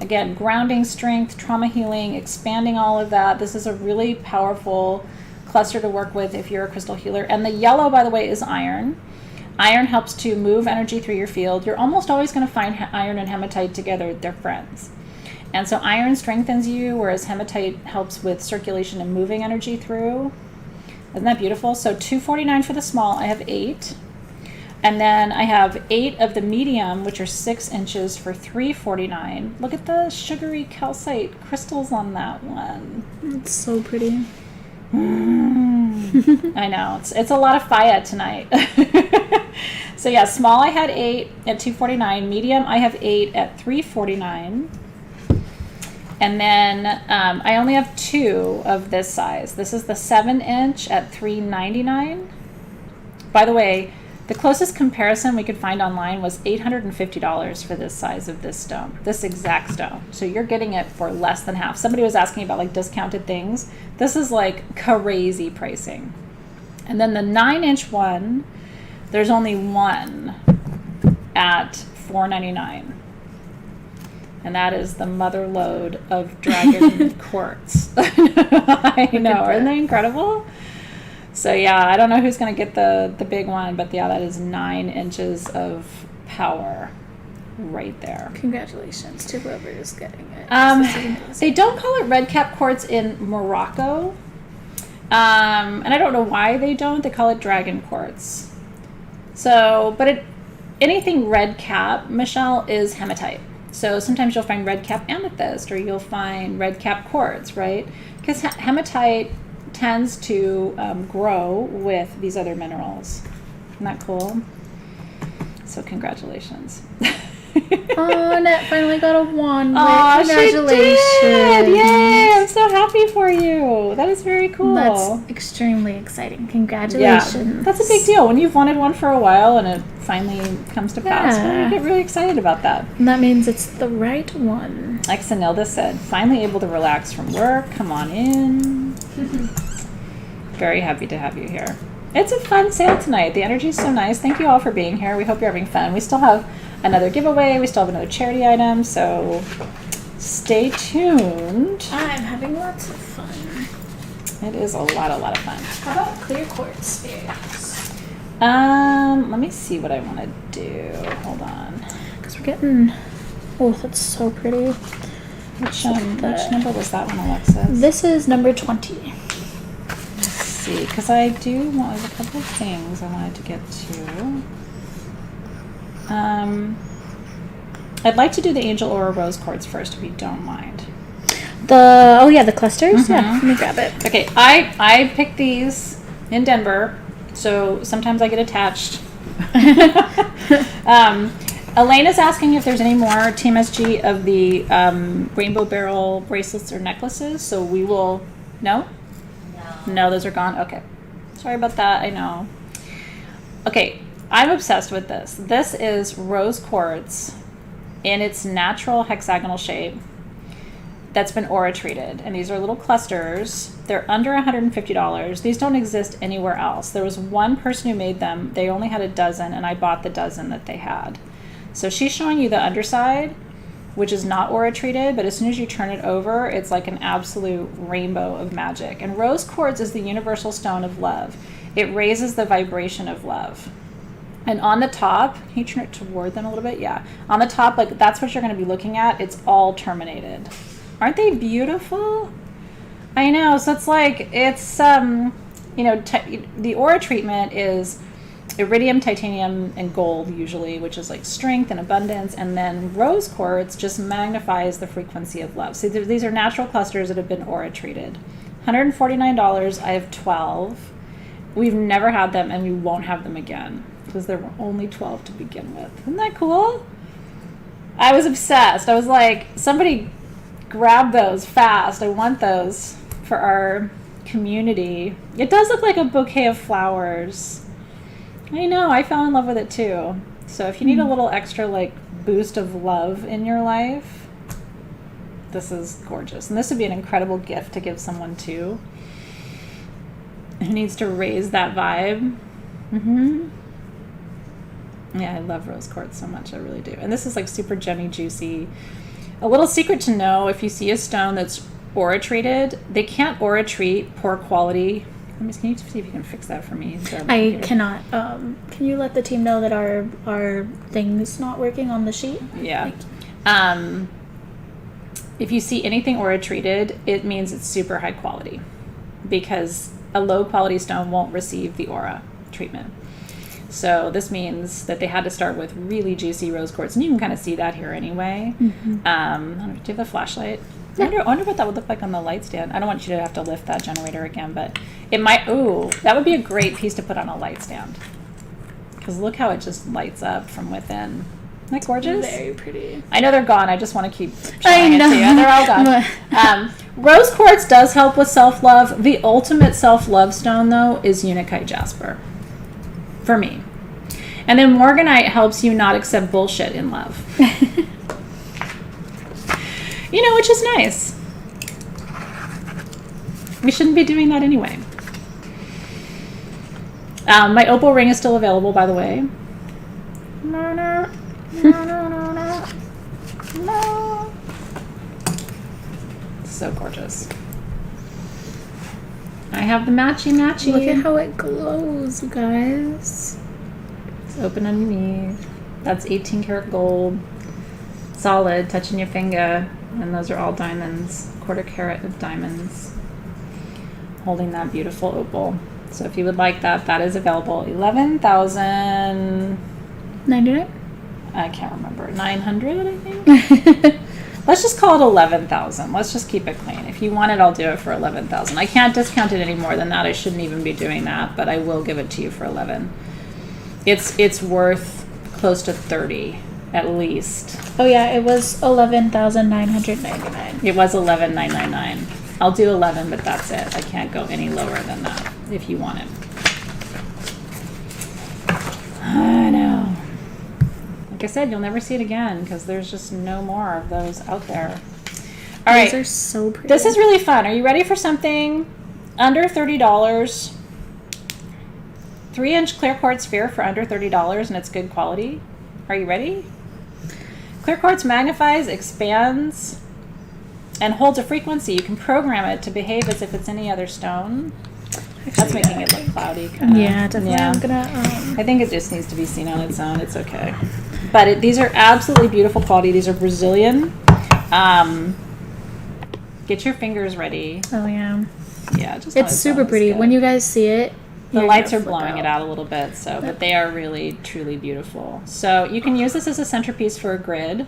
Again, grounding, strength, trauma healing, expanding all of that. This is a really powerful cluster to work with if you're a crystal healer. And the yellow, by the way, is iron. Iron helps to move energy through your field. You're almost always going to find iron and hematite together. They're friends. And so iron strengthens you, whereas hematite helps with circulation and moving energy through. Isn't that beautiful? So $249 for the small. I have 8. And then I have 8 of the medium, which are 6 inches for $349. Look at the sugary calcite crystals on that one. It's so pretty. I know. It's a lot of fire tonight. So yeah, small I had 8 at $249. Medium I have 8 at $349. And then I only have 2 of this size. This is the 7-inch at $399. By the way, the closest comparison we could find online was $850 for this size of this stone, this exact stone. So you're getting it for less than half. Somebody was asking about like discounted things. This is like crazy pricing. And then the 9-inch one, there's only one at $499. And that is the mother lode of dragon quartz. I know, aren't they incredible? So yeah, I don't know who's going to get the big one, but yeah, that is 9 inches of power right there. Congratulations to whoever is getting it. They don't call it red cap quartz in Morocco. And I don't know why they don't. They call it dragon quartz. So, but anything red cap, Michelle, is hematite. So sometimes you'll find red cap amethyst or you'll find red cap quartz, right? Because hematite tends to grow with these other minerals. Isn't that cool? So congratulations. Oh, Annette finally got a 1. Oh, congratulations. she did. Yay, I'm so happy for you. That is very cool. That's extremely exciting. Congratulations. Yeah, that's a big deal. When you've wanted one for a while and it finally comes to pass, you get really excited about that. And that means it's the right one. Like Sanilda said, finally able to relax from work. Come on in. Very happy to have you here. It's a fun sale tonight. The energy is so nice. Thank you all for being here. We hope you're having fun. We still have another giveaway. We still have another charity item, so stay tuned. I'm having lots of fun. It is a lot of fun. How about clear quartz spheres? Let me see what I want to do. Hold on. Because we're getting... Oh, that's so pretty. Which number was that one, Alexis? This is number 20. See, because I do want, there's a couple of things I wanted to get to. I'd like to do the Angel Aura Rose Quartz first, if you don't mind. The clusters? Mm-hmm. Yeah, let me grab it. Okay, I picked these in Denver, so sometimes I get attached. Elaine is asking if there's any more Team SG of the rainbow barrel bracelets or necklaces, so we will... No? No, those are gone? Okay. Sorry about that. I know. Okay, I'm obsessed with this. This is rose quartz in its natural hexagonal shape that's been aura treated. And these are little clusters. They're under $150. These don't exist anywhere else. There was one person who made them. They only had a dozen, and I bought the dozen that they had. So she's showing you the underside, which is not aura treated, but as soon as you turn it over, it's like an absolute rainbow of magic. And rose quartz is the universal stone of love. It raises the vibration of love. And on the top, can you turn it toward them a little bit? Yeah. On the top, like that's what you're going to be looking at. It's all terminated. Aren't they beautiful? I know. So it's like, it's, the aura treatment is iridium, titanium, and gold usually, which is like strength and abundance, and then rose quartz just magnifies the frequency of love. So these are natural clusters that have been aura treated. $149. I have 12. We've never had them, and we won't have them again because there were only 12 to begin with. Isn't that cool? I was obsessed. I was like, somebody grab those fast. I want those for our community. It does look like a bouquet of flowers. I know, I fell in love with it too. So if you need a little extra like boost of love in your life, this is gorgeous. And this would be an incredible gift to give someone too who needs to raise that vibe. Yeah, I love rose quartz so much, I really do. And this is like super gemmy, juicy. A little secret to know, if you see a stone that's aura treated, they can't aura treat poor quality. Can you see if you can fix that for me? I cannot. Can you let the team know that our thing is not working on the sheet? Yeah. If you see anything aura treated, it means it's super high quality, because a low quality stone won't receive the aura treatment. So this means that they had to start with really juicy rose quartz, and you can kind of see that here anyway. I don't know, do you have a flashlight? I wonder what that would look like on the light stand. I don't want you to have to lift that generator again, but it might. Ooh, that would be a great piece to put on a light stand. Because look how it just lights up from within. Isn't that gorgeous? Very pretty. I know they're gone. I just want to keep showing it to you. They're all gone. Rose quartz does help with self-love. The ultimate self-love stone, though, is Unakite Jasper. For me. And then Morganite helps you not accept bullshit in love. Which is nice. We shouldn't be doing that anyway. My Opal Ring is still available, by the way. No. So gorgeous. I have the matchy. Look at how it glows, you guys. It's open underneath. That's 18 karat gold. Solid, touching your finger. And those are all diamonds, 1/4 carat of diamonds, holding that beautiful opal. So if you would like that, that is available. 99. I can't remember. 900, I think. Let's just call it 11,000. Let's just keep it clean. If you want it, I'll do it for 11,000. I can't discount it any more than that. I shouldn't even be doing that, but I will give it to you for 11. It's worth close to 30. At least. Oh yeah, it was 11,999. It was 11,999. I'll do 11, but that's it. I can't go any lower than that if you want it. I know. Like I said, you'll never see it again because there's just no more of those out there. All right. These are so pretty. This is really fun. Are you ready for something under $30? 3-inch clear quartz sphere for under $30, and it's good quality. Are you ready? Clear quartz magnifies, expands, and holds a frequency. You can program it to behave as if it's any other stone. That's making it look cloudy, kind of. Yeah, definitely. Yeah. I'm gonna. I think it just needs to be seen on its own. It's okay. But these are absolutely beautiful quality. These are Brazilian. Get your fingers ready. Oh yeah. Yeah, just It's super pretty. When you guys see it, the you're lights gonna are flip blowing it out a little bit, so but they are really truly beautiful. So you can use this as a centerpiece for a grid.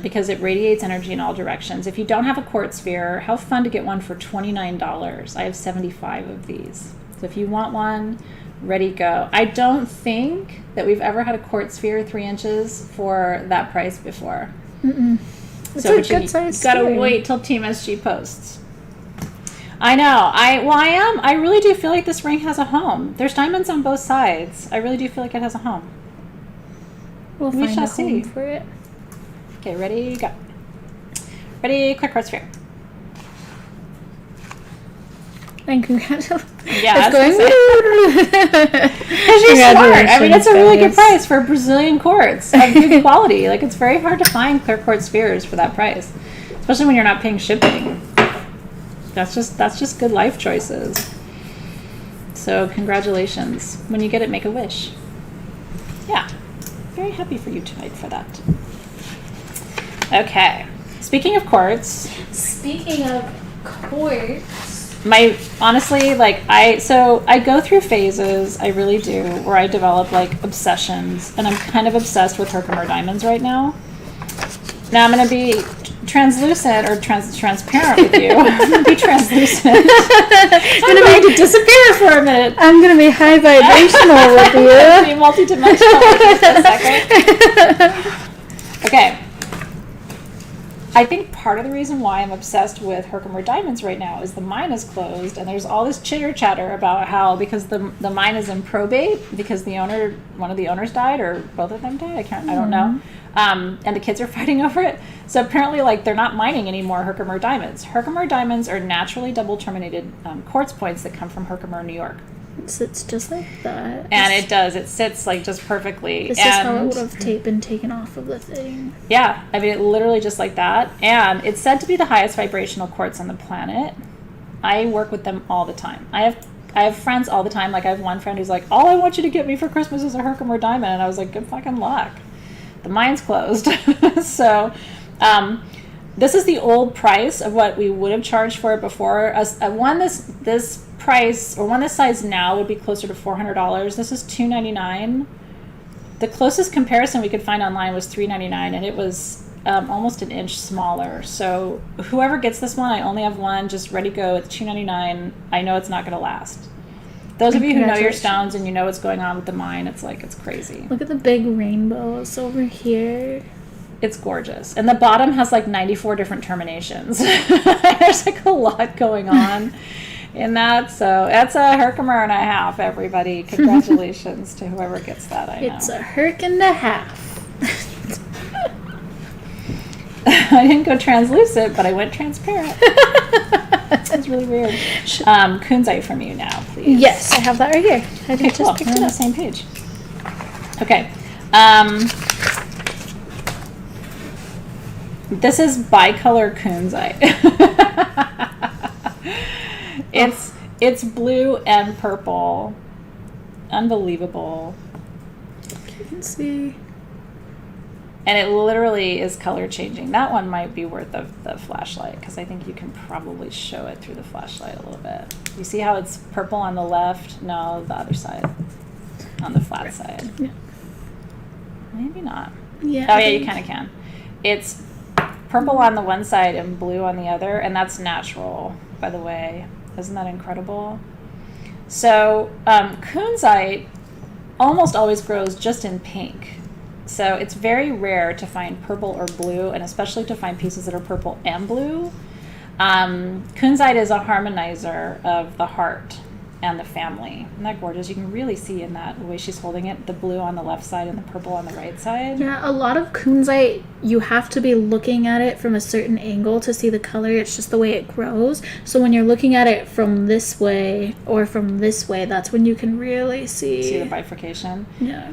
Because it radiates energy in all directions. If you don't have a quartz sphere, how fun to get one for $29. I have 75 of these. So if you want one, ready, go. I don't think that we've ever had a quartz sphere 3 inches for that price before. It's So a but you good size gotta sphere. wait till Team SG posts. I know. I really do feel like this ring has a home. There's diamonds on both sides. I really do feel like it has a home. We'll We find shall a home see. for it. Okay, ready, go. Ready, quick quartz sphere. And congratulations. Yeah, It's going because you're smart. I mean, it's a really good price for Brazilian quartz of good quality. Like, it's very hard to find clear quartz spheres for that price, especially when you're not paying shipping. That's just good life choices. So congratulations. When you get it, make a wish. Yeah, very happy for you tonight for that. Okay. Speaking of quartz, Speaking of quartz. honestly, like I go through phases, I really do, where I develop like obsessions, and I'm kind of obsessed with Herkimer diamonds right now. Now I'm going to be translucent or transparent with you. I'm going to be translucent. I'm going to disappear for a minute. I'm gonna be high vibrational with Be you. multidimensional for just a second. Okay. I think part of the reason why I'm obsessed with Herkimer diamonds right now is the mine is closed, and there's all this chitter chatter about how because the mine is in probate because one of the owners died or both of them died. I don't know. And the kids are fighting over it. So apparently, like, they're not mining anymore Herkimer diamonds. Herkimer diamonds are naturally double terminated quartz points that come from Herkimer, New York. It sits just like that. And it does. It sits like just perfectly. This is how it would have been taken off of the thing. Yeah, I mean, it literally just like that. And it's said to be the highest vibrational quartz on the planet. I work with them all the time. I have friends all the time. Like, I have one friend who's like, all I want you to get me for Christmas is a Herkimer diamond. And I was like, good fucking luck. The mine's closed. So this is the old price of what we would have charged for it before. One this price, or one this size now, would be closer to $400. This is $299. The closest comparison we could find online was $399, and it was almost an inch smaller. So whoever gets this one, I only have one, just ready to go. It's $299. I know it's not going to last. Those of you who know your stones and you know what's going on with the mine, it's like, it's crazy. Look at the big rainbows over here. It's gorgeous. And the bottom has like 94 different terminations. There's like a lot going on in that. So that's a Herkimer and a half, everybody. Congratulations to whoever gets that, I know. It's a Herc and a half. I didn't go translucent, but I went transparent. That's really weird. Kunzite from you now, please. Yes, I have that right here. I Okay, cool. just picked We're it on the up. same page. Okay. This is bicolor kunzite. It's blue and purple. Unbelievable. You can see. And it literally is color changing. That one might be worth the flashlight because I think you can probably show it through the flashlight a little bit. You see how it's purple on the left? No, the other side. On the flat side. Yeah. Maybe not. Yeah. Oh, yeah, you kind of can. It's purple on the one side and blue on the other, and that's natural, by the way. Isn't that incredible? So, kunzite almost always grows just in pink. So it's very rare to find purple or blue, and especially to find pieces that are purple and blue. Kunzite is a harmonizer of the heart and the family. Isn't that gorgeous? You can really see in that the way she's holding it, the blue on the left side and the purple on the right side. Yeah, a lot of kunzite, you have to be looking at it from a certain angle to see the color. It's just the way it grows. So when you're looking at it from this way or from this way, that's when you can really see the bifurcation. Yeah.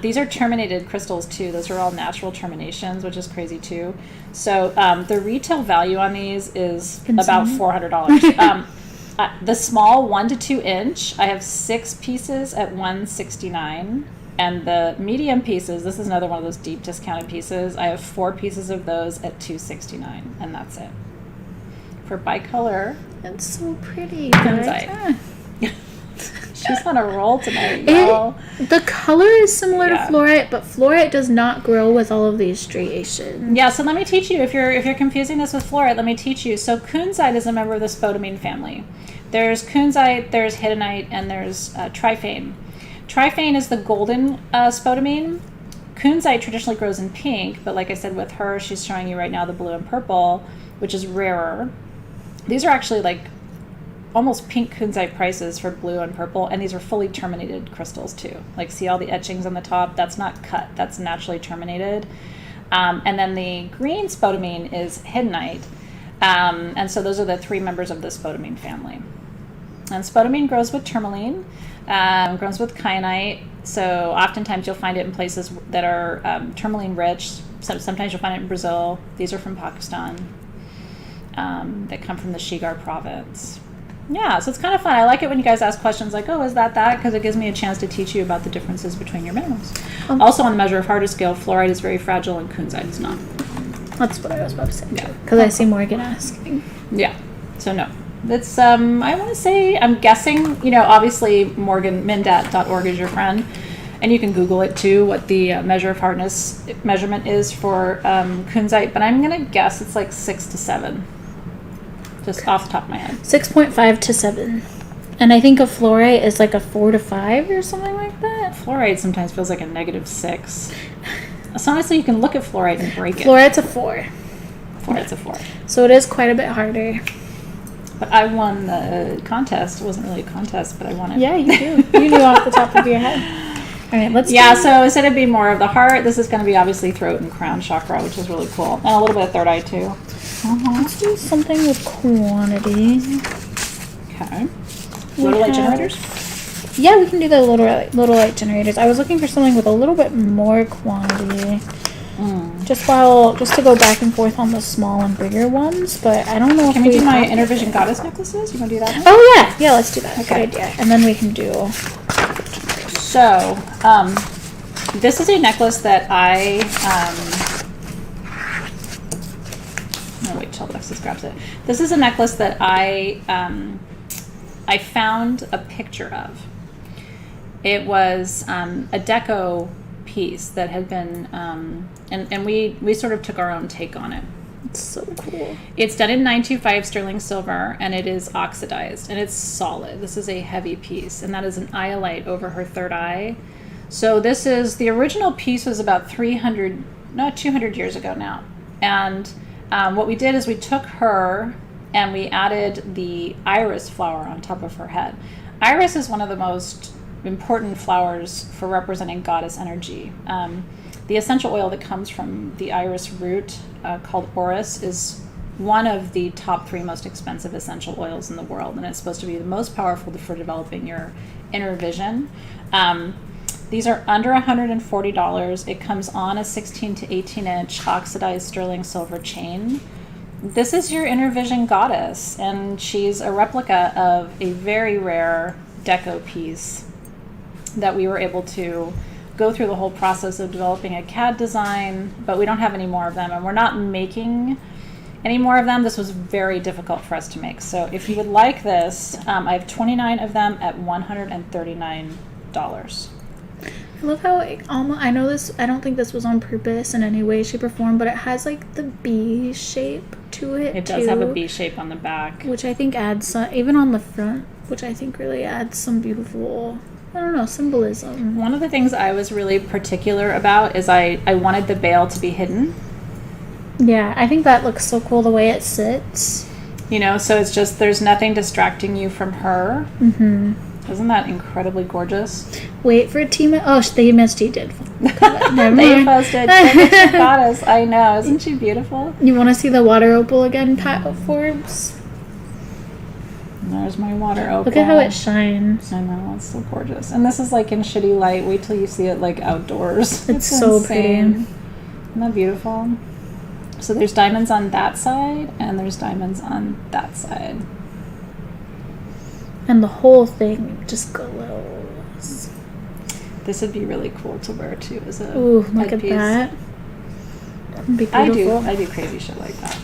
These are terminated crystals too. Those are all natural terminations, which is crazy too. So the retail value on these is about $400. The small 1 to 2 inch, I have 6 pieces at $169, and the medium pieces, this is another one of those deep discounted pieces, I have 4 pieces of those at $269, and that's it. For bicolor, it's so pretty. Kunzite. She's on a roll tonight, y'all. The color is similar to fluorite, but fluorite does not grow with all of these striations. Yeah, so let me teach you. If you're confusing this with fluorite, let me teach you. So kunzite is a member of the spodumene family. There's kunzite, there's hiddenite, and there's tryphane. Tryphane is the golden spodumene. Kunzite traditionally grows in pink, but like I said with her, she's showing you right now the blue and purple, which is rarer. These are actually like almost pink kunzite prices for blue and purple, and these are fully terminated crystals too. Like, see all the etchings on the top? That's not cut, that's naturally terminated. And then the green spodumene is hiddenite, and so those are the 3 members of the spodumene family. And spodumene grows with tourmaline, grows with kyanite, so oftentimes you'll find it in places that are tourmaline rich. Sometimes you'll find it in Brazil. These are from Pakistan, that come from the Shigar province. Yeah, so it's kind of fun. I like it when you guys ask questions like, oh, is that? Because it gives me a chance to teach you about the differences between your minerals. Also, on the measure of hardest scale, fluorite is very fragile and kunzite is not. That's what I was about to say. Yeah. Because I see Morgan asking. Yeah, so no. It's, I want to say, I'm guessing, obviously morganmindat.org is your friend. And you can Google it too, what the measure of hardness measurement is for kunzite. But I'm going to guess it's like 6 to 7. Just off the top of my head. 6.5 to 7. And I think a fluorite is like a 4 to 5 or something like that. Fluorite sometimes feels like a -6. So honestly, you can look at fluorite and break it. Fluorite's a 4. Fluorite's a 4. So it is quite a bit harder. But I won the contest. It wasn't really a contest, but I won it. Yeah, you do. You knew off the top of your head. All right, let's so instead of being more of the heart, this is going to be obviously throat and crown chakra, which is really cool. And a little bit of third eye too. Let's do something with quantity. Okay. Little light generators? Yeah, we can do the little light generators. I was looking for something with a little bit more quantity. Just to go back and forth on the small and bigger ones, but I don't know if we do my Inner Vision Goddess necklaces? You want to do that one? Oh, yeah. Yeah, let's do that. Okay. Good idea. And then we can do... So, this is a necklace that I... oh, wait till Alexis grabs it. This is a necklace that I found a picture of. It was a deco piece that had been, and we sort of took our own take on it. It's so cool. It's done in 925 sterling silver, and it is oxidized, and it's solid. This is a heavy piece, and that is an iolite over her third eye. So this is, the original piece was about 200 years ago now. And what we did is we took her and we added the iris flower on top of her head. Iris is one of the most important flowers for representing goddess energy. The essential oil that comes from the iris root, called orris, is one of the top 3 most expensive essential oils in the world, and it's supposed to be the most powerful for developing your inner vision. These are under $140. It comes on a 16 to 18 inch oxidized sterling silver chain. This is your inner vision goddess, and she's a replica of a very rare deco piece that we were able to go through the whole process of developing a CAD design, but we don't have any more of them, and we're not making any more of them. This was very difficult for us to make. So if you would like this, I have 29 of them at $139. I love how I know this, I don't think this was on purpose in any way, shape, or form, but it has like the B shape to it. It does have a B shape on the back, which I think adds some, even on the front, which I think really adds some beautiful, I don't know, symbolism. One of the things I was really particular about is I wanted the bail to be hidden. Yeah, I think that looks so cool the way it sits. You know, so it's just, there's nothing distracting you from her. Isn't that incredibly gorgeous? Wait for Team... Oh, the MSG did. They posted Temperature Goddess. I know. Isn't she beautiful? You want to see the water opal again, Forbes? There's my water opal. Look at how it shines. I know. It's so gorgeous. And this is like in shitty light. Wait till you see it like outdoors. It's so insane. pretty. Isn't that beautiful? So there's diamonds on that side, and there's diamonds on that side. And the whole thing just glows. This would be really cool to wear too as a Ooh, look headpiece. at that. That'd be beautiful. I do crazy shit like that.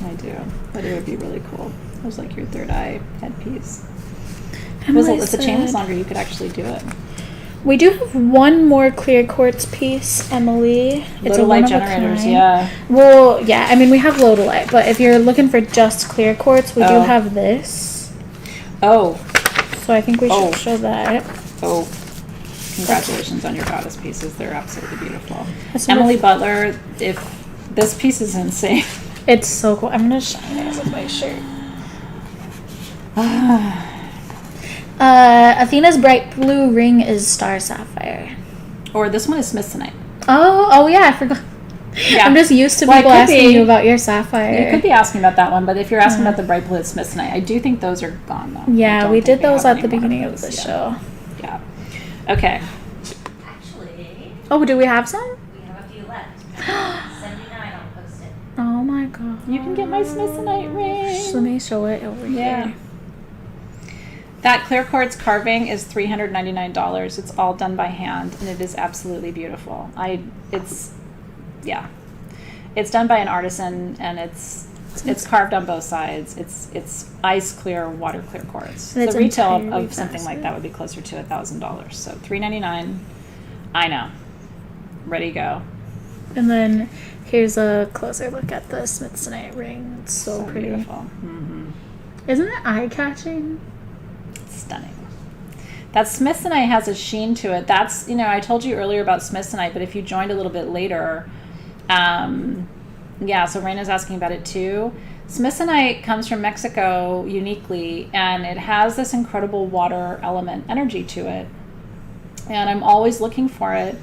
I do. But it would be really cool. It was like your third eye headpiece. It's a chainless longer, you could actually do it. We do have one more clear quartz piece, Emily. It's a Lodolite generators, yeah. Well, yeah, I mean, we have Lodolite, but if you're looking for just clear quartz, we do have this. Oh. So I think we should show that. Oh. Congratulations on your goddess pieces. They're absolutely beautiful. Emily Butler, if this piece is insane. It's so cool. I'm going to shine it with my shirt. Athena's bright blue ring is star sapphire. Or this one is smithsonite. Oh yeah, I forgot. Yeah. I'm just used to people asking you about your sapphire. You could be asking about that one, but if you're asking about the bright blue, it's smithsonite. I do think those are gone though. Yeah, we did those at the beginning of the show. Yeah. Okay. Actually. Oh, do we have some? We have a few left. 79, I'll post it. Oh my god. You can get my smithsonite ring. Let me show it over here. That clear quartz carving is $399. It's all done by hand, and it is absolutely beautiful. It's done by an artisan, and it's carved on both sides. It's ice clear, water clear quartz. The retail of something like that would be closer to $1,000. So $399. I know. Ready, go. And then here's a closer look at the smithsonite ring. It's so pretty. Beautiful. Isn't it eye-catching? Stunning. That smithsonite has a sheen to it. That's, I told you earlier about smithsonite, but if you joined a little bit later, so Raina's asking about it too. Smithsonite comes from Mexico uniquely, and it has this incredible water element energy to it. And I'm always looking for it.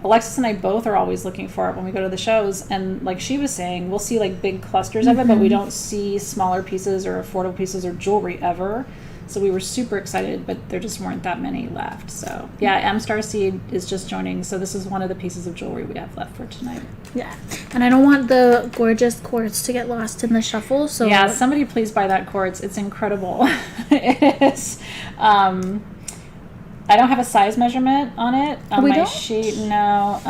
Alexys and I both are always looking for it when we go to the shows. And like she was saying, we'll see like big clusters of it, but we don't see smaller pieces or affordable pieces or jewelry ever. So we were super excited, but there just weren't that many left. So yeah, M Starseed is just joining. So this is one of the pieces of jewelry we have left for tonight. Yeah, and I don't want the gorgeous quartz to get lost in the shuffle. So yeah, somebody please buy that quartz. It's incredible. It is. I don't have a size measurement on it on my sheet. No,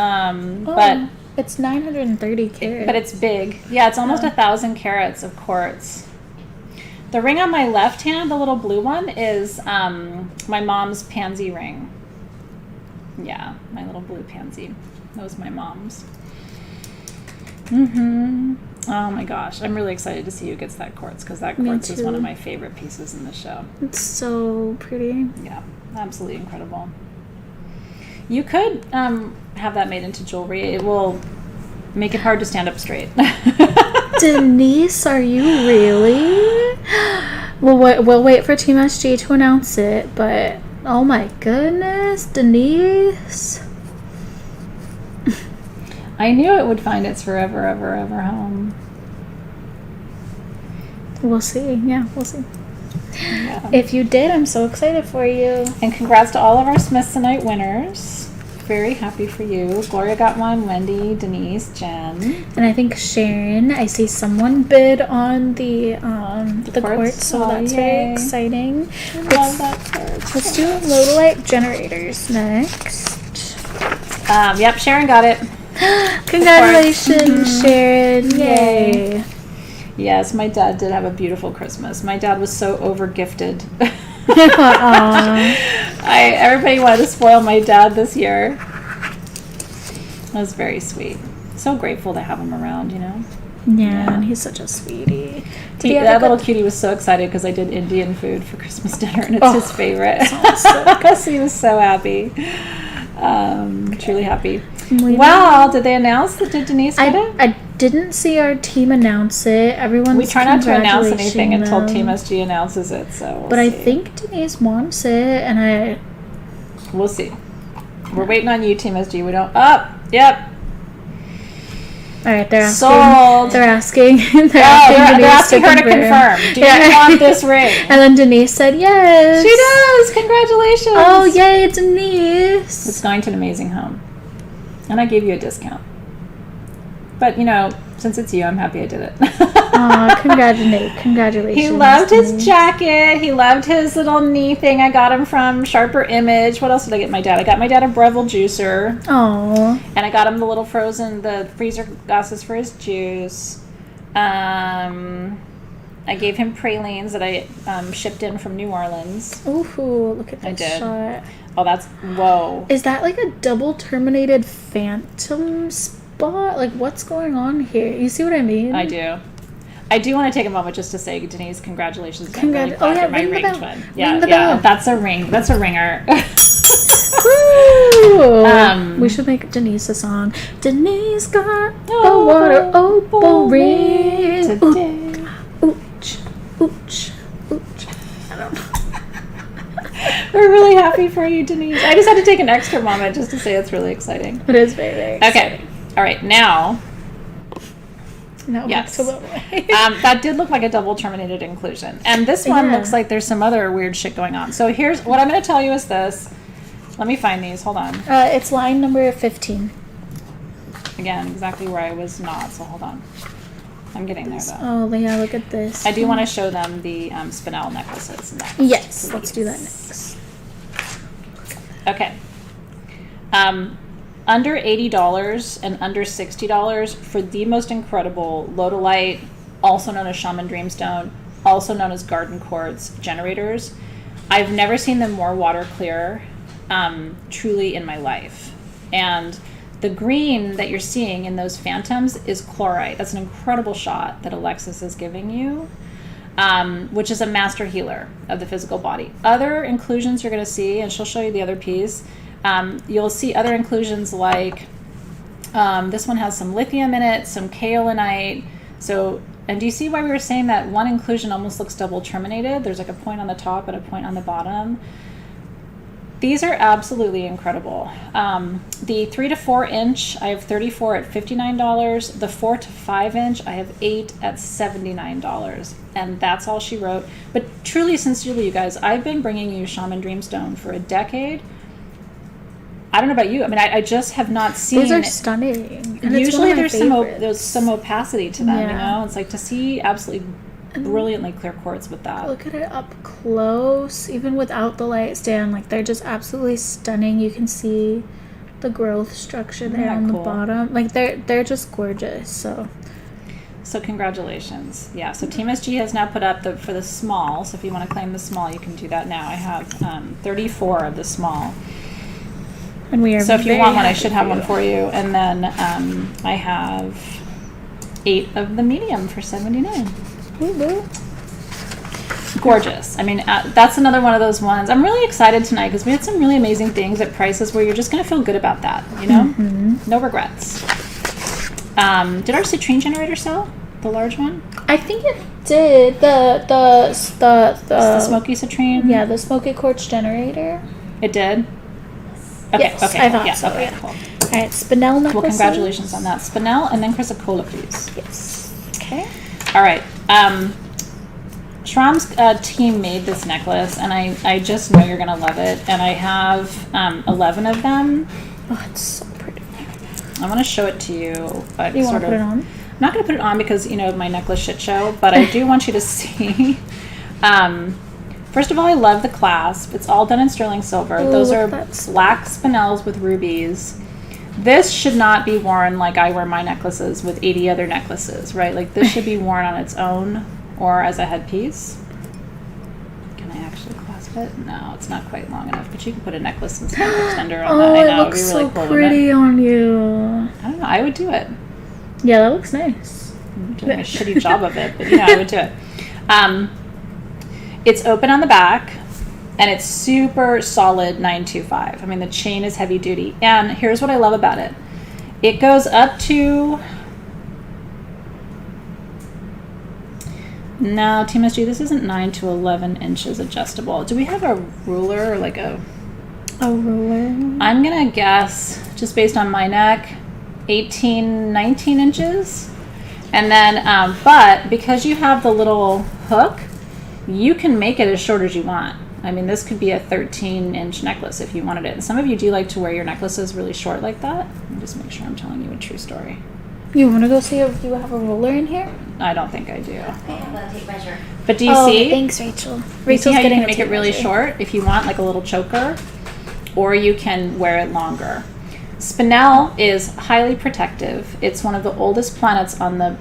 but it's 930 carats. But it's big. Yeah, it's almost 1,000 carats of quartz. The ring on my left hand, the little blue one, is my mom's pansy ring. Yeah, my little blue pansy. That was my mom's. Oh my gosh, I'm really excited to see who gets that quartz, because that quartz is one of my favorite pieces in the show. It's so pretty. Yeah, absolutely incredible. You could have that made into jewelry. It will make it hard to stand up straight. Denise, are you really? We'll wait for Team SG to announce it, but oh my goodness, Denise. I knew it would find its forever, ever, ever home. We'll see. Yeah, we'll see. Yeah. If you did, I'm so excited for you. And congrats to all of our Smithsonite winners. Very happy for you. Gloria got one, Wendy, Denise, Jen. And I think Sharon, I see someone bid on the quartz, so that's very exciting. I love that quartz. Let's do Lodolite generators next. Yep, Sharon got it. Congratulations, Sharon. Yay. Yes, my dad did have a beautiful Christmas. My dad was so over-gifted. Everybody wanted to spoil my dad this year. It was very sweet. So grateful to have him around, Yeah, and he's such a sweetie. That little cutie was so excited because I did Indian food for Christmas dinner, and it's his favorite. So he was so happy. Truly happy. Well, did they announce that? Did Denise get it? didn't see our team announce it. Everyone's We try not to announce anything congratulating until them. Team SG announces it, so we'll But see. I think Denise wants it, and We'll see. We're waiting on you, Team SG. We don't... Oh, yep. all right, they're asking. Sold. They're asking. They're asking her to confirm. Do you want this ring? And then Denise said yes. She does. Congratulations. Oh, yay, Denise. It's going to an amazing home. And I gave you a discount. But, you know, since it's you, I'm happy I did it. Aw, congratulations. He loved his Denise. jacket. He loved his little knee thing. I got him from Sharper Image. What else did I get my dad? I got my dad a Breville juicer. Aw. And I got him the little the freezer glasses for his juice. I gave him pralines that I shipped in from New Orleans. Ooh, look at I that did. shot. Oh, that's... Whoa. Is that like a double terminated phantom spot? Like, what's going on here? You see what I mean? I do. I do want to take a moment just to say, Denise, congratulations. Oh, yeah, my ring the ring bell. twin. Ring Yeah, the yeah. bell. That's a ring. That's a ringer. Woo! We should make Denise a song. Denise got the water opal ring. Today. Ooch, ooch, ooch. I don't know. We're really happy for you, Denise. I just had to take an extra moment just to say it's really exciting. It is very, very Okay. All right. Now, Now yes. back to the way. That did look like a double terminated inclusion. And this one Yeah. looks like there's some other weird shit going on. So here's what I'm going to tell you is this. Let me find these. Hold on. It's line number 15. Again, exactly where I was not. So hold on. I'm getting there, though. Oh, yeah, look at this. I do want to show them the spinel necklaces. And that. Yes, let's do that next. Okay. Under $80 and under $60 for the most incredible Lodolite, also known as Shaman Dreamstone, also known as Garden Quartz generators. I've never seen them more water clear, truly in my life. And the green that you're seeing in those phantoms is chlorite. That's an incredible shot that Alexys is giving you, which is a master healer of the physical body. Other inclusions you're going to see, and she'll show you the other piece, you'll see other inclusions like this one has some lithium in it, some kaolinite. So, and do you see why we were saying that one inclusion almost looks double terminated? There's like a point on the top and a point on the bottom. These are absolutely incredible. The 3 to 4 inch, I have 34 at $59. The 4 to 5 inch, I have 8 at $79. And that's all she wrote. But truly, sincerely, you guys, I've been bringing you Shaman Dreamstone for a decade. I don't know about you. I mean, I just have not seen... These are stunning. And usually it's there's one of my there's some opacity to them, you Yeah. know? It's like to see absolutely brilliantly clear quartz with that. Look at it up close, even without the light stand. Like, they're just absolutely stunning. You can see the growth structure there that on cool? the bottom. Like, they're just gorgeous. So congratulations. Yeah, so Team SG has now put up for the small. So if you want to claim the small, you can do that now. I have 34 of the small. And we are So if you very want one, I happy should have one for you. And then I have 8 of the medium for $79. Woo-woo. Gorgeous. I mean, that's another one of those ones. I'm really excited tonight because we had some really amazing things at prices where you're just going to feel good about that, you know? Mm-hmm. No regrets. Did our citrine generator sell? The large one? I think it did. The smoky citrine? Yeah, the smoky quartz generator. It did? Okay, Yes, okay, I thought yeah, so, okay, yeah. cool. All right, spinel necklaces. Well, congratulations on that. Spinel and then Chrysocolla, please. Yes. Okay. All right. Shram's team made this necklace, and I just know you're going to love it. And I have 11 of them. Oh, it's so pretty. I want to show it to you. But You want to put it on? I'm not going to put it on because, you know, of my necklace shit show, but I do want you to see. First of all, I love the clasp. It's all done in sterling silver. Ooh, Those look are at that black spinels with rubies. This should not be worn like I wear my necklaces with 80 other necklaces, right? Like this should be worn on its own or as a headpiece. Can I actually clasp it? No, it's not quite long enough, but you can put a necklace and some extender on Oh, that. I it know, looks it'd be really so cool, pretty on you. wouldn't it? I don't know, I would do it. Yeah, that looks nice. I'm doing a shitty job of it, but I would do it. It's open on the back, and it's super solid 925. I mean, the chain is heavy duty. And here's what I love about it. It goes up to No, Team SG, this isn't 9 to 11 inches adjustable. Do we have a ruler or like a ruler? I'm going to guess, just based on my neck, 18, 19 inches. And then, but because you have the little hook, you can make it as short as you want. I mean, this could be a 13-inch necklace if you wanted it. And some of you do like to wear your necklaces really short like that. Let me just make sure I'm telling you a true story. You want to go see if you have a ruler in here? I don't think I do. I have a tape measure. But do you see? Thanks, Rachel. You see how you can make tape it really measure. short if you want, like a little choker, or you can wear it longer. Spinel is highly protective. It's one of the oldest planets on the,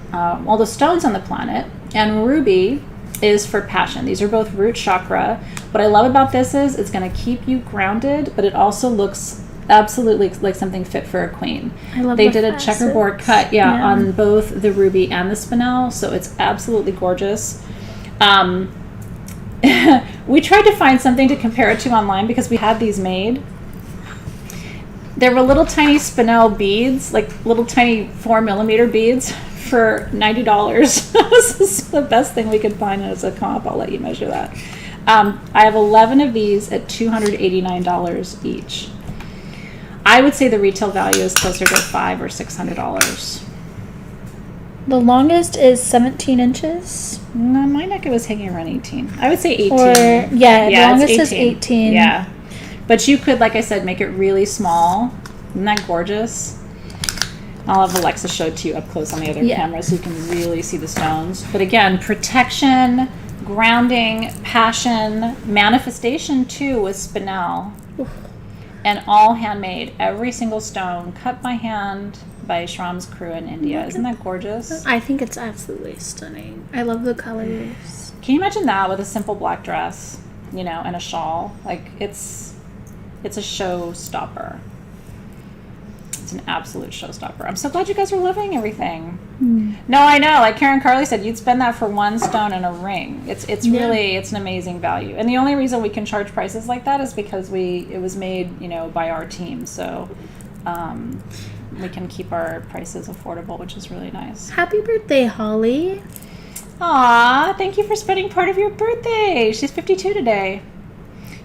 oldest stones on the planet, and ruby is for passion. These are both root chakra. What I love about this is it's going to keep you grounded, but it also looks absolutely like something fit for a queen. I love They the did a facets. checkerboard cut, on both the ruby and the spinel, so it's absolutely gorgeous. We tried to find something to compare it to online because we had these made. There were little tiny spinel beads, like little tiny 4mm beads for $90. This is the best thing we could find as a comp. I'll let you measure that. I have 11 of these at $289 each. I would say the retail value is closer to $500 or $600. The longest is 17 inches. No, my neck it was hanging around 18. I would say 18. Or, the longest it's is 18. Yeah. But you could, like I said, make it really small. Isn't that gorgeous? I'll have Alexa show it to you up close on the other camera so you can really see the stones. But again, protection, grounding, passion, manifestation too with spinel. And all handmade. Every single stone cut by hand by Shram's crew in India. Isn't that gorgeous? I think it's absolutely stunning. I love the colors. Can you imagine that with a simple black dress, and a shawl? Like, it's a showstopper. It's an absolute showstopper. I'm so glad you guys are loving everything. No, I know. Like Karen Carley said, you'd spend that for one stone and a ring. It's really, it's an amazing value. And the only reason we can charge prices like that is because it was made, by our team. So we can keep our prices affordable, which is really nice. Happy birthday, Holly. Aw, thank you for spending part of your birthday. She's 52 today.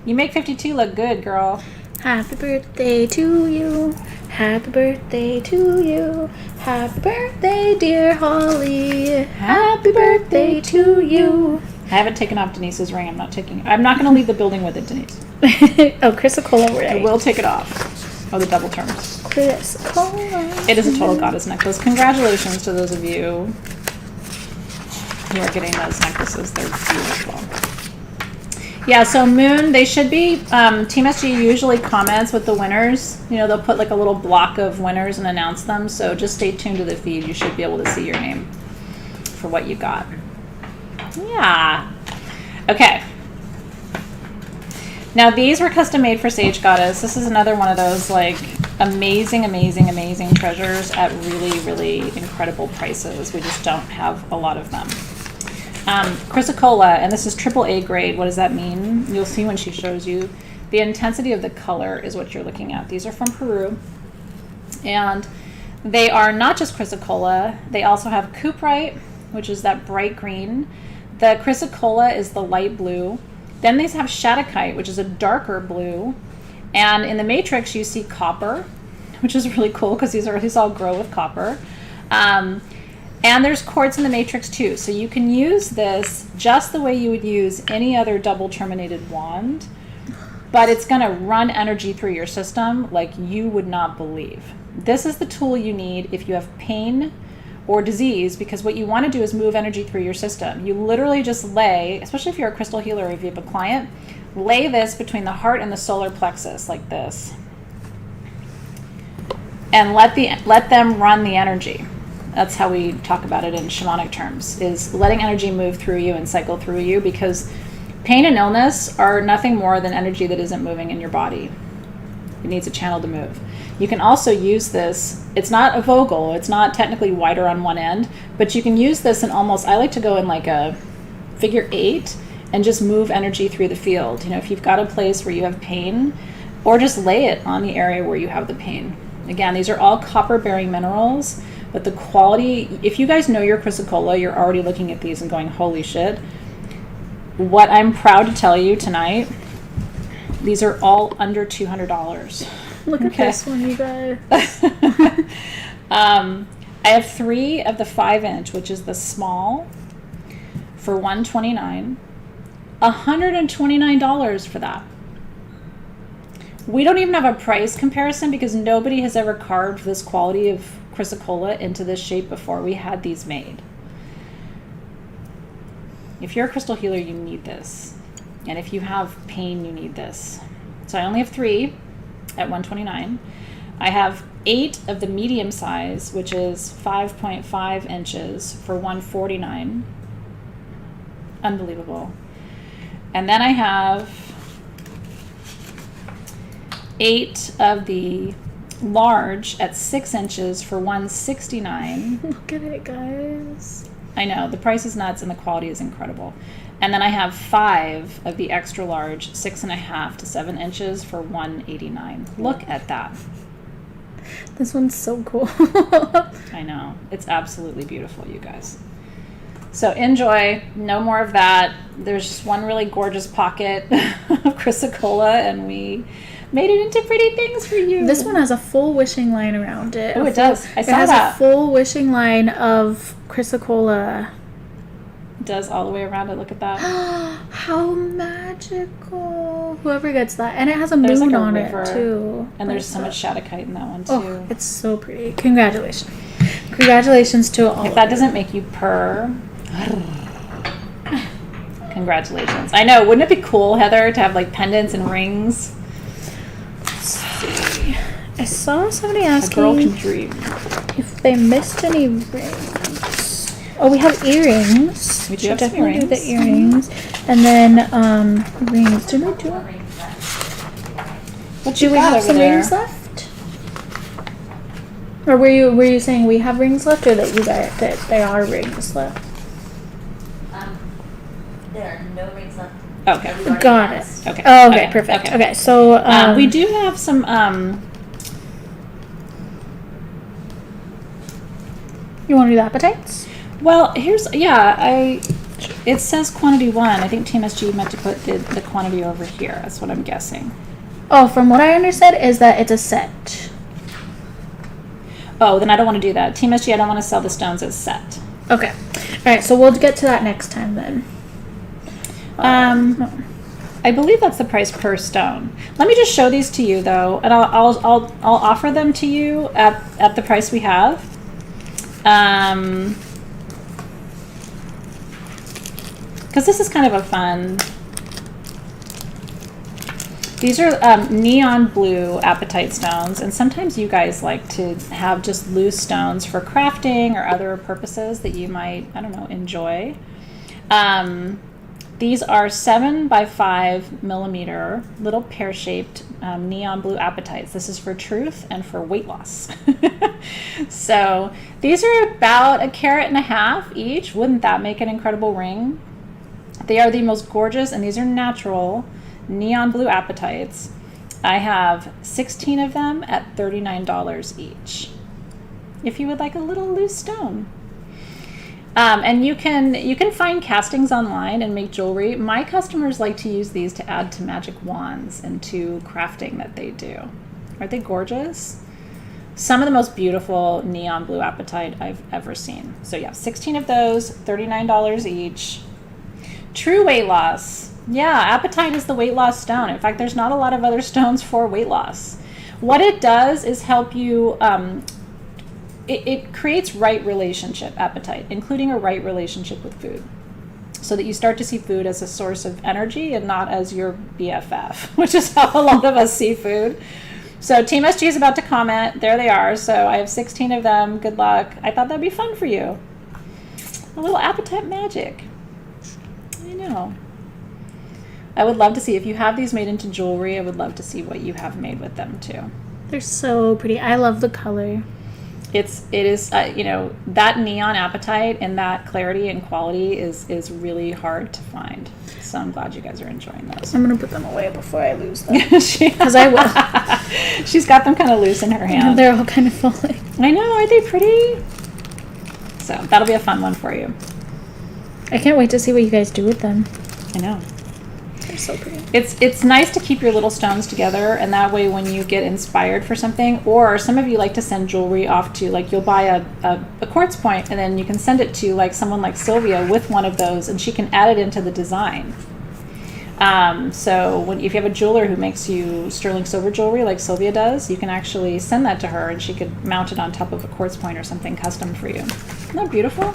You make 52 look good, girl. Happy birthday to you. Happy birthday to you. Happy birthday, dear Holly. Happy birthday to you. I haven't taken off Denise's ring. I'm not going to leave the building with it, Denise. Oh, Chrysocolla, right. I will take it off. Oh, the double terms. Chrysocolla. It is a total goddess necklace. Congratulations to those of you who are getting those necklaces. They're beautiful. Yeah, so Moon, they should be, Team SG usually comments with the winners. They'll put like a little block of winners and announce them. So just stay tuned to the feed. You should be able to see your name for what you got. Yeah. Okay. Now these were custom made for Sage Goddess. This is another one of those like amazing, amazing, amazing treasures at really, really incredible prices. We just don't have a lot of them. Chrysocolla, and this is AAA grade. What does that mean? You'll see when she shows you. The intensity of the color is what you're looking at. These are from Peru. And they are not just chrysocolla. They also have cuprite, which is that bright green. The chrysocolla is the light blue. Then they have shattuckite, which is a darker blue. And in the matrix, you see copper, which is really cool because these all grow with copper. And there's quartz in the matrix too. So you can use this just the way you would use any other double terminated wand, but it's going to run energy through your system like you would not believe. This is the tool you need if you have pain or disease, because what you want to do is move energy through your system. You literally just lay, especially if you're a crystal healer or if you have a client, lay this between the heart and the solar plexus like this. And let them run the energy. That's how we talk about it in shamanic terms, is letting energy move through you and cycle through you, because pain and illness are nothing more than energy that isn't moving in your body. It needs a channel to move. You can also use this, it's not a Vogel, it's not technically wider on one end, but you can use this in almost, I like to go in like a figure 8 and just move energy through the field. If you've got a place where you have pain, or just lay it on the area where you have the pain. Again, these are all copper bearing minerals, but the quality, if you guys know your chrysocolla, you're already looking at these and going, holy shit. What I'm proud to tell you tonight, these are all under $200. Look at this one, you guys. I have 3 of the 5-inch, which is the small, for $129. $129 for that. We don't even have a price comparison because nobody has ever carved this quality of chrysocolla into this shape before. We had these made. If you're a crystal healer, you need this. And if you have pain, you need this. So I only have 3 at $129. I have 8 of the medium size, which is 5.5 inches, for $149. Unbelievable. And then I have 8 of the large at 6 inches for $169. Look at it, guys. I know, the price is nuts and the quality is incredible. And then I have 5 of the extra large, 6.5 to 7 inches for $189. Look at that. This one's so cool. I know. It's absolutely beautiful, you guys. So enjoy. No more of that. There's just one really gorgeous pocket of chrysocolla, and we made it into pretty things for you. This one has a full wishing line around it. Oh, it does. I saw that. It has that. a full wishing line of chrysocolla. It does all the way around it. Look at that. How magical. Whoever gets that. And it has a There's moon like a on river, it, too. And there's so much shadokite in that one, too. Oh, it's so pretty. Congratulations. Congratulations to all If of that you. doesn't make you purr, congratulations. I know. Wouldn't it be cool, Heather, to have like pendants and rings? I saw somebody A girl can asking dream. if they missed any rings. Oh, we have earrings. We do Should have some definitely do the earrings. earrings. And then rings. Do we do? What Do you we got have over some there? rings left? Or were you saying we have rings left, or that that there are rings left? There are no rings left. Okay. We've already Got it. asked. Okay. Oh, okay, Okay, perfect. okay. Okay, so We do have some. You want to do the appetites? Well, it says quantity 1. I think TMSG meant to put the quantity over here. That's what I'm guessing. Oh, from what I understood is that it's a set. Oh, then I don't want to do that. TMSG, I don't want to sell the stones as set. Okay. All right, so we'll get to that next time then. I believe that's the price per stone. Let me just show these to you though, and I'll offer them to you at the price we have. Because this is kind of a fun. These are neon blue apatite stones, and sometimes you guys like to have just loose stones for crafting or other purposes that you might, I don't know, enjoy. These are 7 by 5 millimeter little pear-shaped neon blue apatites. This is for truth and for weight loss. So these are about 1.5 carats each. Wouldn't that make an incredible ring? They are the most gorgeous, and these are natural neon blue apatites. I have 16 of them at $39 each. If you would like a little loose stone. And you can find castings online and make jewelry. My customers like to use these to add to magic wands and to crafting that they do. Aren't they gorgeous? Some of the most beautiful neon blue apatite I've ever seen. So yeah, 16 of those, $39 each. True weight loss. Yeah, apatite is the weight loss stone. In fact, there's not a lot of other stones for weight loss. What it does is help you, it creates right relationship, apatite, including a right relationship with food. So that you start to see food as a source of energy and not as your BFF, which is how a lot of us see food. So Team SG is about to comment. There they are. So I have 16 of them. Good luck. I thought that'd be fun for you. A little apatite magic. I know. I would love to see, if you have these made into jewelry, I would love to see what you have made with them too. They're so pretty. I love the color. It is that neon apatite and that clarity and quality is really hard to find. So I'm glad you guys are enjoying those. I'm gonna put them away before I lose them. Because I will. She's got them kind of loose in her hand. They're all kind of falling. I know. Are they pretty? So that'll be a fun one for you. I can't wait to see what you guys do with them. I know. They're so pretty. It's nice to keep your little stones together, and that way when you get inspired for something, or some of you like to send jewelry off to, like, you'll buy a quartz point and then you can send it to like someone like Sylvia with one of those, and she can add it into the design. So if you have a jeweler who makes you sterling silver jewelry like Sylvia does, you can actually send that to her and she could mount it on top of a quartz point or something custom for you. Isn't that beautiful?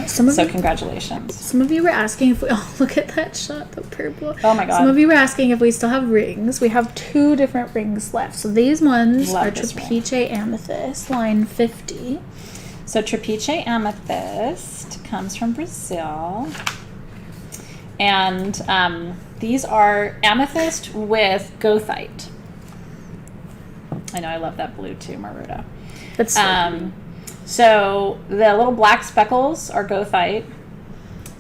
So congratulations. Some of you were asking if we... Oh, look at that shot, the purple. Oh my god. Some of you were asking if we still have rings. We have 2 different rings left. So these ones are Trapeche Amethyst, line 50. So Trapeche Amethyst comes from Brazil. And these are amethyst with goethite. I know, I love that blue too, Maruta. That's so pretty. So the little black speckles are goethite,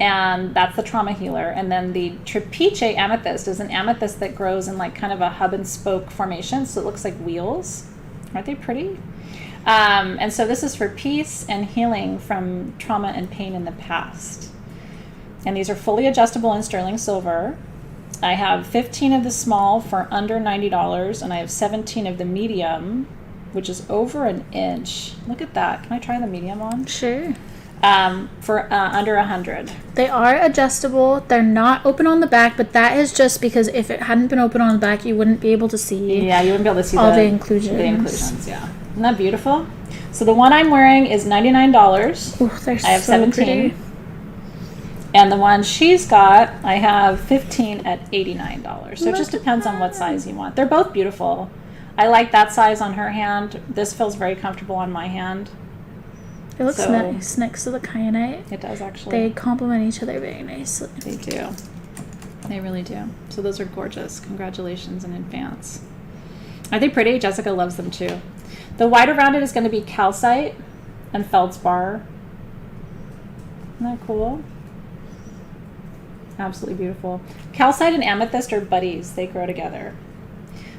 and that's the trauma healer. And then the Trapeche Amethyst is an amethyst that grows in like kind of a hub and spoke formation, so it looks like wheels. Aren't they pretty? And so this is for peace and healing from trauma and pain in the past. And these are fully adjustable in sterling silver. I have 15 of the small for under $90, and I have 17 of the medium, which is over an inch. Look at that. Can I try the medium on? Sure. For under 100. They are adjustable. They're not open on the back, but that is just because if it hadn't been open on the back, you wouldn't be able to see. Yeah, you wouldn't be able to see all the inclusions. The inclusions, yeah. Isn't that beautiful? So the one I'm wearing is $99. Ooh, they're I have so 17. pretty. And the one she's got, I have 15 at $89. So it just depends on what size you want. They're both beautiful. I like that size on her hand. This feels very comfortable on my hand. It looks nice next to the kyanite. It does, actually. They complement each other very nicely. They do. They really do. So those are gorgeous. Congratulations in advance. Are they pretty? Jessica loves them too. The white around it is going to be calcite and feldspar. Isn't that cool? Absolutely beautiful. Calcite and amethyst are buddies. They grow together.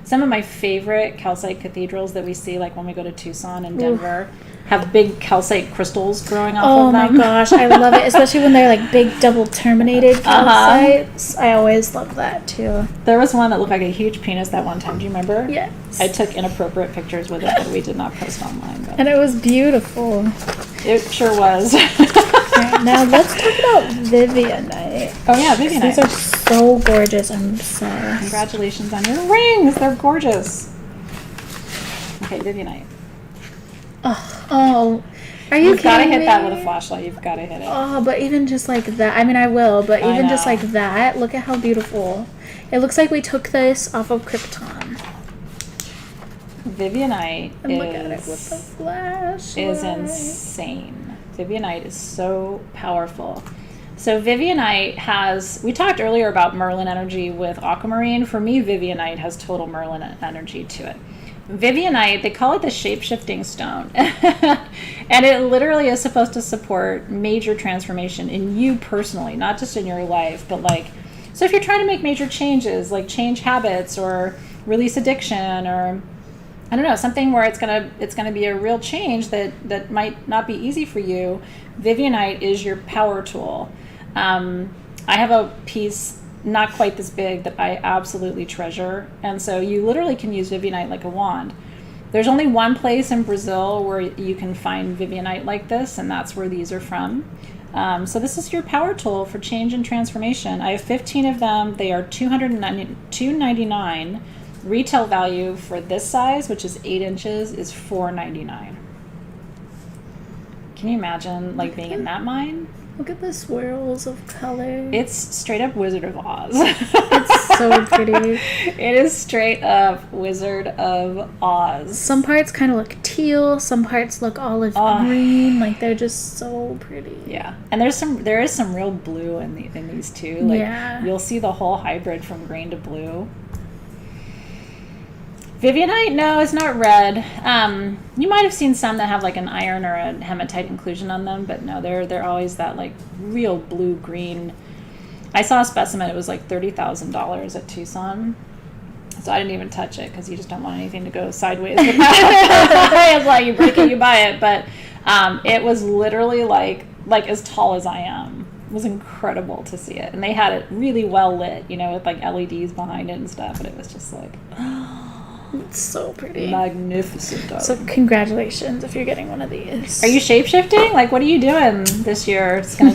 Some of my favorite calcite cathedrals that we see, like when we go to Tucson and Denver, have big calcite crystals growing off of them. Oh my gosh, I love it, especially when they're like big double terminated calcites. I always love that too. There was one that looked like a huge penis that one time. Do you remember? Yes. I took inappropriate pictures with it that we did not post online. But and it was beautiful. it sure was. Right, now let's talk about Vivianite. Oh yeah, Vivianite. These are so gorgeous. I'm obsessed. Congratulations on your rings. They're gorgeous. Okay, Vivianite. Oh, are you You've got to kidding hit me? that with a flashlight. You've got to hit it. Oh, but even just like that, I mean, I will, but I even just know. like that, look at how beautiful. It looks like we took this off of Krypton. Vivianite And look at it with the flashlight. is insane. Vivianite is so powerful. So Vivianite has, we talked earlier about Merlin energy with Aquamarine. For me, Vivianite has total Merlin energy to it. Vivianite, they call it the shape-shifting stone. And it literally is supposed to support major transformation in you personally, not just in your life, but like, so if you're trying to make major changes, like change habits or release addiction, or I don't know, something where it's gonna be a real change that might not be easy for you, Vivianite is your power tool. I have a piece not quite this big that I absolutely treasure, and so you literally can use Vivianite like a wand. There's only one place in Brazil where you can find Vivianite like this, and that's where these are from. So this is your power tool for change and transformation. I have 15 of them. They are $299. Retail value for this size, which is 8 inches, is $4.99. Can you imagine like being in that mine? Look at the swirls of color. It's straight up Wizard of Oz. It's so pretty. It is straight up Wizard of Oz. Some parts kind of look teal, some parts look olive green. Like they're just so pretty. Yeah, and there is some real blue in these too. Like you'll see the whole hybrid from green to blue. Vivianite, no, it's not red. You might have seen some that have like an iron or a hematite inclusion on them, but no, they're always that like real blue green. I saw a specimen; it was like $30,000 at Tucson, so I didn't even touch it because you just don't want anything to go sideways with that. It's like you break it, you buy it. But It was literally like as tall as I am. It was incredible to see it. And they had it really well lit, you know, with like LEDs behind it and stuff. And it was just like, It's so pretty. magnificent. So congratulations if you're getting one of these. Are you shape-shifting? Like, what are you doing this year? It's gonna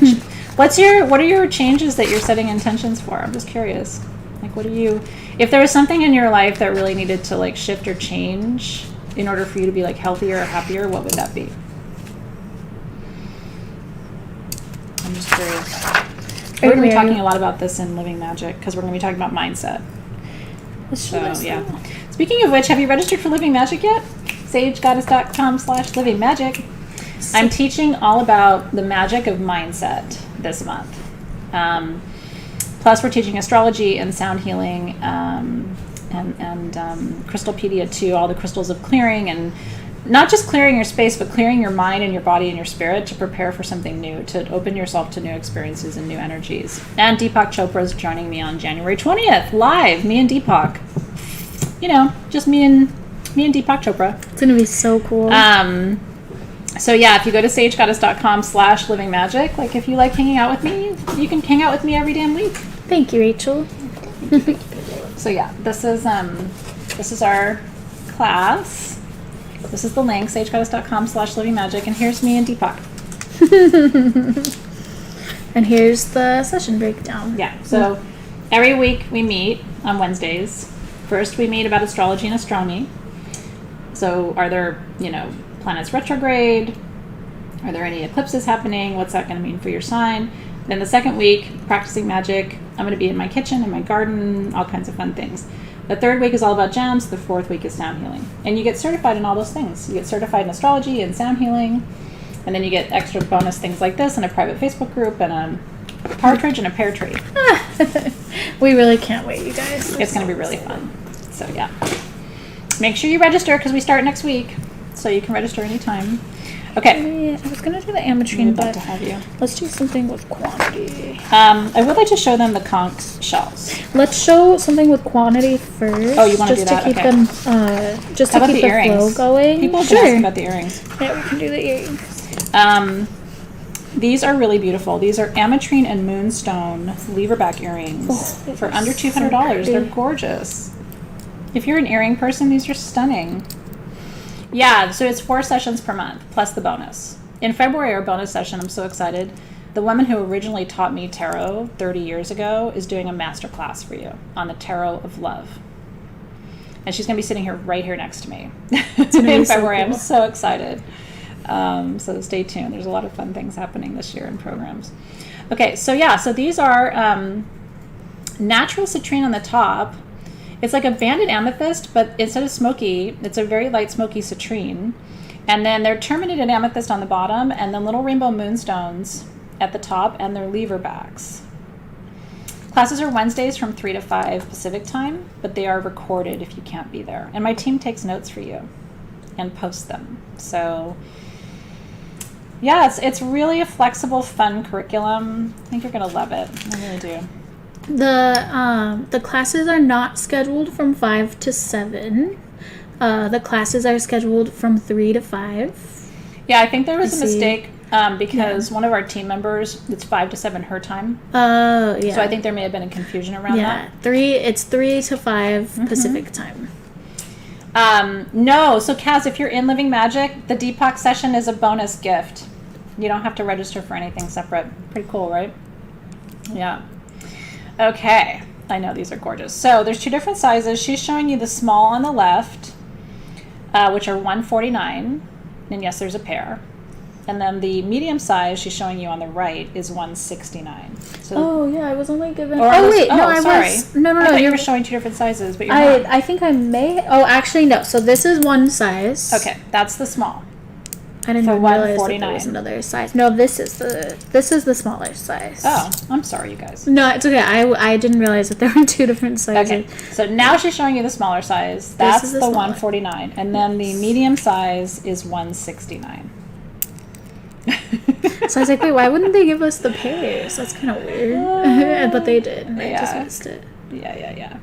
what are your changes that you're setting intentions for? I'm just curious. Like, what are you, if there was something in your life that really needed to like shift or change in order for you to be like healthier or happier, what would that be? I'm just curious. We're going to be talking a lot about this in Living Magic because we're going to be talking about mindset. So, yeah. Speaking of which, have you registered for Living Magic yet? sagegoddess.com/livingmagic. I'm teaching all about the magic of mindset this month. Plus, we're teaching astrology and sound healing and Crystalpedia too, all the crystals of clearing, and not just clearing your space, but clearing your mind and your body and your spirit to prepare for something new, to open yourself to new experiences and new energies. And Deepak Chopra is joining me on January 20th, live, me and Deepak. You know, just me and Deepak Chopra. It's going to be so cool. So yeah, if you go to sagegoddess.com/livingmagic, like if you like hanging out with me, you can hang out with me every damn week. Thank you, Rachel. So yeah, this is our class. This is the link, sagegoddess.com/livingmagic, and here's me and Deepak. And here's the session breakdown. Yeah, so every week we meet on Wednesdays. First we meet about astrology and astronomy. So are there, planets retrograde? Are there any eclipses happening? What's that going to mean for your sign? Then the second week, practicing magic. I'm going to be in my kitchen, in my garden, all kinds of fun things. The third week is all about gems. The fourth week is sound healing. And you get certified in all those things. You get certified in astrology and sound healing. And then you get extra bonus things like this and a private Facebook group and a partridge and a pear tree. We really can't wait, you guys. It's going to be really fun. So, yeah. Make sure you register because we start next week. So you can register anytime. Okay. I was going to do the Ametrine, but to have you. Let's do something with quantity. I would like to show them the conch shells. Let's show something with quantity first. Oh, you want to do that? Just to keep Okay. them, just How to about keep the the earrings? flow going. People have been asking about the earrings. Yeah, we can do the earrings. These are really beautiful. These are Ametrine and Moonstone leverback earrings for under $200. So They're gorgeous. If you're an earring person, these are stunning. Yeah, so it's 4 sessions per month, plus the bonus. In February, our bonus session, I'm so excited. The woman who originally taught me tarot 30 years ago is doing a master class for you on the tarot of love. And she's going to be sitting here right here next to me in February. I'm so excited. So stay tuned. There's a lot of fun things happening this year in programs. Okay, so yeah, so these are natural citrine on the top. It's like a banded amethyst, but instead of smoky, it's a very light smoky citrine. And then they're terminated amethyst on the bottom, and then little rainbow moonstones at the top, and they're leverbacks. Classes are Wednesdays from 3 to 5 Pacific time, but they are recorded if you can't be there. And my team takes notes for you and posts them. So yeah, it's really a flexible, fun curriculum. I think you're going to love it. I really do. The classes are not scheduled from 5 to 7. The classes are scheduled from 3 to 5. Yeah, I think there was a mistake because one of our team members, it's 5 to 7 her time. Oh, yeah. So I think there may have been a confusion around that. It's 3 to 5 Pacific time. No, so Kaz, if you're in Living Magic, the Deepak session is a bonus gift. You don't have to register for anything separate. Pretty cool, right? Yeah. Okay. I know these are gorgeous. So there's 2 different sizes. She's showing you the small on the left, which are $149. And yes, there's a pair. And then the medium size she's showing you on the right is $169. So I was only given. I was. No. I thought you were showing 2 different sizes, but you're not. I think I may. Oh, actually, no. So this is one size. Okay, that's the small. I didn't for realize that $149. there was another size. No, this is the smaller size. Oh, I'm sorry, you guys. No, it's okay. I didn't realize that there were 2 different sizes. Okay, so now she's showing you the smaller size. That's the smaller. $149, and then the medium size is $169. So I was like, wait, why wouldn't they give us the pairs? That's kind of weird. But they did. And I just missed it. Yeah.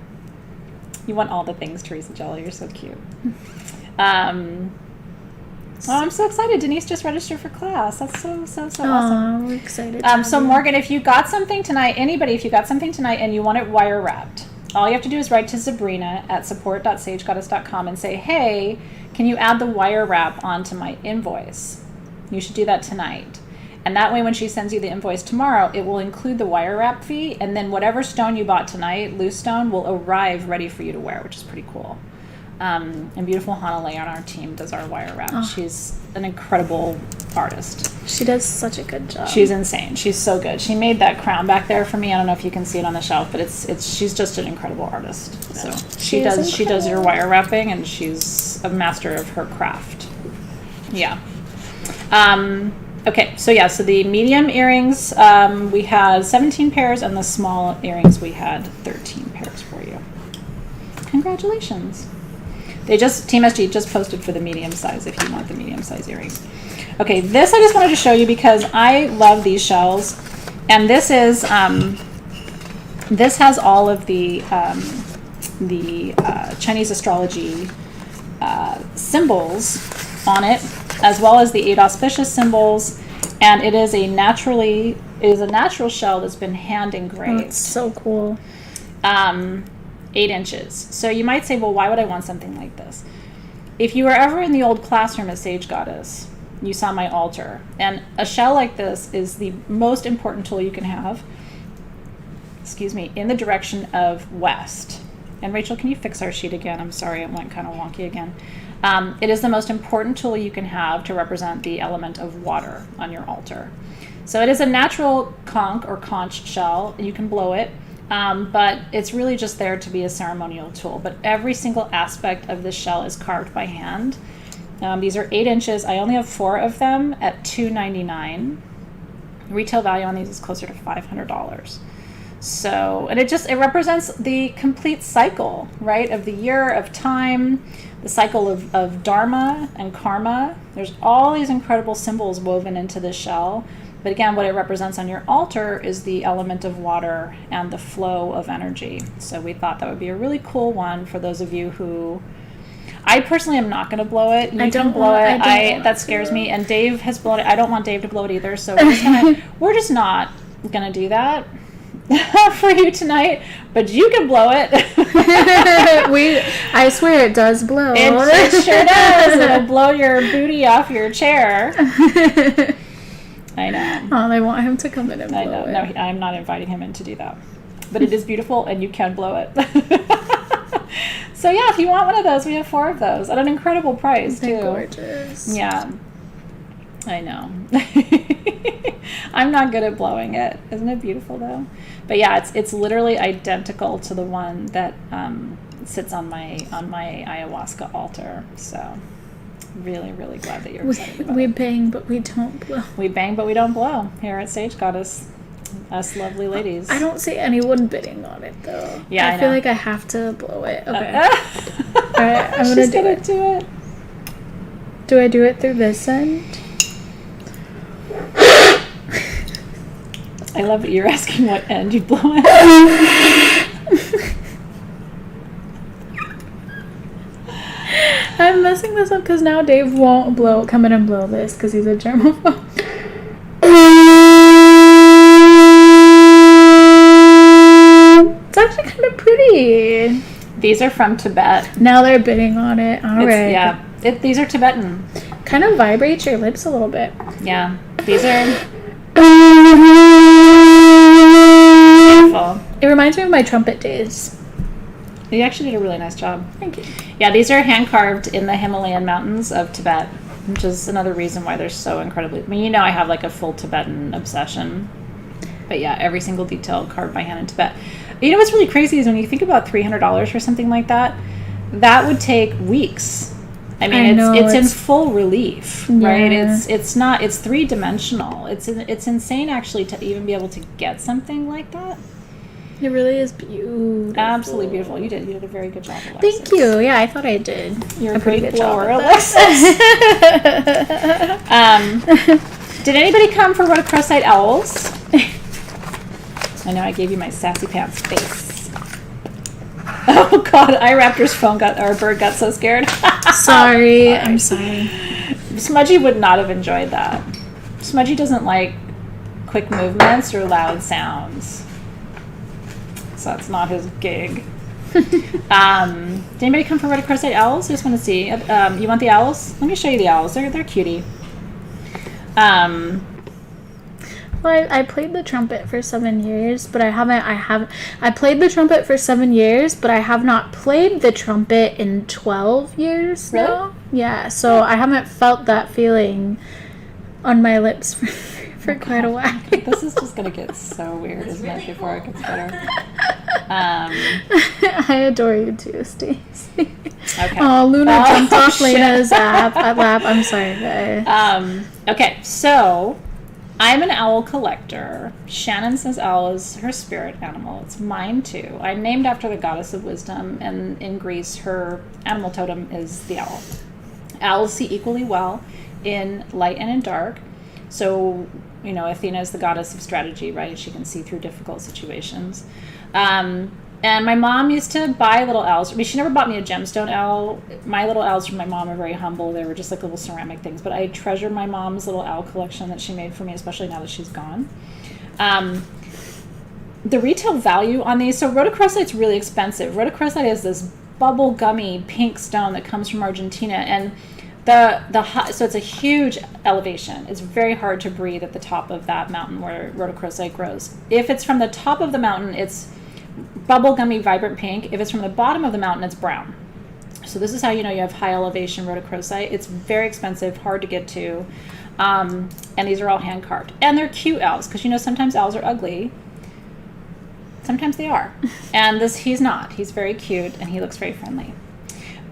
You want all the things, Teresa Jello. You're so cute. Oh, I'm so excited. Denise just registered for class. That's so awesome. Oh, we're excited. So Morgan, if you got something tonight, anybody, if you got something tonight and you want it wire wrapped, all you have to do is write to Sabrina at support.sagegoddess.com and say, hey, can you add the wire wrap onto my invoice? You should do that tonight. And that way when she sends you the invoice tomorrow, it will include the wire wrap fee, and then whatever stone you bought tonight, loose stone, will arrive ready for you to wear, which is pretty cool. And beautiful Hanalei on our team does our wire wrap. Oh. She's an incredible artist. She does such a good job. She's insane. She's so good. She made that crown back there for me. I don't know if you can see it on the shelf, but she's just an incredible artist. So she does your wire wrapping, and she's a master of her craft. Yeah. Okay, so the medium earrings, we had 17 pairs, and the small earrings, we had 13 pairs for you. Congratulations. Team SG just posted for the medium size if you want the medium size earrings. Okay, this I just wanted to show you because I love these shells, and this is, this has all of the Chinese astrology symbols on it, as well as the 8 auspicious symbols, and it is a natural shell that's been hand engraved. Oh, it's so cool. 8 inches. So you might say, well, why would I want something like this? If you were ever in the old classroom at Sage Goddess, you saw my altar, and a shell like this is the most important tool you can have, in the direction of west. And Rachel, can you fix our sheet again? I'm sorry, it went kind of wonky again. It is the most important tool you can have to represent the element of water on your altar. So it is a natural conch or conch shell, and you can blow it, but it's really just there to be a ceremonial tool. But every single aspect of this shell is carved by hand. These are 8 inches. I only have 4 of them at $2.99. Retail value on these is closer to $500. So, and it represents the complete cycle, right, of the year, of time, the cycle of dharma and karma. There's all these incredible symbols woven into this shell. But again, what it represents on your altar is the element of water and the flow of energy. So we thought that would be a really cool one for those of you who... I personally am not going to blow it. You can blow it. That scares me. And Dave has blown it. I don't want Dave to blow it either. So we're just not going to do that for you tonight. But you can blow it. I swear it does blow. It sure does. It'll blow your booty off your chair. I know. Oh, they want him to come in and blow it. No, I'm not inviting him in to do that. But it is beautiful, and you can blow it. So yeah, if you want one of those, we have 4 of those at an incredible price, too. They're gorgeous. Yeah. I know. I'm not good at blowing it. Isn't it beautiful, though? But yeah, it's literally identical to the one that sits on my ayahuasca altar. So really, really glad that you're excited about it. We bang, but we don't blow. We bang, but we don't blow here at Sage Goddess. Us lovely ladies. I don't see anyone bidding on it, though. Yeah, I feel like I have to blow it. Okay. All right, I'm She's gonna do it. Do I do it through this end? I love that you're asking what end you blow it. I'm messing this up because now Dave won't come in and blow this because he's a germaphobe. It's actually kind of pretty. These are from Tibet. Now they're bidding on it. All right. Yeah. These are Tibetan. Kind of vibrates your lips a little bit. Yeah. These are beautiful. It reminds me of my trumpet days. You actually did a really nice job. Thank you. Yeah, these are hand carved in the Himalayan mountains of Tibet, which is another reason why they're so incredibly... I mean, I have like a full Tibetan obsession. But yeah, every single detail carved by hand in Tibet. You know what's really crazy is when you think about $300 for something like that, that would take weeks. I mean, it's in full relief, right? It's not, it's 3-dimensional. It's insane actually to even be able to get something like that. It really is beautiful. Absolutely beautiful. You did a very good job, Alexys. Thank you. Yeah, I thought I did. You're a pretty great good blower, job Alexys. Did anybody come for rhodochrosite owls? I know I gave you my sassy pants face. Oh God, iRaptor's bird got so scared. Sorry, I'm sorry. Smudgy would not have enjoyed that. Smudgy doesn't like quick movements or loud sounds. So that's not his gig. Did anybody come for rhodochrosite owls? I just want to see. You want the owls? Let me show you the owls. They're cutie. Well, I played the trumpet for 7 years, but I played the trumpet for 7 years, but I have not played the trumpet in 12 years Really? now. Yeah, so I haven't felt that feeling on my lips for quite a while. This is just going to get so weird, isn't it, before it gets better? I adore you too, Stacey. Okay. Oh, Luna jumped off shit. Lena's lap. I'm sorry, guys. Okay, so I'm an owl collector. Shannon says owl is her spirit animal. It's mine too. I'm named after the goddess of wisdom, and in Greece, her animal totem is the owl. Owls see equally well in light and in dark. So, you know, Athena is the goddess of strategy, right? She can see through difficult situations. And my mom used to buy little owls. I mean, she never bought me a gemstone owl. My little owls from my mom are very humble. They were just like little ceramic things. But I treasure my mom's little owl collection that she made for me, especially now that she's gone. The retail value on these, so rhodochrosite's really expensive. Rhodochrosite is this bubble gummy pink stone that comes from Argentina. And so it's a huge elevation. It's very hard to breathe at the top of that mountain where rhodochrosite grows. If it's from the top of the mountain, it's bubblegummy vibrant pink. If it's from the bottom of the mountain, it's brown. So this is how you know you have high elevation rhodochrosite. It's very expensive, hard to get to, and these are all hand carved. And they're cute owls, because you know sometimes owls are ugly. Sometimes they are. And he's not. He's very cute, and he looks very friendly.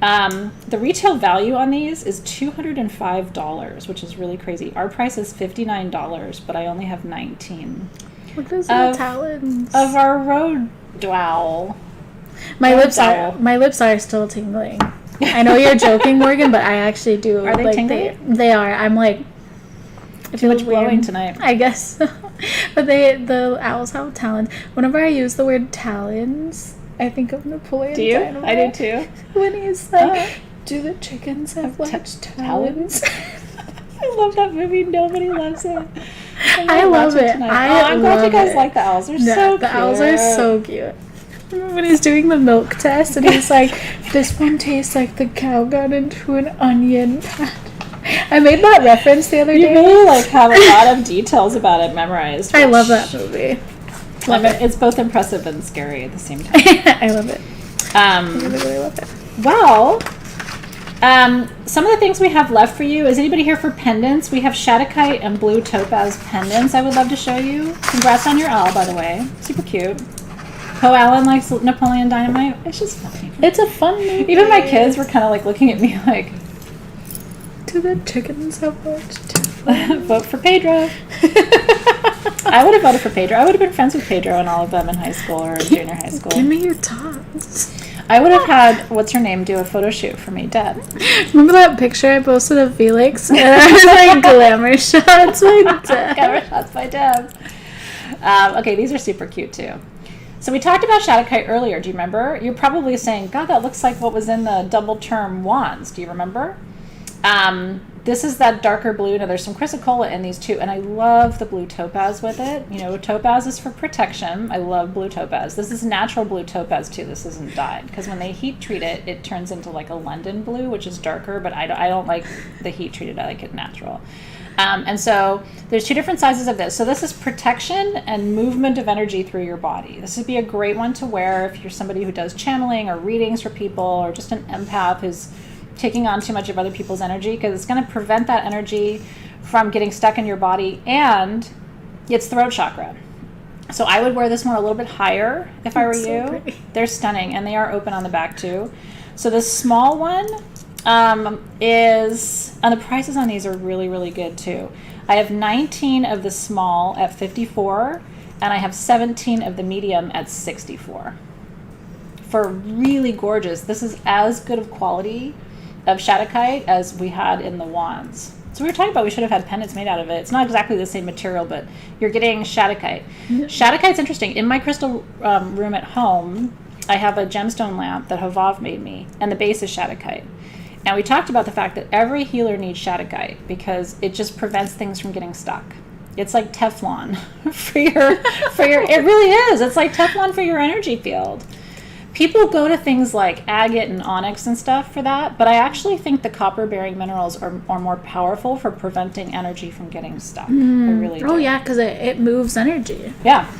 The retail value on these is $205, which is really crazy. Our price is $59, but I only have 19. Look at those little talons. Of our road owl. My lips are still tingling. I know you're joking, Morgan, but I actually do. Are they tingling? They are. I'm like, too much blowing tonight. I guess. But the owls have talons. Whenever I use the word talons, I think of Napoleon. Do you? Dynamite. I do too. When he's like, do the chickens have talons? I love that movie. Nobody loves it. I love it. I'm glad you guys like the owls. They're so cute. The owls are so cute. Remember when he's doing the milk test and he's like, this one tastes like the cow got into an onion patch. I made that reference the other day. You really have a lot of details about it memorized. I love that movie. It's both impressive and scary at the same time. I love it. I really, really love it. Well, some of the things we have left for you, is anybody here for pendants? We have Shattuckite and blue topaz pendants I would love to show you. Congrats on your owl, by the way. Super cute. Poe Allen likes Napoleon Dynamite. It's just funny. It's a fun movie. Even my kids were kind of like looking at me like, do the chickens have much vote for Pedro. I would have voted for Pedro. I would have been friends with Pedro and all of them in high school or junior high school. Give me your tots. I would have had, what's her name, do a photo shoot for me, Deb. Remember that picture I posted of Felix? And I was like, glamour shots by Deb. Glamour shots by Deb. Okay, these are super cute too. So we talked about Shattuckite earlier. Do you remember? You're probably saying, God, that looks like what was in the double term wands. Do you remember? This is that darker blue. Now there's some chrysocolla in these too, and I love the blue topaz with it. You know, topaz is for protection. I love blue topaz. This is natural blue topaz too. This isn't dyed, because when they heat treat it, it turns into like a London blue, which is darker, but I don't like the heat treated. I like it natural. And so there's two different sizes of this. So this is protection and movement of energy through your body. This would be a great one to wear if you're somebody who does channeling or readings for people, or just an empath who's taking on too much of other people's energy, because it's going to prevent that energy from getting stuck in your body, and it's throat chakra. So I would wear this one a little bit higher if I were you. Pretty. They're stunning, and they are open on the back too. So this small one is, and the prices on these are really, really good too. I have 19 of the small at $54, and I have 17 of the medium at $64. For really gorgeous, this is as good of quality of Shattuckite as we had in the wands. So we were talking about we should have had pendants made out of it. It's not exactly the same material, but you're getting Shattuckite. Shattuckite's interesting. In my crystal room at home, I have a gemstone lamp that Havav made me, and the base is Shattuckite. And we talked about the fact that every healer needs Shadowgite because it just prevents things from getting stuck. It's like Teflon for your it really is. It's like Teflon for your energy field. People go to things like agate and onyx and stuff for that, but I actually think the copper-bearing minerals are more powerful for preventing energy from getting stuck. I really do. Oh, yeah, because it moves energy. Yeah.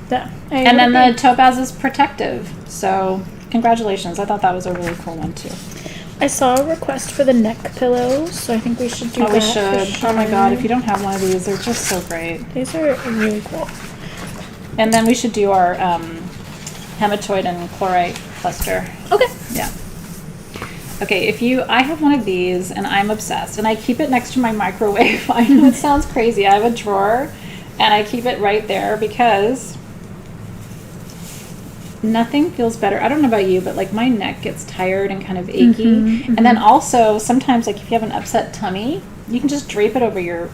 Yeah. And then the topaz is protective. So congratulations. I thought that was a really cool one, too. I saw a request for the neck pillows, so I think we should do that. We should. For sure. Oh, my God. If you don't have one of these, they're just so great. These are really cool. And then we should do our hematoid and chlorite cluster. Okay. Yeah. Okay, I have one of these and I'm obsessed and I keep it next to my microwave. I know it sounds crazy. I have a drawer and I keep it right there because nothing feels better. I don't know about you, but like my neck gets tired and kind of achy. And then also sometimes like if you have an upset tummy, you can just drape it over your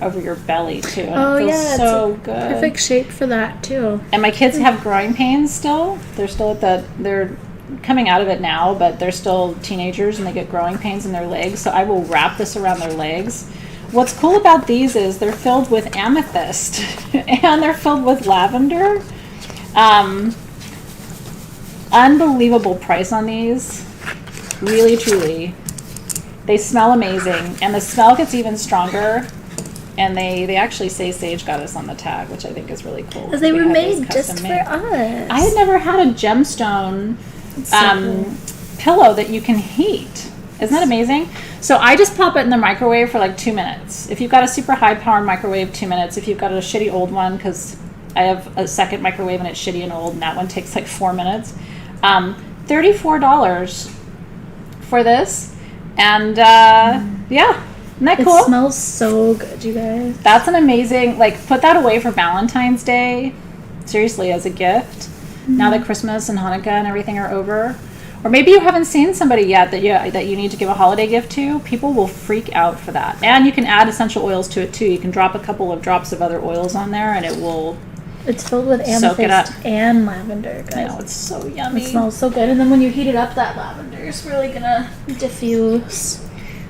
belly too. And it feels so it's good. Perfect shape for that too. And my kids have growing pains still. They're still they're coming out of it now, but they're still teenagers and they get growing pains in their legs. So I will wrap this around their legs. What's cool about these is they're filled with amethyst and they're filled with lavender. Unbelievable price on these. Really, truly. They smell amazing, and the smell gets even stronger. And they actually say Sage got us on the tag, which I think is really cool. Because they were made just for us. I had never had a gemstone pillow that you can heat. Isn't that amazing? So I just pop it in the microwave for like 2 minutes. If you've got a super high powered microwave, 2 minutes. If you've got a shitty old one, because I have a second microwave and it's shitty and old, and that one takes like 4 minutes. $34 for this. And yeah, isn't that cool? It smells so good, you guys. That's an amazing, like, put that away for Valentine's Day. Seriously, as a gift. Now that Christmas and Hanukkah and everything are over. Or maybe you haven't seen somebody yet that you need to give a holiday gift to. People will freak out for that. And you can add essential oils to it too. You can drop a couple of drops of other oils on there and it will It's filled with soak it up. amethyst and lavender, guys. I know, it's so yummy. It smells so good. And then when you heat it up, that lavender is really gonna diffuse.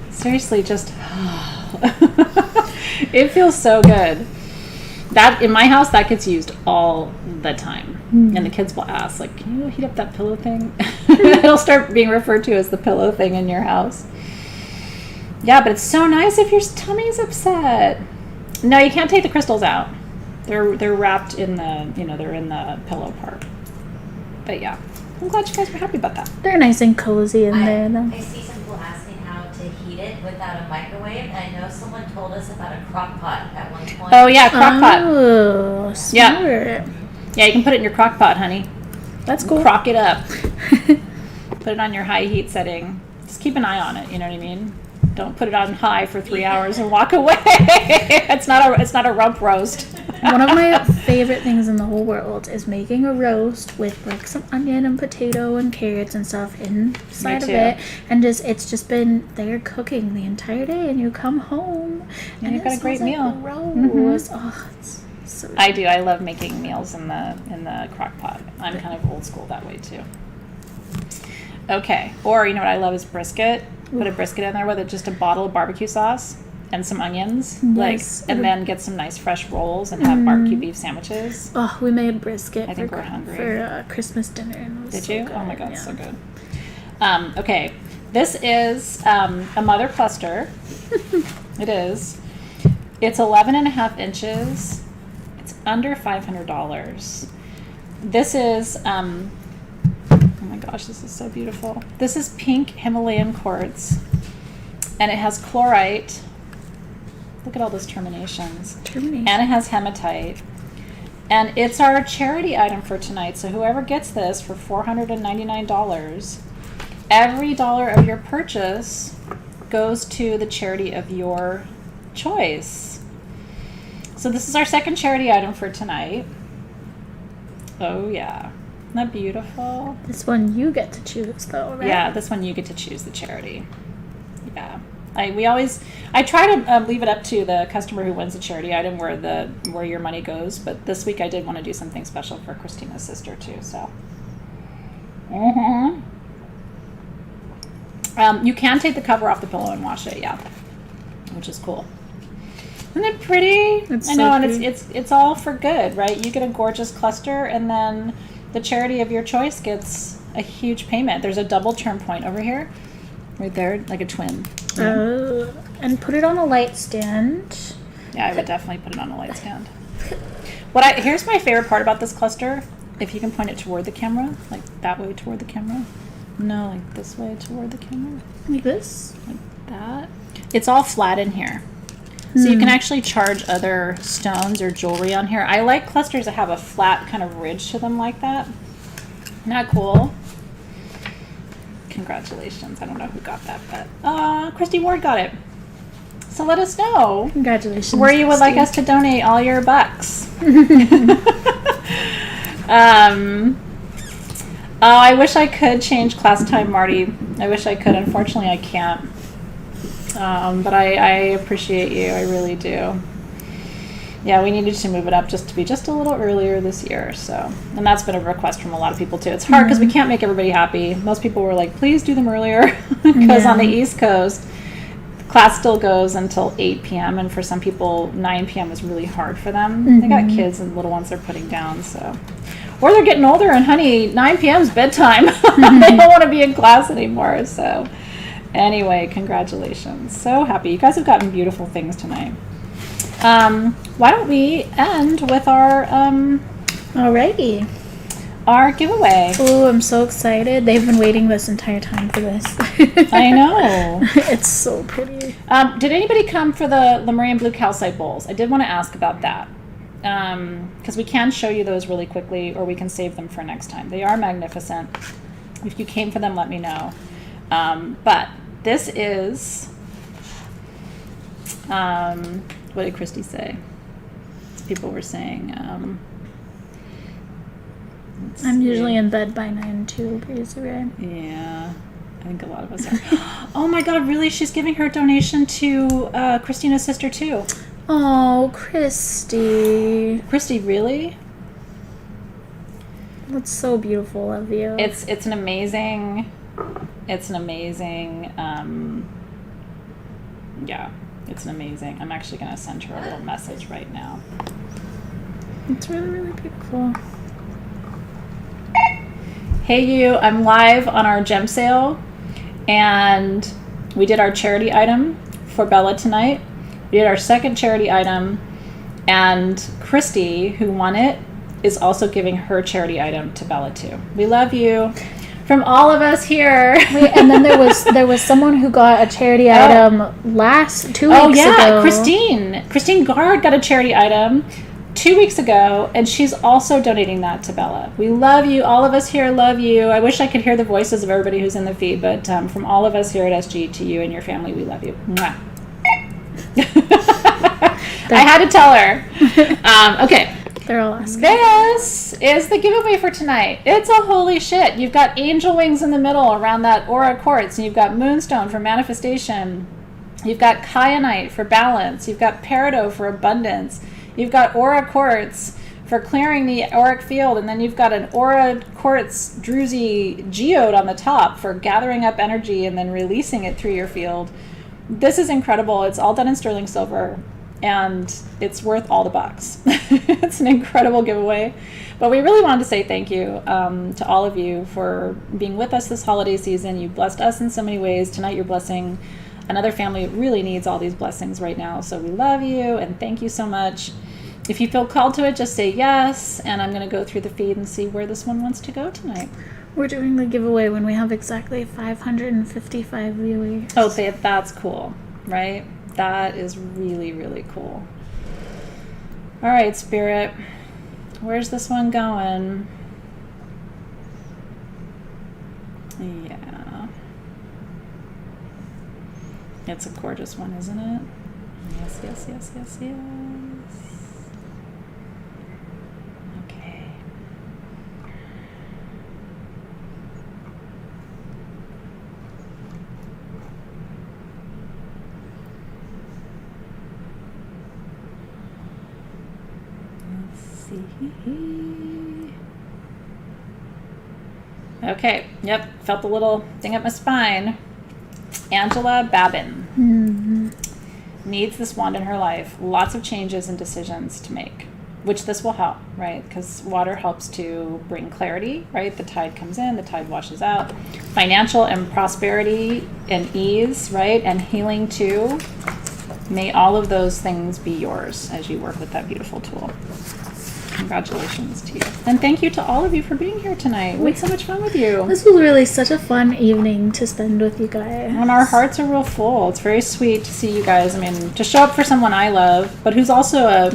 Seriously, just it feels so good. That in my house, that gets used all the time, and the kids will ask, like, "Can you heat up that pillow thing?" It'll start being referred to as the pillow thing in your house. Yeah, but it's so nice if your tummy's upset. No, you can't take the crystals out. They're wrapped in the they're in the pillow part. But yeah, I'm glad you guys were happy about that. They're nice and cozy in there, though. I see some people asking how to heat it without a microwave. I know someone told us about a crock pot at one point. Oh yeah, crock pot. Oh, smart. Yeah, you can put it in your crock pot, honey. That's cool. Crock it up. Put it on your high heat setting. Just keep an eye on it. You know what I mean? Don't put it on high for 3 hours and walk away. It's not a rump roast. One of my favorite things in the whole world is making a roast with like some onion and potato and carrots and stuff inside of it, and it's just been there cooking the entire day, and you come home and you've got a great meal. Roast. Oh, it's so good. I do. I love making meals in the crock pot. I'm kind of old school that way too. Okay, or you know what I love is brisket. Put a brisket in there with just a bottle of barbecue sauce and some onions, Yes. and then get some nice fresh rolls and have barbecue beef sandwiches. Oh, we made brisket I think we're hungry. for Christmas dinner. And it was Did so you? good. Oh my god, Yeah. so good. Okay, this is a mother cluster. It is. It's 11.5 inches. It's under $500. This is, oh my gosh, this is so beautiful. This is pink Himalayan quartz, and it has chlorite. Look at all those terminations. And it has hematite. And it's our charity item for tonight. So whoever gets this for $499, every dollar of your purchase goes to the charity of your choice. So this is our second charity item for tonight. Oh yeah. Isn't that beautiful? This one you get to choose, though, right? Yeah, this one you get to choose the charity. Yeah. I try to leave it up to the customer who wins the charity item where your money goes, but this week I did want to do something special for Christina's sister too, so. You can take the cover off the pillow and wash it, yeah, which is cool. Isn't it pretty? It's I know, so and pretty. it's all for good, right? You get a gorgeous cluster, and then the charity of your choice gets a huge payment. There's a double turn point over here, right there, like a twin. And put it on a light stand. Yeah, I would definitely put it on a light stand. Here's my favorite part about this cluster. If you can point it toward the camera, like that way toward the camera. No, like this way toward the camera. Like this? Like that. It's all flat in here. So you can actually charge other stones or jewelry on here. I like clusters that have a flat kind of ridge to them like that. Isn't that cool? Congratulations. I don't know who got that, but Christy Ward got it. So let us know Congratulations. where you would like us to donate all your bucks. I wish I could change class time, Marty. I wish I could. Unfortunately, I can't. But I appreciate you. I really do. Yeah, we needed to move it up just to be just a little earlier this year. So, and that's been a request from a lot of people too. It's hard because we can't make everybody happy. Most people were like, please do them earlier because on the East Coast, class still goes until 8 p.m. And for some people, 9 p.m. is really hard for them. They got kids and little ones they're putting down. So, or they're getting older and honey, 9 p.m. is bedtime. They don't want to be in class anymore. So. Anyway, congratulations. So happy. You guys have gotten beautiful things tonight. Why don't we end with our Alrighty. our giveaway? Oh, I'm so excited. They've been waiting this entire time for this. I know. It's so pretty. Did anybody come for the Lemurian blue calcite bowls? I did want to ask about that. Because we can show you those really quickly, or we can save them for next time. They are magnificent. If you came for them, let me know. But this is, what did Christy say? People were saying, I'm usually in bed by 9 too, basically. Yeah, I think a lot of us are. Oh my God, really? She's giving her donation to Christina's sister too. Oh, Christy. Christy, really? That's so beautiful of you. It's an amazing, yeah, it's an amazing. I'm actually going to send her a little message right now. It's really, really beautiful. Hey you, I'm live on our gem sale, and we did our charity item for Bella tonight. We did our second charity item, and Christy, who won it, is also giving her charity item to Bella too. We love you. From all of us here. Wait, and then there was someone who got a charity item 2 weeks ago. Oh yeah, Christine Gard got a charity item 2 weeks ago, and she's also donating that to Bella. We love you. All of us here love you. I wish I could hear the voices of everybody who's in the feed, but from all of us here at SG to you and your family, we love you. Mwah. I had to tell her. Okay. They're all asking. This is the giveaway for tonight. It's a holy shit. You've got angel wings in the middle around that aura quartz, and you've got moonstone for manifestation. You've got kyanite for balance. You've got peridot for abundance. You've got aura quartz for clearing the auric field, and then you've got an aura quartz druzy geode on the top for gathering up energy and then releasing it through your field. This is incredible. It's all done in sterling silver, and it's worth all the bucks. It's an incredible giveaway. But we really wanted to say thank you to all of you for being with us this holiday season. You blessed us in so many ways. Tonight you're blessing another family that really needs all these blessings right now. So we love you and thank you so much. If you feel called to it, just say yes, and I'm going to go through the feed and see where this one wants to go tonight. We're doing the giveaway when we have exactly 555 viewers. Oh, that's cool, right? That is really, really cool. All right, Spirit. Where's this one going? Yeah. It's a gorgeous one, isn't it? Yes, yes, yes, yes, yes. Okay. Okay, yep, felt the little thing up my spine. Angela Babin needs this wand in her life. Lots of changes and decisions to make, which this will help, right? Because water helps to bring clarity, right? The tide comes in, the tide washes out. Financial and prosperity and ease, right? And healing too. May all of those things be yours as you work with that beautiful tool. Congratulations to you. And thank you to all of you for being here tonight. We had so much fun with you. This was really such a fun evening to spend with you guys. And our hearts are real full. It's very sweet to see you guys. I mean, to show up for someone I love, but who's also a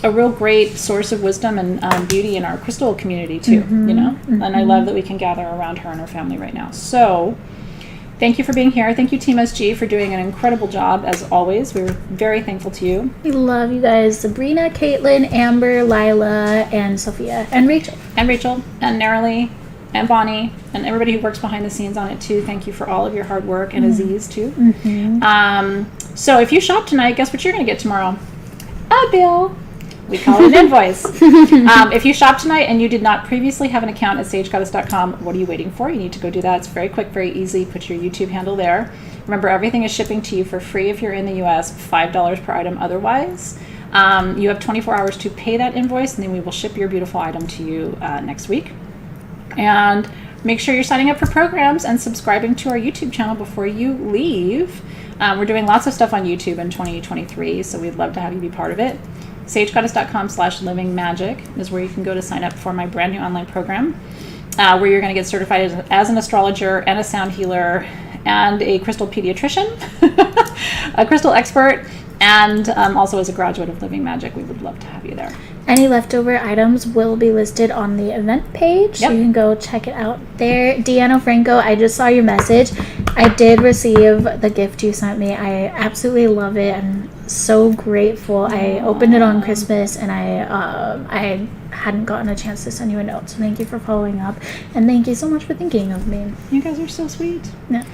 real great source of wisdom and beauty in our crystal community too, you know? And I love that we can gather around her and her family right now. So thank you for being here. Thank you, Team SG, for doing an incredible job, as always. We're very thankful to you. We love you guys. Sabrina, Caitlin, Amber, Lila, and Sophia, and Rachel. And Rachel, and Naralee, and Bonnie, and everybody who works behind the scenes on it, too. Thank you for all of your hard work, and Aziz, too. So if you shop tonight, guess what you're going to get tomorrow? A bill. We call it an invoice. If you shop tonight and you did not previously have an account at sagegoddess.com, what are you waiting for? You need to go do that. It's very quick, very easy. Put your YouTube handle there. Remember, everything is shipping to you for free if you're in the US, $5 per item otherwise. You have 24 hours to pay that invoice, and then we will ship your beautiful item to you next week. And make sure you're signing up for programs and subscribing to our YouTube channel before you leave. We're doing lots of stuff on YouTube in 2023, so we'd love to have you be part of it. sagegoddess.com/livingmagic is where you can go to sign up for my brand new online program, where you're going to get certified as an astrologer and a sound healer and a crystal pediatrician, a crystal expert, and also as a graduate of Living Magic. We would love to have you there. Any leftover items will be listed on the event page. So you can go check it out there. Deanna Franco, I just saw your message. I did receive the gift you sent me. I absolutely love it. I'm so grateful. I opened it on Christmas, and I hadn't gotten a chance to send you a note. So thank you for following up, and thank you so much for thinking of me. You guys are so sweet. Yeah.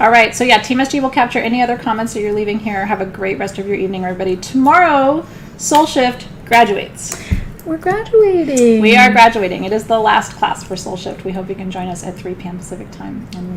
All right. So yeah, Team SG will capture any other comments that you're leaving here. Have a great rest of your evening, everybody. Tomorrow, Soul Shift graduates. We're graduating. We are graduating. It is the last class for Soul Shift. We hope you can join us at 3 p.m. Pacific time. And we